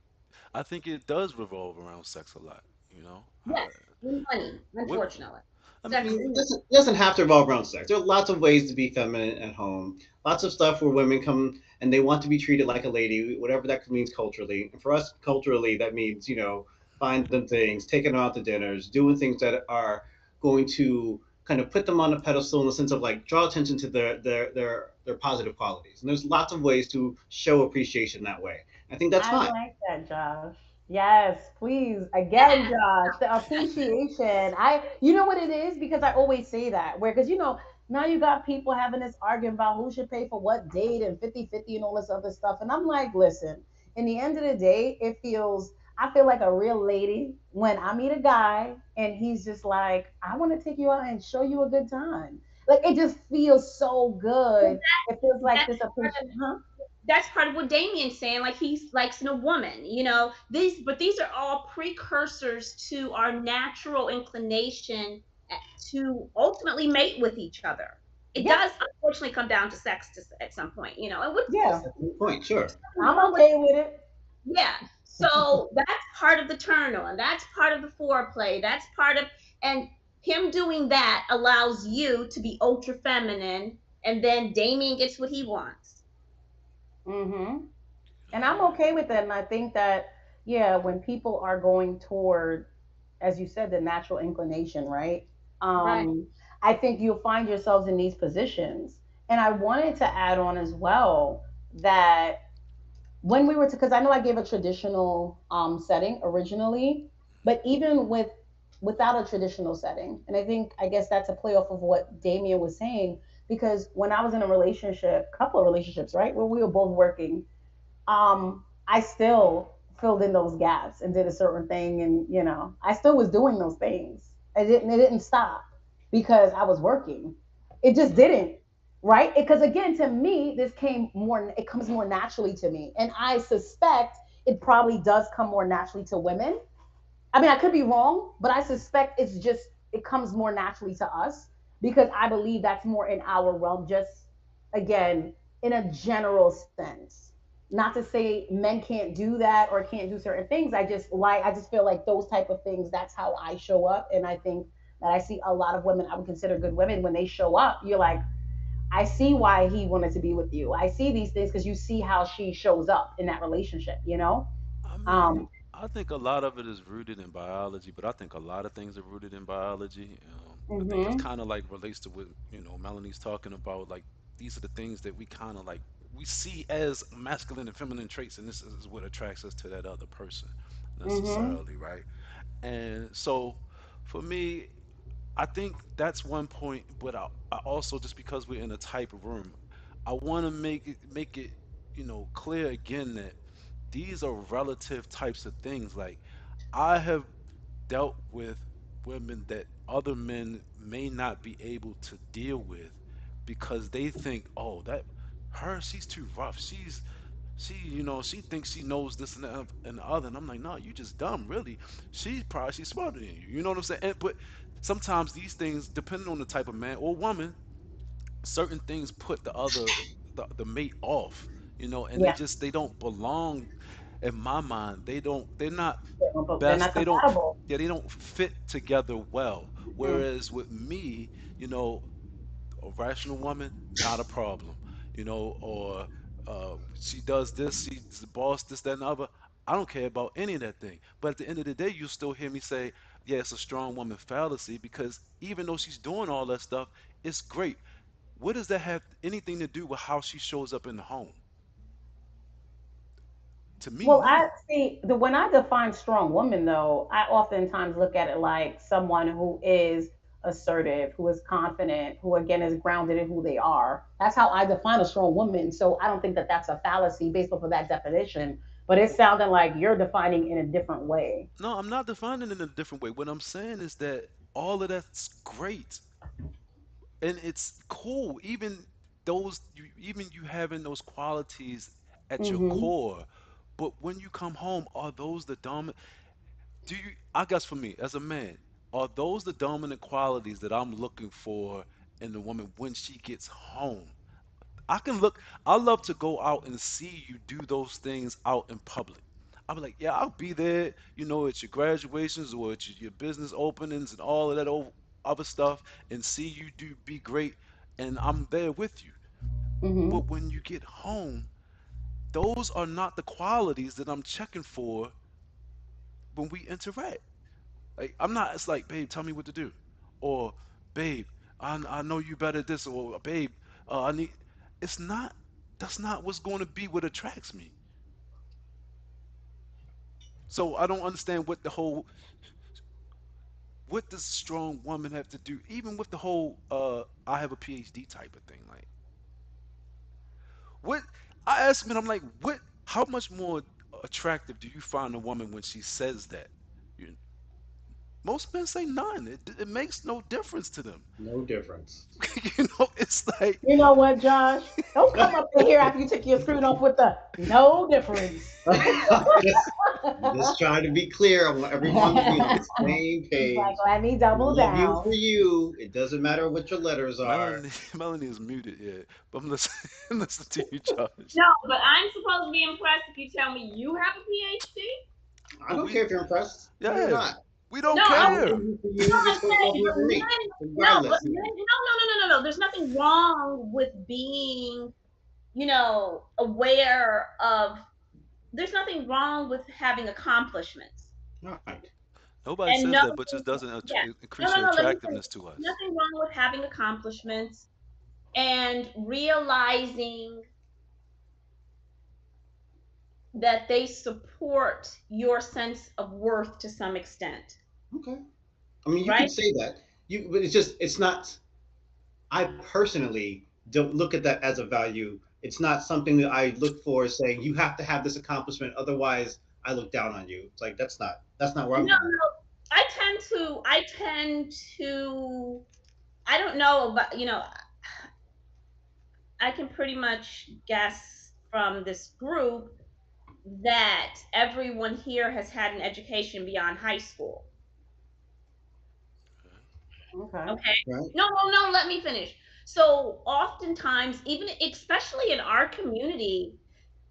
I think it does revolve around sex a lot. You know, Yes, and money, what unfortunately. I I Sex mean, and money. it doesn't have to revolve around sex. There are lots of ways to be feminine at home. Lots of stuff where women come and they want to be treated like a lady, whatever that means culturally. And for us, culturally, that means find them things, taking them out to dinners, doing things that are going to kind of put them on a pedestal in the sense of like draw attention to their positive qualities. And there's lots of ways to show appreciation that way. I think that's I fine. like that, Josh. Yes, please. Again, Josh, the appreciation. You know what it is? Because I always say that. Where, because, now you got people having this argument about who should pay for what date and 50-50 and all this other stuff. And I'm like, listen, in the end of the day, I feel like a real lady when I meet a guy and he's just like, I want to take you out and show you a good time. Like, it just feels so Well, good. It feels like that's this part appreciation. of Huh? what Damien's saying. Like he likes a woman, these are all precursors to our natural inclination to ultimately mate with each other. It Yeah, does unfortunately come down to sex at some point, and with yeah. Good point. Sure. nothing I'm wrong with okay with it. yeah. So that's part of the turn on. That's part of the foreplay. That's part of and him doing that allows you to be ultra feminine, and then Damien gets what he wants. Hmm. And I'm yeah, okay with that. And I think that, yeah, when people are going toward, as you said, the natural inclination, right? Right. Um, I think you'll find yourselves in these positions. And I wanted to add on as well that when we were to, because I know I gave a traditional setting originally, but even without a traditional setting, and I guess that's a play off of what Damien was saying, because when I was in a relationship, couple of relationships, right, where we were both working, I still filled in those gaps and did a certain thing, and I still was doing those things. It didn't stop because I was working. It just didn't, right? Because again, to me, it comes more naturally to me, and I suspect it probably does come more naturally to women. I mean, I could be wrong, but I suspect it comes more naturally to us because I believe that's more in our realm, just again, in a general sense. Not to say men can't do that or can't do certain things. I just feel like those type of things, that's how I show up. And I think that I see a lot of women I would consider good women when they show up. You're like, I see why he wanted to be with you. I see these things because you see how she shows up in that relationship. I mean, Um, I think a lot of it is rooted in biology, but I think a lot of things are rooted in biology. I think it's mhm. kind of like relates to what Melanie's talking about. Like these are the things that we kind of like we see as masculine and feminine traits, and this is what attracts us to that other person Mhm. necessarily, right? And so, for me, I think that's one point. But I also just because we're in a type of room, I want to make it clear again that these are relative types of things. Like I have dealt with women that other men may not be able to deal with because they think, oh, she's too rough. She thinks she knows this and the other. And I'm like, no, you just dumb, really. She's smarter than you. You know what I'm saying? But sometimes these things, depending on the type of man or woman, certain things put the mate off, and Yeah. they don't belong in my mind. They're not They're best. not compatible. Yeah, they don't fit together well. Mm. Whereas with me, a rational woman, not a problem, or she does this, she's the boss, this, that, and the other. I don't care about any of that thing. But at the end of the day, you still hear me say, yeah, it's a strong woman fallacy because even though she's doing all that stuff, it's great. What does that have anything to do with how she shows up in the home? To me, Well, I no. see the when I define strong woman though, I oftentimes look at it like someone who is assertive, who is confident, who again is grounded in who they are. That's how I define a strong woman. So I don't think that that's a fallacy based off of that definition But it sounded like you're defining in a different way. No, I'm not defining it in a different way. What I'm saying is that all of that's great and it's cool. Even you having those qualities at your Mm-hmm. core. But when you come home, are those the dominant? Do you? I guess for me as a man, are those the dominant qualities that I'm looking for in the woman when she gets home? I can look. I love to go out and see you do those things out in public. I'll be like, yeah, I'll be there, at your graduations or at your business openings and all of that other stuff, and see you do be great, and I'm there with you. Mm-hmm. But when you get home, those are not the qualities that I'm checking for when we interact. Like, I'm not. It's like, babe, tell me what to do, or babe, I know you better at this, or babe, I need. It's not. That's not what's going to be what attracts me. So I don't understand what does a strong woman have to do, even with the whole I have a PhD type of thing. Like, what I ask men, I'm like, what? How much more attractive do you find a woman when she says that? You, Most men say none. It makes no difference to them. No difference. It's like, You know what, Josh? Don't come up in here after you take your fruit off with the no difference. just, just trying to be clear. I want everyone to be on the same He's like, page. let me double Love you down. for you. It doesn't matter what your letters are. Melanie. Melanie is muted, yeah. But I'm listening, listen to you, Josh. No, but I'm supposed to be impressed if you tell me you have a PhD. I But don't we, care if you're impressed or yeah, not. we No, don't I I'm will care. love you for no, you I'm just like love saying, you but for me, men, no, but regardless. men, no. There's nothing wrong with being, aware of. There's nothing wrong with having accomplishments, All right. Nobody and says no, that, but just doesn't yeah, increase your no. Let me finish. attractiveness to us. Nothing wrong with having accomplishments and realizing that they support your sense of worth to some extent, Okay. I mean, you right? could say that. But it's not. I personally don't look at that as a value. It's not something that I look for as saying you have to have this accomplishment, otherwise I look down on you. It's like that's not where I'm No, coming no. I tend to, I don't know, but I can pretty much guess from this group that everyone here has had an education beyond high school. Okay. Okay. from, right? No, let me finish. So oftentimes, even especially in our community,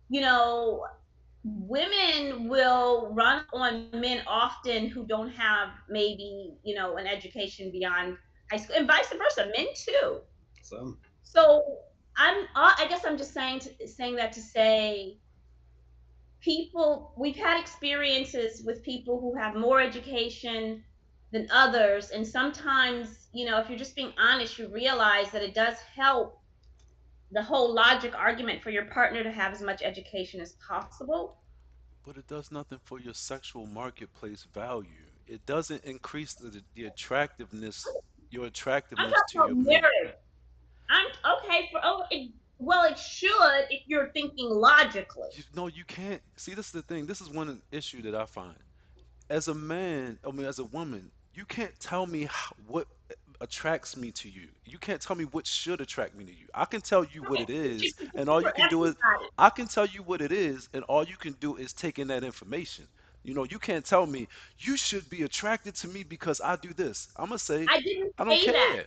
you know, women will run on men often who don't have maybe, an education beyond high school, and vice versa, men too. So So I guess I'm just saying that to say we've had experiences with people who have more education than others, and sometimes, if you're just being honest, you realize that it does help the whole logic argument for your partner to have as much education as possible. But it does nothing for your sexual marketplace value. It doesn't increase the attractiveness, your I'm attractiveness talking to about your mate. merit. I'm okay for well, it should if you're thinking logically. No, you can't. See, this is the thing. This is one issue that I find. As a man, I mean, as a woman, you can't tell me what attracts me to you. You can't tell me what should attract me to you. I can tell you what Okay, it it is, should be and all you for can do is, everybody. I can tell you what it is, and all you can do is take in that information. You can't tell me you should be attracted to me because I do this. I'm gonna say, I didn't I don't say that. care.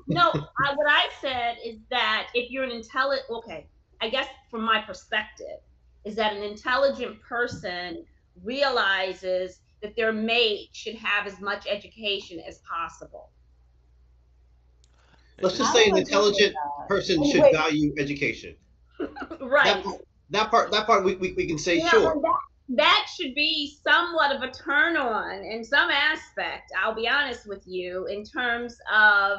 No, what I said is that if you're an intelligent, okay, I guess from my perspective, is that an intelligent person realizes that their mate should have as much education as possible. And let's then just I say don't an agree with intelligent that. person Oh, should wait, value education. That Right. part, that part we can say And sure. that should be somewhat of a turn on in some aspect. I'll be honest with you, in terms of,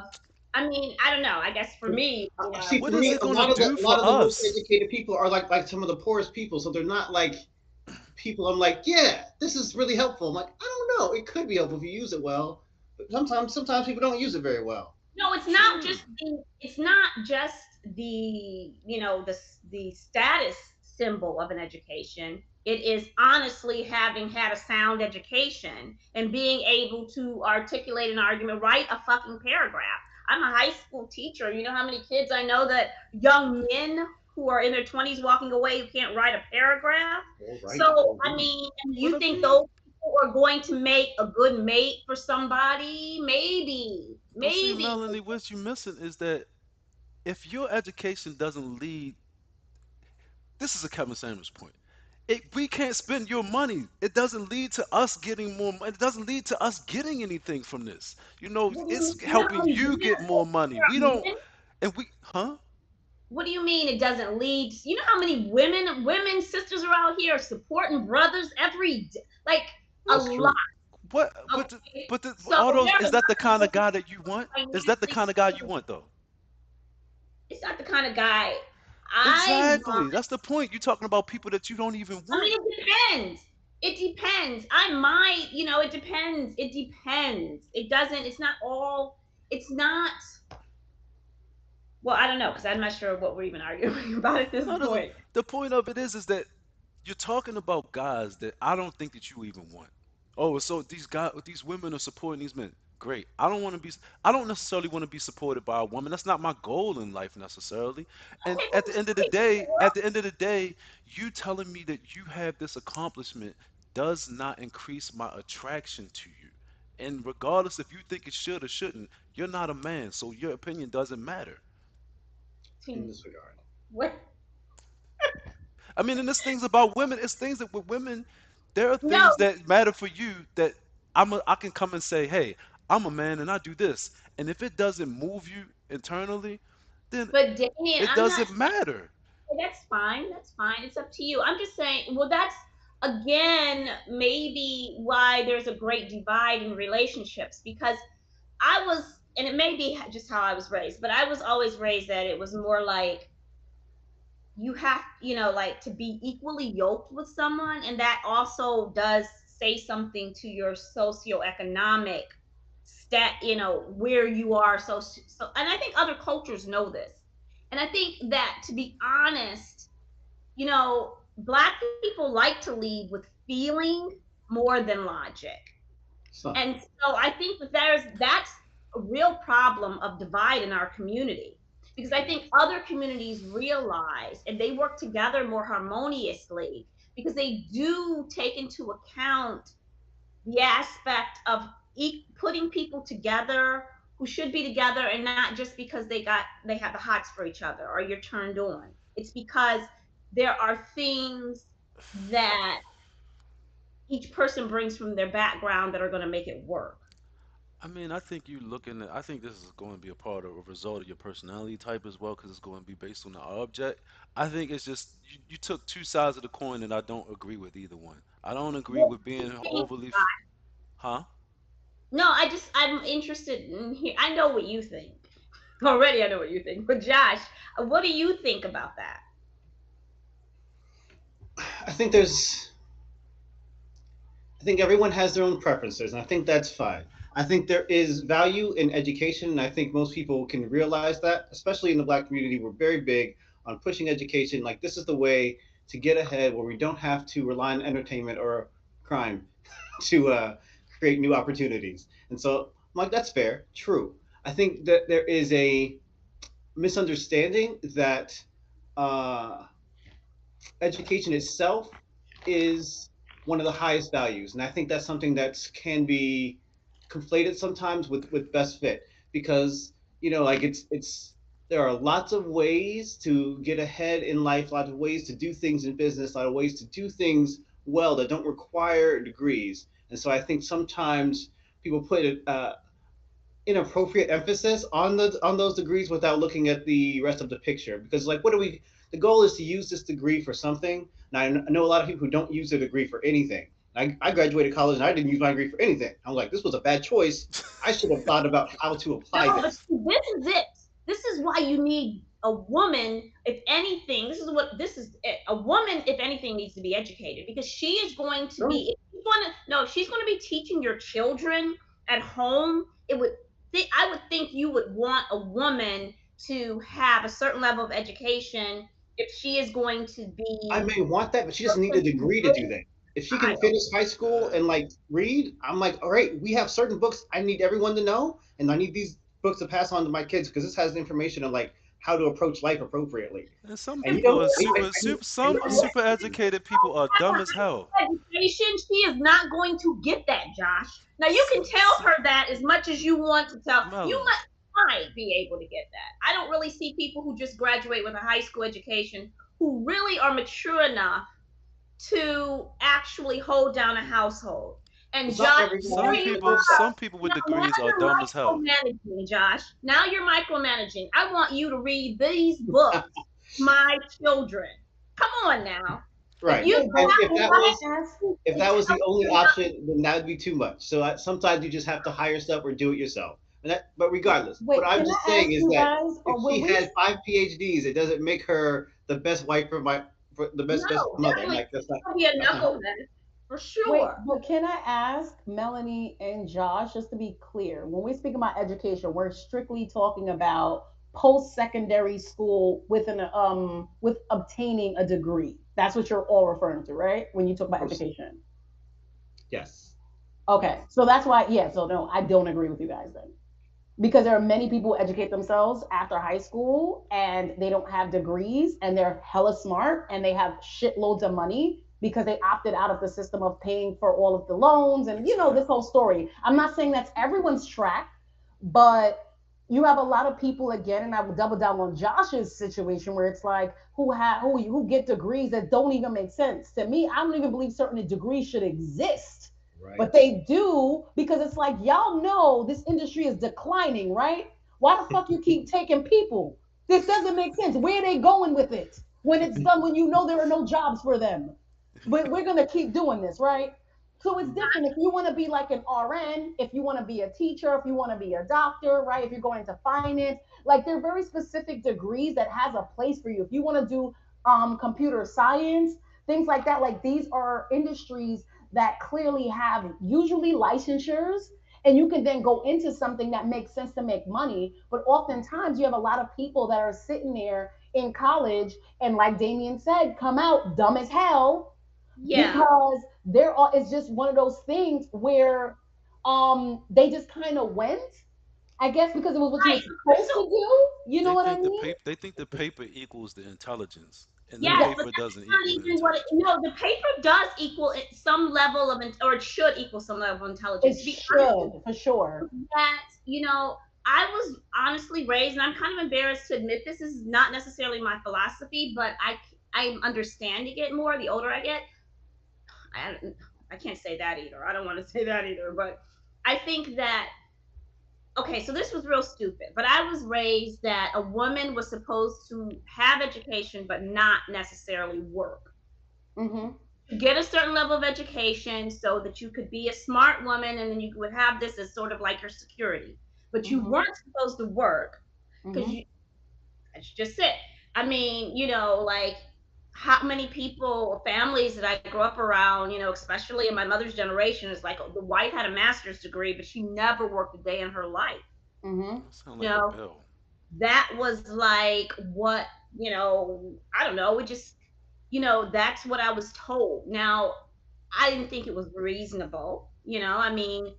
I mean, I don't know. I guess for me, See, what for is me, it gonna do a lot for of the most us? educated people are like some of the poorest people, so they're not like people. I'm like, yeah, this is really helpful. I'm like, I don't know, it could be helpful if you use it well, but sometimes people don't use it very well. no, True. it's not just the, the status symbol of an education. It is honestly having had a sound education and being able to articulate an argument, write a fucking paragraph. I'm a high school teacher. You know how many kids I know, that young men who are in their 20s walking away who can't write a paragraph? Or right, So, or I read. mean, But you I think mean, those people are going to make a good mate for somebody? Maybe, but see, maybe. Melanie, what you missing is that if your education doesn't lead, this is a Kevin Samuels point. We can't spend your money. It doesn't lead to us getting more money. It doesn't lead to us getting anything from this. You know, What do you it's mean? You know how helping many you get more money. We don't, women and we, huh? What do you mean it doesn't lead? You know how many women sisters are out here supporting brothers every day? Like a That's lot. true. What? Okay. But So all those, there are is a lot that the of kind of women guy that you want? Is that the financially kind of guy you stable. want, though? It's not the kind of guy I want. Exactly. That's the point. You're talking about people that you don't even I want. mean, it depends. It depends. I might, it depends. It depends. It doesn't, it's not all, it's not, well, I don't know, because I'm not sure what we're even arguing about at this No, point. the point of it is that you're talking about guys that I don't think that you even want. Oh, so these women are supporting these men. Great. I don't necessarily want to be supported by a woman. That's not my goal in life necessarily. And Okay, well, at the end of the day, you telling me that you have this accomplishment does not increase my attraction to you. And regardless if you think it should or shouldn't, you're not a man, so your opinion doesn't matter. In this regard. what? I mean, and there's things about women. It's things that with women, there are No, things that matter for you that I can come and say, hey, I'm a man and I do this. And if it doesn't move you internally, then but Damien, it I'm not. doesn't matter. That's fine. That's fine. It's up to you. I'm just saying, well, that's again maybe why there's a great divide in relationships, because I was, and it may be just how I was raised, but I was always raised that it was more like you have, like to be equally yoked with someone, and that also does say something to your socioeconomic stat, where you are. So, and I think other cultures know this, and I think that, to be honest, black people like to lead with feeling more than logic. So And so I think that that's a real problem of divide in our community, because I think other communities realize and they work together more harmoniously because they do take into account the aspect of putting people together who should be together, and not just because they have the hots for each other or you're turned on. It's because there are things that each person brings from their background that are going to make it work. I mean, I think this is going to be a part of a result of your personality type as well, because it's going to be based on the object. I think it's just you took two sides of the coin, and I don't agree with either one. I don't agree Well, with being thank overly, God. huh? No, I'm interested in here. I know what you think already. I know what you think, but Josh, what do you think about that? I think there's I think everyone has their own preferences, and I think that's fine. I think there is value in education, and I think most people can realize that, especially in the black community. We're very big on pushing education. Like, this is the way to get ahead where we don't have to rely on entertainment or crime to create new opportunities. And so I'm like, that's fair, true. I think that there is a misunderstanding that uh, education itself is one of the highest values, and I think that's something that can be conflated sometimes with best fit, because like it's there are lots of ways to get ahead in life, lots of ways to do things in business, a lot of ways to do things well that don't require degrees. And so I think sometimes people put inappropriate emphasis on those degrees without looking at the rest of the picture, because like, what do we the goal is to use this degree for something. And I know a lot of people who don't use a degree for anything. I graduated college and I didn't use my degree for anything. I'm like, this was a bad choice. I should have thought about how to apply No, but this. see, this is it. This is why you need a woman, if anything. This is it. A woman, if anything, needs to be educated, because she is going to True. be. If she's going to, no, if she's going to be teaching your children at home. I would think you would want a woman to have a certain level of education if she is going to I be may want that, but she doesn't need a perfectly degree to do good, that. If she I can don't. finish high school Uh, and like read, I'm like, all right, we have certain books I need everyone to know, and I need these books to pass on to my kids because this has information on like how to approach life appropriately. and some And people are and some super educated people are dumb as hell. Education, she is not going to get that, Josh. Now you S- can tell s- her that as much as you want to tell. You Melanie, might be able to get that. I don't really see people who just graduate with a high school education who really are mature enough to actually hold down a household. And it's not Josh, everyone. there some you people go. some people with Now degrees are you're dumb as hell. micromanaging, Josh. Now you're micromanaging. I want you to read these books, my children. Come on now. If Right. you Wait, but And have if can that I was ask? if to that was tell the only them option, then that would be too much. So sometimes you just have to hire stuff or do it yourself. And that, but regardless, what Wait, I'm can just I saying ask is you that guys, or if will she we? had 5 PhDs, it doesn't make her the best wife for the best no, mother. I'm definitely like, she's gonna be a that's not how it works. knucklehead for Wait, sure. but can I ask Melanie and Josh, just to be clear, when we speak about education, we're strictly talking about post-secondary school with obtaining a degree. That's what you're all referring to, right? When you talk about education. Yes. Okay, so that's why, yeah. So no, I don't agree with you guys then, because there are many people who educate themselves after high school and they don't have degrees and they're hella smart and they have shitloads of money because they opted out of the system of paying for all of the loans and this whole Exactly. story. I'm not saying that's everyone's track, but you have a lot of people again, and I would double down on Josh's situation where it's like who get degrees that don't even make sense to me. I don't even believe certain degrees should exist, but Right. they do because it's like y'all know this industry is declining, right? Why the fuck you keep taking people? This doesn't make sense. Where are they going with it when it's done? When you know there are no jobs for them, but we're gonna keep doing this, right? So it's different if you want to be like an RN, if you want to be a teacher, if you want to be a doctor, right? If you're going into finance, like they're very specific degrees that has a place for you. If you want to do computer science, things like that, like these are industries that clearly have usually licensures and you can then go into something that makes sense to make money. But oftentimes you have a lot of people that are sitting there in college and like Damien said, come out dumb as hell Yeah. because there are it's just one of those things where they just kind of went, I guess, because it was what you were Right. supposed to So do. You know what I mean? They think the paper equals the intelligence, and the yes, Yes, but paper that's doesn't not equal the even what intelligence. no, the paper does equal some level of, or it should equal some level of intelligence. it To be honest with should for sure. you, that, I was honestly raised, and I'm kind of embarrassed to admit this is not necessarily my philosophy, but I'm understanding it more the older I get. I, I can't say that either. I don't want to say that either, but I think that okay, so this was real stupid, but I was raised that a woman was supposed to have education but not necessarily work. Hmm. To get a certain level of education so that you could be a smart woman and then you would have this as sort of like your security. But you Hmm. weren't supposed to work because Hmm. that's just it. I mean, like how many people or families that I grew up around, especially in my mother's generation, is like the wife had a master's degree, but she never worked a day in her life. Hmm. That sounds You like a know, bill. that was like what, I don't know, it just, that's what I was told. Now, I didn't think it was reasonable. I mean,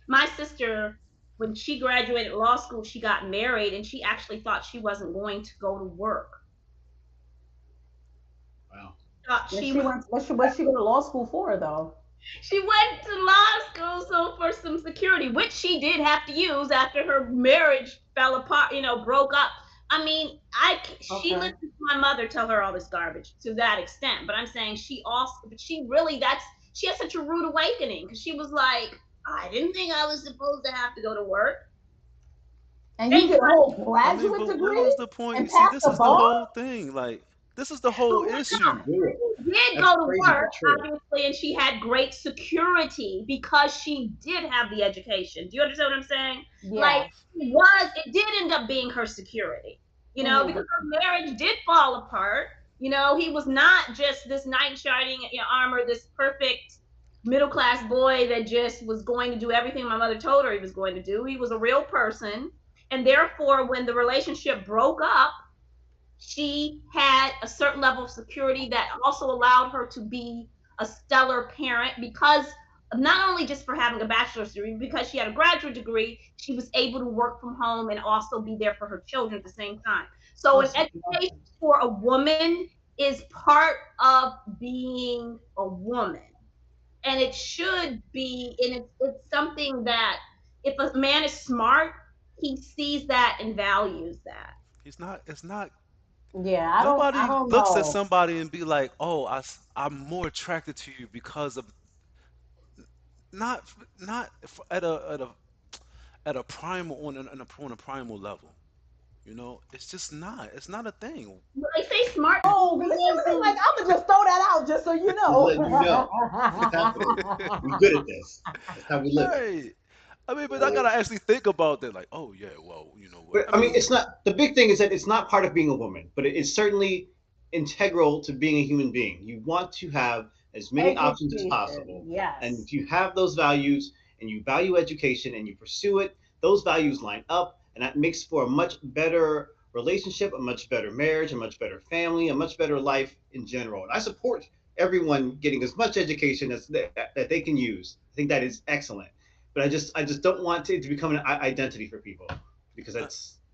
my sister, when she graduated law school, she got married and she actually thought she wasn't going to go to work. Wow. Thought And she she went. What she go to law school for though? she went to law school so for some security, which she did have to use after her marriage fell apart, broke up. I mean, she Okay. listened to my mother tell her all this garbage to that extent, but I'm saying she also, but she really, she had such a rude awakening because she was like, I didn't think I was supposed to have to go to work. And you Thank get a God whole I mean, graduate but what is degree the point? and See, pass this the is the bar. whole thing. Like, this is the whole issue. Do it. she did That's go to crazy, work, but true. obviously, and she had great security because she did have the education. Do you understand what I'm saying? Like, Yeah. it did end up being her security, because Hmm. her marriage did fall apart. He was not just this knight in shining armor, this perfect middle class boy that just was going to do everything my mother told her he was going to do. He was a real person. And therefore, when the relationship broke up, She had a certain level of security that also allowed her to be a stellar parent because not only just for having a bachelor's degree, because she had a graduate degree, she was able to work from home and also be there for her children at the same time. So, an Awesome. education for a woman is part of being a woman. And it should be, and it's something that if a man is smart, he sees that and values that. He's not. It's not. Yeah, I Nobody don't looks at know. somebody and be like, "Oh, I'm more attracted to you because of not not at a primal on a primal level." You know, it's just not. It's not a thing. When they say smart, Oh, they listen, mean listen, like to I'm gonna just throw that out just so you Just know. letting you know what's happening. We're good at this. That's how we live. Right. I mean, but I Uh, gotta actually think about that. Like, oh yeah, well, you know what? but I I mean, mean, it's not the big thing is that it's not part of being a woman, but it's certainly integral to being a human being. You want to have as many options as Education, possible, and yes. if you have those values and you value education and you pursue it, those values line up, and that makes for a much better relationship, a much better marriage, a much better family, a much better life in general. And I support everyone getting as much education as that they can use. I think that is excellent, but I just don't want it to become an identity for people because uh,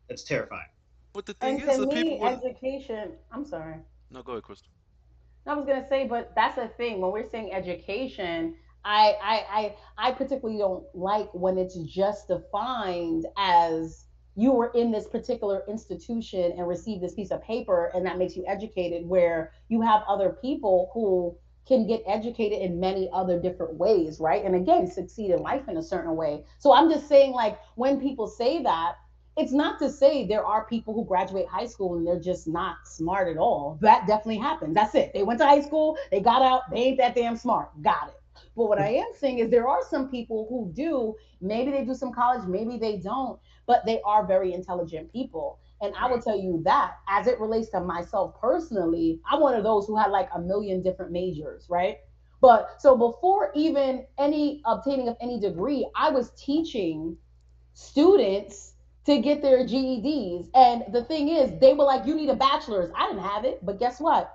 that's terrifying. but the thing And to is, the people me, would. education, I'm sorry. No, go ahead, Crystal. I was gonna say, but that's the thing. When we're saying education, I particularly don't like when it's just defined as you were in this particular institution and received this piece of paper, and that makes you educated. Where you have other people who can get educated in many other different ways, right? And again, succeed in life in a certain way. So I'm just saying, like, when people say that, it's not to say there are people who graduate high school and they're just not smart at all. That definitely happens. That's it. They went to high school, they got out, they ain't that damn smart. Got it. But what I am saying is there are some people who do, maybe they do some college, maybe they don't, but they are very intelligent people. And I will Right. tell you that as it relates to myself personally, I'm one of those who had like a million different majors, right? But so before even any obtaining of any degree, I was teaching students to get their GEDs. And the thing is, they were like, you need a bachelor's. I didn't have it. But guess what?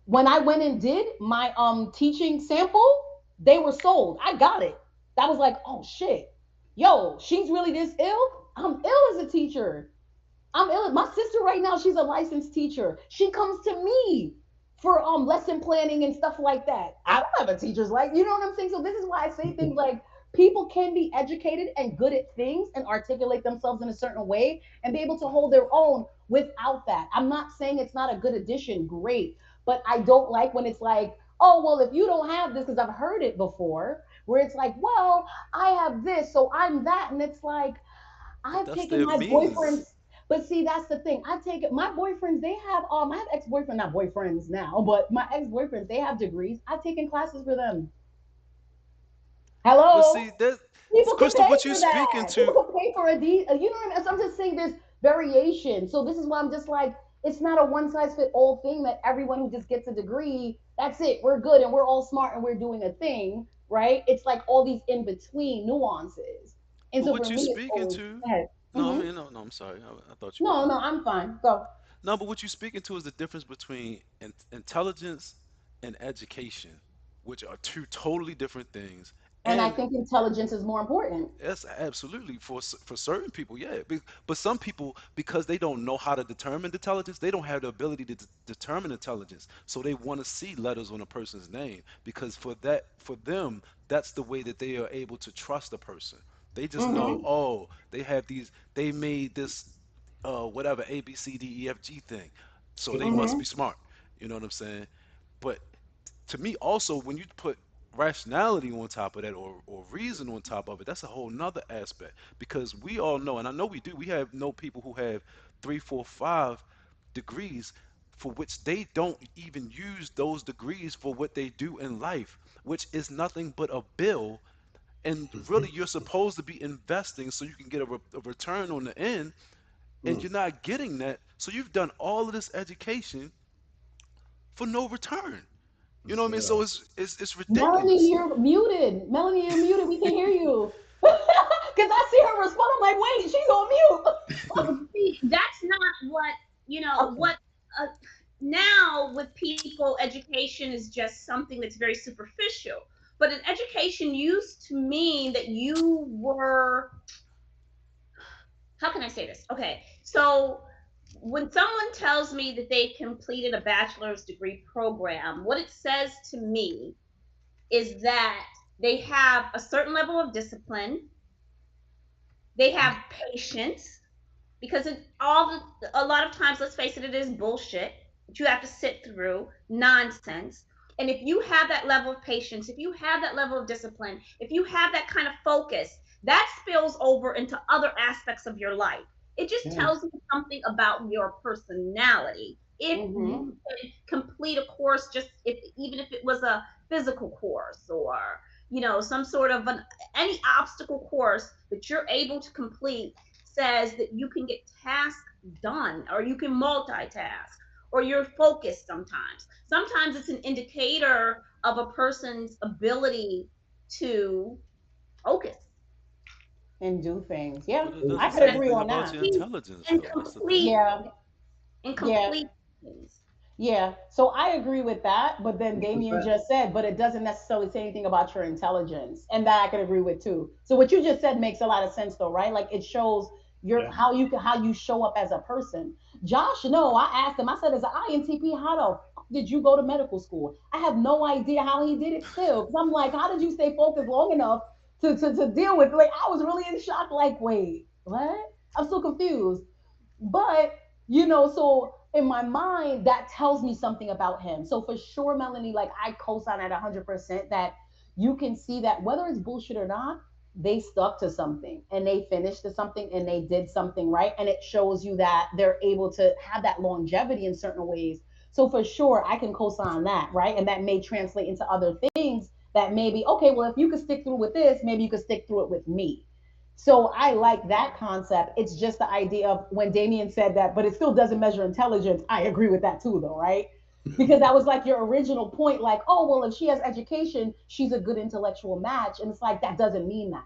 When I went and did my teaching sample, they were sold. I got it. That was like, oh shit. Yo, she's really this ill? I'm ill as a teacher. I'm ill. My sister right now, she's a licensed teacher. She comes to me for lesson planning and stuff like that. I don't have a teacher's like, you know what I'm saying? So this is why I say things like people can be educated and good at things and articulate themselves in a certain way and be able to hold their own without that. I'm not saying it's not a good addition, great, but I don't like when it's like, oh, well, if you don't have this, because I've heard it before, where it's like, well, I have this, so I'm that. And it's like, But I've that's taken their my means. boyfriend's, but see, that's the thing. I've taken my boyfriends, they have I have ex-boyfriend, not boyfriends now, but my ex-boyfriends, they have degrees. I've taken classes for them. But Hello? see, that People can Crystal, pay what you for speaking that. People to? can pay for a D, you know what I mean? So I'm just saying there's variation. So this is why I'm just like, it's not a one size fit all thing that everyone who just gets a degree, that's it, we're good and we're all smart and we're doing a thing, right? It's like all these in between nuances. And But so what for you me, it's speaking always, to? go ahead. No, I Hmm. mean, no, no. I'm sorry. I thought you were No, done. no, I'm fine. Go. No, but what you speaking to is the difference between intelligence and education, which are two totally different things. And I And think intelligence is more important. yes, absolutely for certain people, yeah. But some people, because they don't know how to determine intelligence, they don't have the ability to determine intelligence. So they want to see letters on a person's name because for them, that's the way that they are able to trust a person. They just know, Hmm. oh, they made this, whatever A B C D E F G thing, so Good they point. must Hmm. be smart. You know what I'm saying? But to me also when you put rationality on top of that or reason on top of it, that's a whole nother aspect because we all know, and I know we do, we have know people who have 3 4 5 degrees for which they don't even use those degrees for what they do in life, which is nothing but a bill. And really you're supposed to be investing so you can get a return on the end, and Mm. you're not getting that, so you've done all of this education for no return. You know what I mean? Yeah. So it's Melanie, ridiculous. you're muted. Melanie, you're muted. We can hear you. Because I see her respond. I'm like, wait, she's on mute. see, that's not what. Okay. what uh, now with people, education is just something that's very superficial. But an education used to mean that you were, how can I say this? Okay, so when someone tells me that they completed a bachelor's degree program, what it says to me is that they have a certain level of discipline, they have patience, because a lot of times, let's face it, it is bullshit that you have to sit through nonsense. And if you have that level of patience, if you have that level of discipline, if you have that kind of focus, that spills over into other aspects of your life. It just Yeah. tells me something about your personality. If Mm-hmm. you can complete a course, just if even if it was a physical course, or some sort of any obstacle course that you're able to complete, says that you can get tasks done, or you can multitask, or you're focused. Sometimes it's an indicator of a person's ability to focus And do things. Yeah, But it I doesn't could say and agree anything on about that. your complete intelligence, and though. That's the thing. complete Yeah, and yeah, complete things. yeah. So I agree with that. But then Damien But just said, but it doesn't necessarily say anything about your intelligence. And that I could agree with too. So what you just said makes a lot of sense though, right? Like it shows your yeah, how you show up as a person. Josh, no, I asked him, I said, as an INTP, how the fuck did you go to medical school? I have no idea how he did it still. Because I'm like, how did you stay focused long enough to deal with, like, I was really in shock, like, wait, what? I'm so confused. But, so in my mind, that tells me something about him. So for sure, Melanie, like I co-sign at 100% that you can see that whether it's bullshit or not, they stuck to something and they finished to something and they did something right. And it shows you that they're able to have that longevity in certain ways. So for sure, I can co-sign that, right? And that may translate into other things that maybe, okay, well, if you could stick through with this, maybe you could stick through it with me. So I like that concept. It's just the idea of when Damien said that, but it still doesn't measure intelligence. I agree with that too, though, right? Because that was like your original point, like, oh, well, if she has education, she's a good intellectual match. And it's like, that doesn't mean that.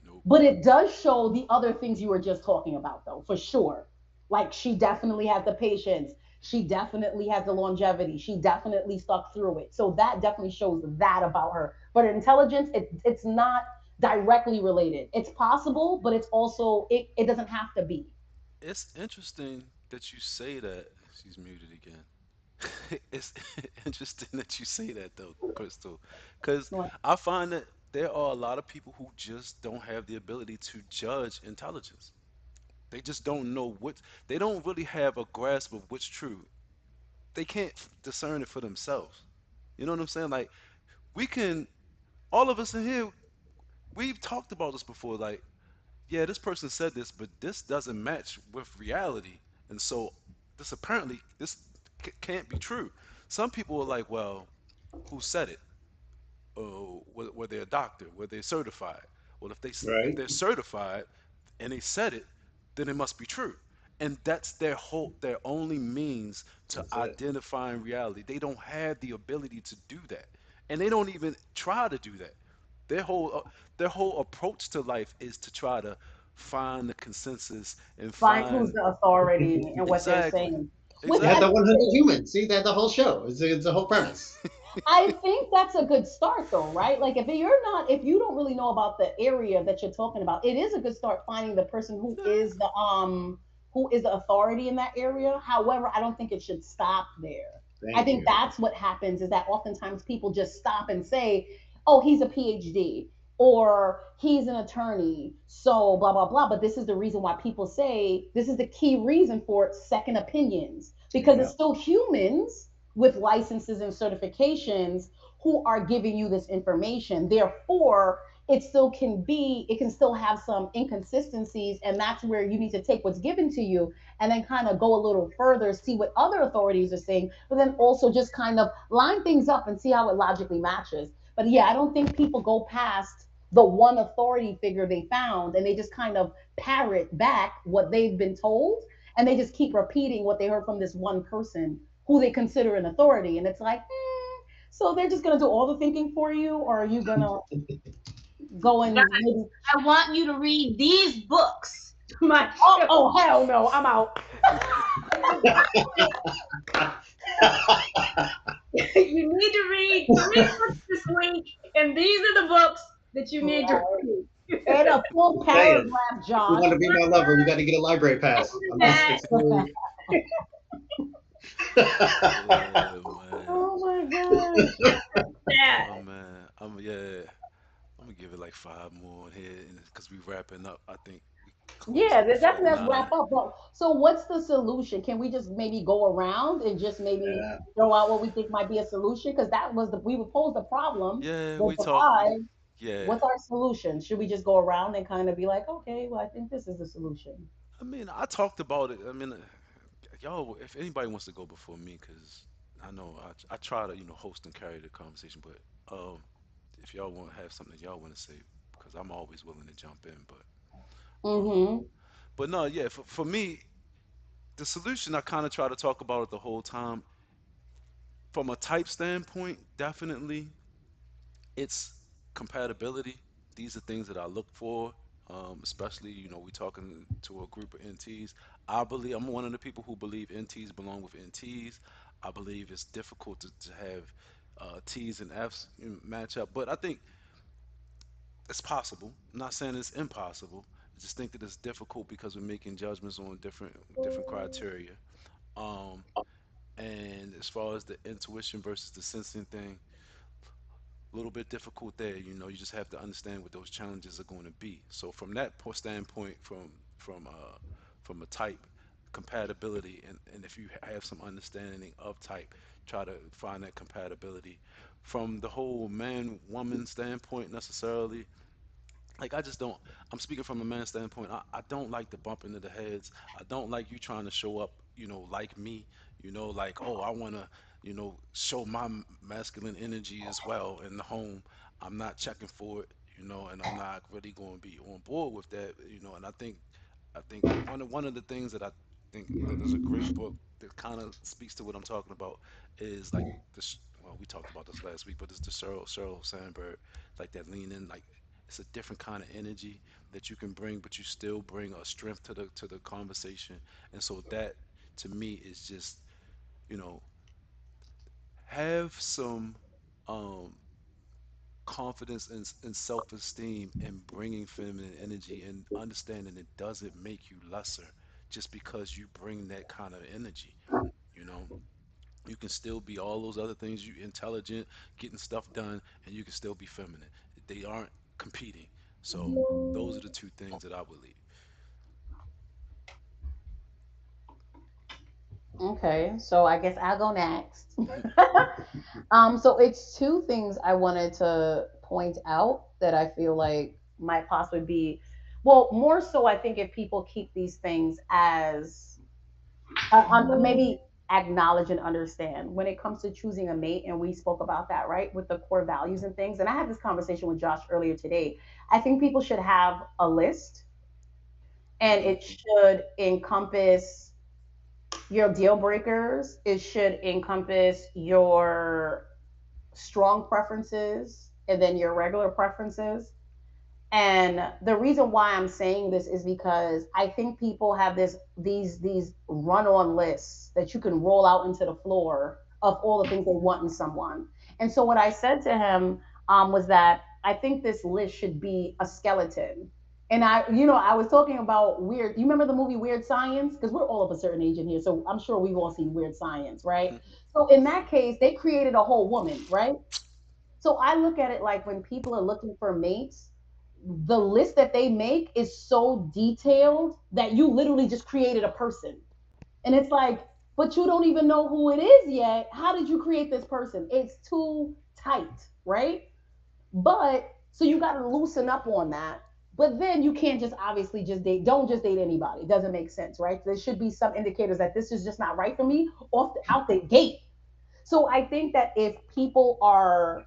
Nope. But it does show the other things you were just talking about, though, for sure. Like, she definitely has the patience. She definitely has the longevity. She definitely stuck through it. So that definitely shows that about her. But intelligence, it's not directly related. It's possible, but it's also, it doesn't have to be. It's interesting that you say that. She's muted again. It's interesting that you say that, though, Crystal, because What? I find that there are a lot of people who just don't have the ability to judge intelligence. They just don't know what, they don't really have a grasp of what's true. They can't discern it for themselves. You know what I'm saying? Like, we can, all of us in here, we've talked about this before. Like, yeah, this person said this, but this doesn't match with reality. And so this apparently, this can't be true. Some people are like, well, who said it? Oh, were they a doctor? Were they certified? Well, if right. they're certified and they said it, then it must be true. And that's their only means to That's it. identifying reality. They don't have the ability to do that, and they don't even try to do that. Their whole uh, their whole approach to life is to try to find the consensus and Find who's find the authority and what they're exactly, saying. Which They had I the exactly. think 100 humans. See, they had the whole show. It's the whole premise. I think that's a good start though, right? Like if you don't really know about the area that you're talking about, it is a good start finding the person who is the authority in that area. However, I don't think it should stop there. I Thank think you. that's what happens is that oftentimes people just stop and say, "Oh, he's a PhD." Or he's an attorney, so blah blah blah. But this is the reason why people say this is the key reason for second opinions because Yeah, it's still humans with licenses and certifications who are giving you this information. Therefore, it can still have some inconsistencies. And that's where you need to take what's given to you and then kind of go a little further, see what other authorities are saying, but then also just kind of line things up and see how it logically matches. But yeah, I don't think people go past the one authority figure they found and they just kind of parrot back what they've been told and they just keep repeating what they heard from this one person who they consider an authority. And it's like, so they're just going to do all the thinking for you, or are you going to go Guys, and maybe, I want you to read these books. My oh, show. oh, hell no, I'm out. You need to read 3 books this week, and these are the books that you need to Right. read. And a full Saying, paragraph, if you Josh. want to be my lover, you got to get a library pass. I'm just That explaining. Yeah, man. Oh my gosh. Oh that. man. Yeah. I'm gonna give it like five more in here, because we wrapping up. I think we close Yeah, at definitely let's wrap 49. up. But so what's the solution? Can we just maybe go around and just maybe Yeah. throw out what we think might be a solution? Because that was we would pose the problem, Yeah, the we talk. divide. Yeah. What's our solution? Should we just go around and kind of be like, okay, well, I think this is the solution. I mean, I talked about it. I mean, y'all, if anybody wants to go before me, because I know I try to, host and carry the conversation, but if y'all want to have something y'all want to say, because I'm always willing to jump in, um, Mm-hmm. but no, yeah, for me, the solution I kind of try to talk about it the whole time. From a type standpoint, definitely it's compatibility. These are things that I look for, especially, we talking to a group of NTs. I'm one of the people who believe NTs belong with NTs. I believe it's difficult to have T's and F's match up, but I think it's possible. I'm not saying it's impossible. I just think that it's difficult because we're making judgments on different criteria. Um, and as far as the intuition versus the sensing thing, a little bit difficult there. You just have to understand what those challenges are going to be. So from that standpoint, from a type compatibility, and if you have some understanding of type, try to find that compatibility. From the whole man woman standpoint, necessarily, like I just don't. I'm speaking from a man's standpoint. I don't like the bump into the heads. I don't like you trying to show up, like me, like, oh, I want to, show my masculine energy as well in the home. I'm not checking for it, and I'm not really going to be on board with that, and I think one of the things that I think that is a great book that kind of speaks to what I'm talking about is like this. Well, we talked about this last week, but it's the Cheryl Sandberg, like that lean in, like it's a different kind of energy that you can bring, but you still bring a strength to the conversation. And so that to me is just, you know, have some um, confidence and self-esteem in bringing feminine energy and understanding it doesn't make you lesser just because you bring that kind of energy. You know, you can still be all those other things. You intelligent, getting stuff done, and you can still be feminine. They aren't competing. So those are the two things that I would Okay, so I guess I'll go next. leave. So it's two things I wanted to point out that I feel like might possibly be, well, more so. I think if people keep these things as maybe acknowledge and understand when it comes to choosing a mate, and we spoke about that, right, with the core values and things. And I had this conversation with Josh earlier today. I think people should have a list, and Hmm. it should encompass your deal breakers. It should encompass your strong preferences and then your regular preferences. And the reason why I'm saying this is because I think people have these run-on lists that you can roll out into the floor of all the things they want in someone. And so what I said to him was that I think this list should be a skeleton. And I was talking about weird. You remember the movie Weird Science? Because we're all of a certain age in here, so I'm sure we've all seen Weird Science, right? So in that case, they created a whole woman, right? So I look at it like when people are looking for mates, the list that they make is so detailed that you literally just created a person. And it's like, but you don't even know who it is yet. How did you create this person? It's too tight, right? But so you got to loosen up on that. But then you can't just obviously just date. Don't just date anybody. It doesn't make sense, right? There should be some indicators that this is just not right for me out the gate. So I think that if people are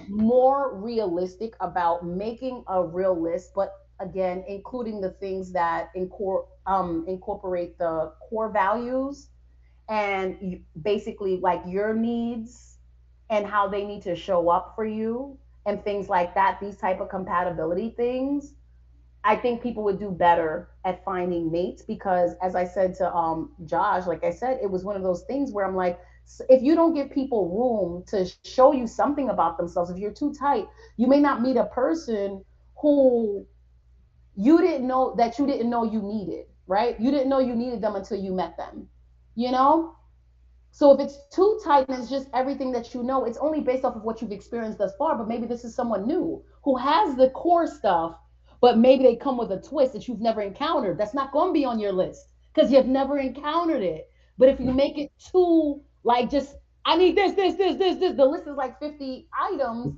more realistic about making a real list, but again, including the things that incorporate the core values and basically like your needs and how they need to show up for you and things like that, these type of compatibility things. I think people would do better at finding mates because, as I said to Josh, like I said, it was one of those things where I'm like, if you don't give people room to show you something about themselves, if you're too tight, you may not meet a person who you didn't know you needed, right? You didn't know you needed them until you met them, you know? So if it's too tight and it's just everything that you know, it's only based off of what you've experienced thus far. But maybe this is someone new who has the core stuff, but maybe they come with a twist that you've never encountered. That's not going to be on your list because you've never encountered it. But if you make it too like just I need this, the list is like 50 items,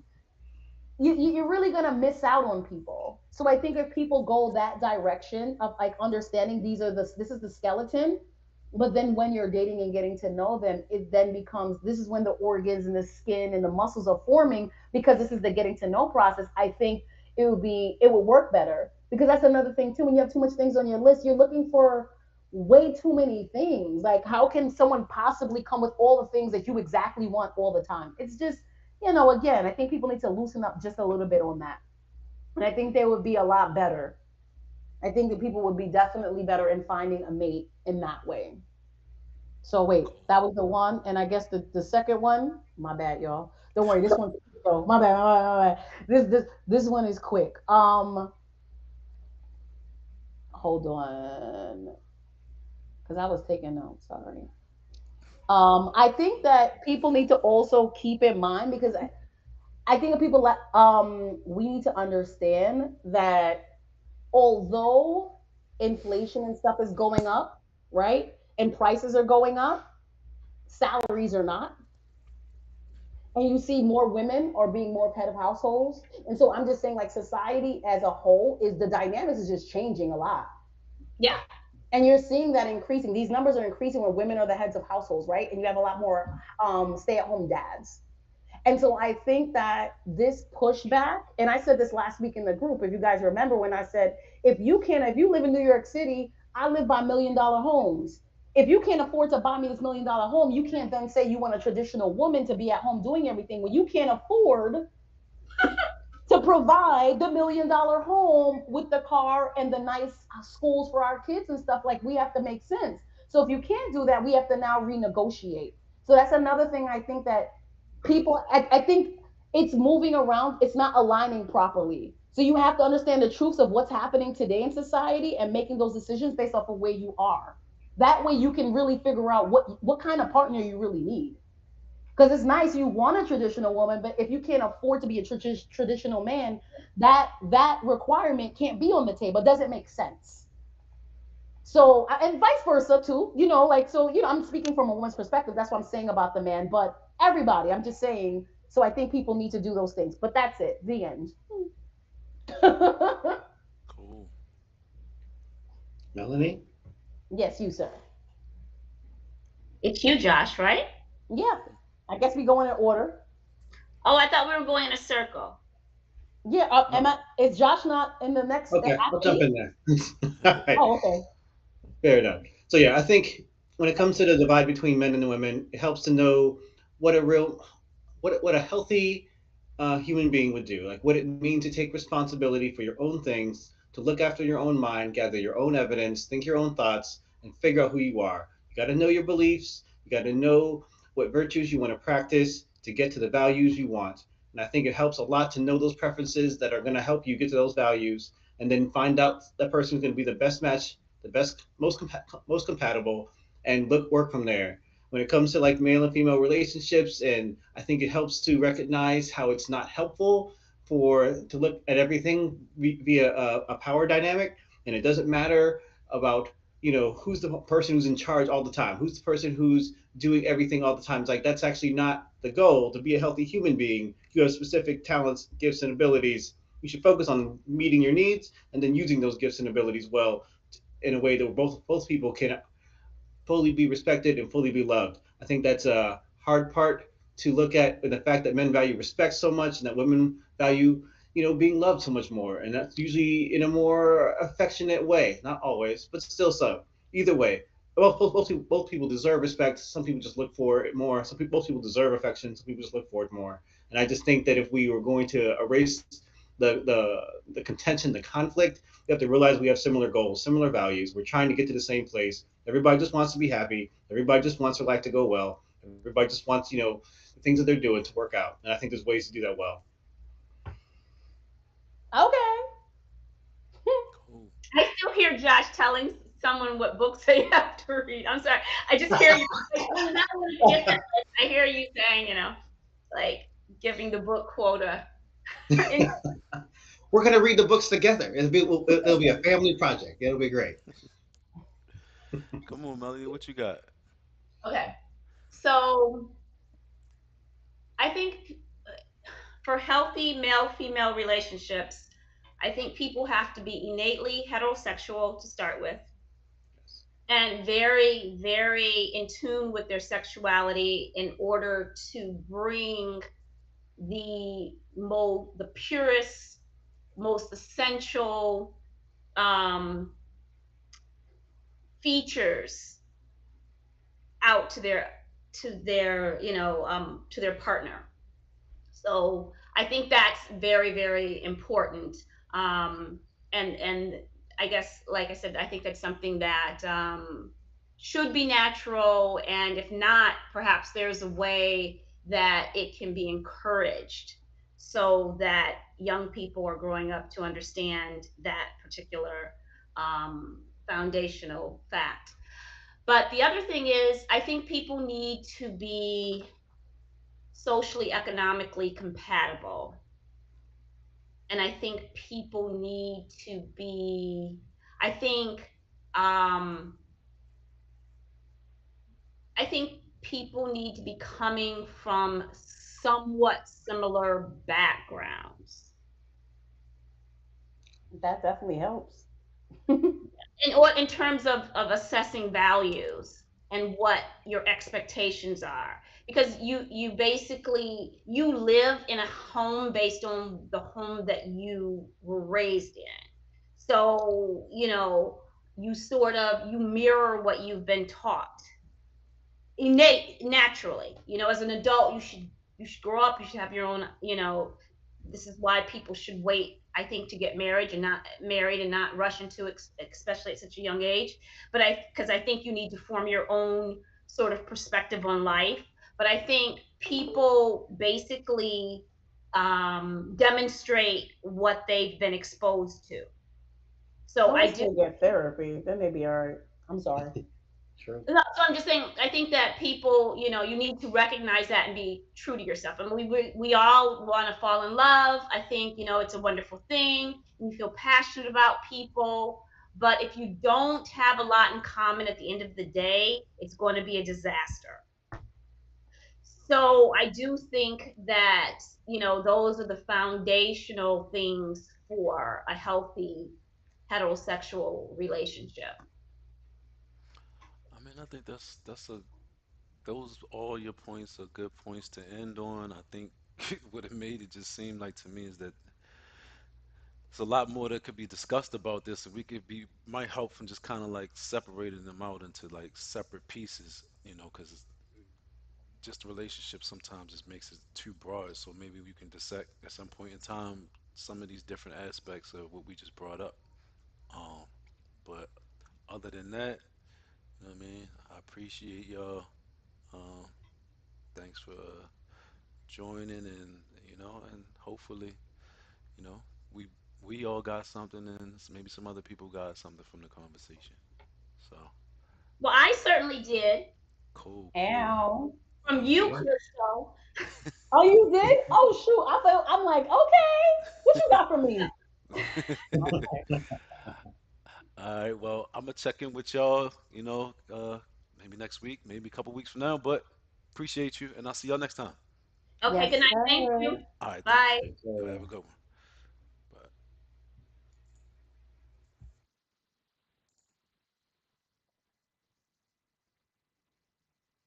you're really going to miss out on people. So I think if people go that direction of like understanding this is the skeleton, but then when you're dating and getting to know them, it then becomes this is when the organs and the skin and the muscles are forming because this is the getting to know process. I think it would work better because that's another thing too. When you have too much things on your list, you're looking for way too many things. Like how can someone possibly come with all the things that you exactly want all the time? It's just again, I think people need to loosen up just a little bit on that. And I think they would be a lot better. I think that people would be definitely better in finding a mate in that way. So wait, that was the one, and I guess the second one. My bad, y'all. Don't worry, this one. Oh, my bad. This one is quick. Hold on, because I was taking notes. Sorry. I think that people need to also keep in mind because I think that we need to understand that although inflation and stuff is going up, right? And prices are going up, salaries are not. And you see more women are being more head of households. And so I'm just saying, like, society as a whole is the dynamics is just changing a lot. Yeah. And you're seeing that increasing. These numbers are increasing where women are the heads of households, right? And you have a lot more stay at home dads. And so I think that this pushback, and I said this last week in the group, if you guys remember when I said, if you live in New York City, I live by $1 million homes. If you can't afford to buy me this $1 million home, you can't then say you want a traditional woman to be at home doing everything when you can't afford to provide the $1 million home with the car and the nice schools for our kids and stuff. Like we have to make sense. So if you can't do that, we have to now renegotiate. So that's another thing I think that I think it's moving around, it's not aligning properly. So you have to understand the truths of what's happening today in society and making those decisions based off of where you are. That way you can really figure out what kind of partner you really need. Because it's nice you want a traditional woman, but if you can't afford to be a traditional man, that requirement can't be on the table. It doesn't make sense. So and vice versa too, like so, I'm speaking from a woman's perspective. That's what I'm saying about the man, but everybody, I'm just saying. So I think people need to do those things. But that's it. The end. Cool. Melanie? Yes, you sir. It's you, Josh, right? Yeah. I guess we go in order. Oh, I thought we were going in a circle. Yeah. Is Josh not in the next Okay, I'll after jump me? in there. All right, Oh, okay. fair enough. So yeah, I think when it comes to the divide between men and women, it helps to know what a real, what a healthy human being would do, like what it means to take responsibility for your own things, to look after your own mind, gather your own evidence, think your own thoughts, and figure out who you are. You got to know your beliefs. You got to know what virtues you want to practice to get to the values you want. And I think it helps a lot to know those preferences that are going to help you get to those values, and then find out the person who's going to be the best match, the best, most compatible, and work from there. When it comes to like male and female relationships, and I think it helps to recognize how it's not helpful to look at everything via a power dynamic, and it doesn't matter about who's the person who's in charge all the time, who's the person who's doing everything all the time. It's like that's actually not the goal. To be a healthy human being, you have specific talents, gifts, and abilities. You should focus on meeting your needs and then using those gifts and abilities well in a way that both people can fully be respected and fully be loved. I think that's a hard part to look at, the fact that men value respect so much and that women value, being loved so much more. And that's usually in a more affectionate way, not always, but still so. Either way, both people deserve respect. Some people just look for it more. Most people deserve affection. Some people just look for it more. And I just think that if we were going to erase the contention, the conflict. We have to realize we have similar goals, similar values. We're trying to get to the same place. Everybody just wants to be happy. Everybody just wants their life to go well. Everybody just wants, the things that they're doing to work out. And I think there's ways to do that well. Okay. Cool. I still hear Josh telling someone what books they have to read. I'm sorry. I just hear you. I'm not going to get that. I hear you saying, like giving the book quota. And We're going to read the books together. It'll be a family project. It'll be great. Come on, Melody, what you got? okay, so I think for healthy male female relationships, I think people have to be innately heterosexual to start with and very, very in tune with their sexuality in order to bring the purest, most essential um, features out to their partner. So I think that's very, very important. Um, and I guess, like I said, I think that's something that should be natural. And if not, perhaps there's a way that it can be encouraged so that young people are growing up to understand that particular foundational fact. But the other thing is, I think people need to be socially economically compatible, and I think people need to be, I think um I think people need to be coming from somewhat similar backgrounds That definitely helps. in terms of assessing values and what your expectations are, because you basically you live in a home based on the home that you were raised in. So you sort of you mirror what you've been taught innate naturally. As an adult, you should grow up, you should have your own. This is why people should wait, I think, to get married and not rush into especially at such a young age. But because I think you need to form your own sort of perspective on life. But I think people basically demonstrate what they've been exposed to. So Tell I us do. to get therapy. Then they be all right. I'm sorry. True. No, so I'm just saying, I think that people, you need to recognize that and be true to yourself. I mean, we all want to fall in love. I think, it's a wonderful thing. You feel passionate about people. But if you don't have a lot in common at the end of the day, it's going to be a disaster. So I do think that, those are the foundational things for a healthy heterosexual relationship. I mean, I think that's a those all your points are good points to end on. I think what it made it just seem like to me is that there's a lot more that could be discussed about this, and we could be might help from just kind of like separating them out into like separate pieces, because just relationship sometimes just makes it too broad. So maybe we can dissect at some point in time some of these different aspects of what we just brought up. Um, but other than that, I mean, I appreciate y'all. Um, thanks for joining, and hopefully, you know, we we all got something, and maybe some other people got something from the conversation. So Well, I certainly did. cool, cool. Ow. From Thank you, you. Crystal. Oh, you did? Oh, shoot. I'm like, okay. What you got for me? Okay. All right, well, I'm gonna check in with y'all, maybe next week, maybe a couple weeks from now, but appreciate you, and I'll see y'all next time. Okay, Yes, good night. Thank you. sir. All right, thanks. Bye. Thank Y'all have you. a good one.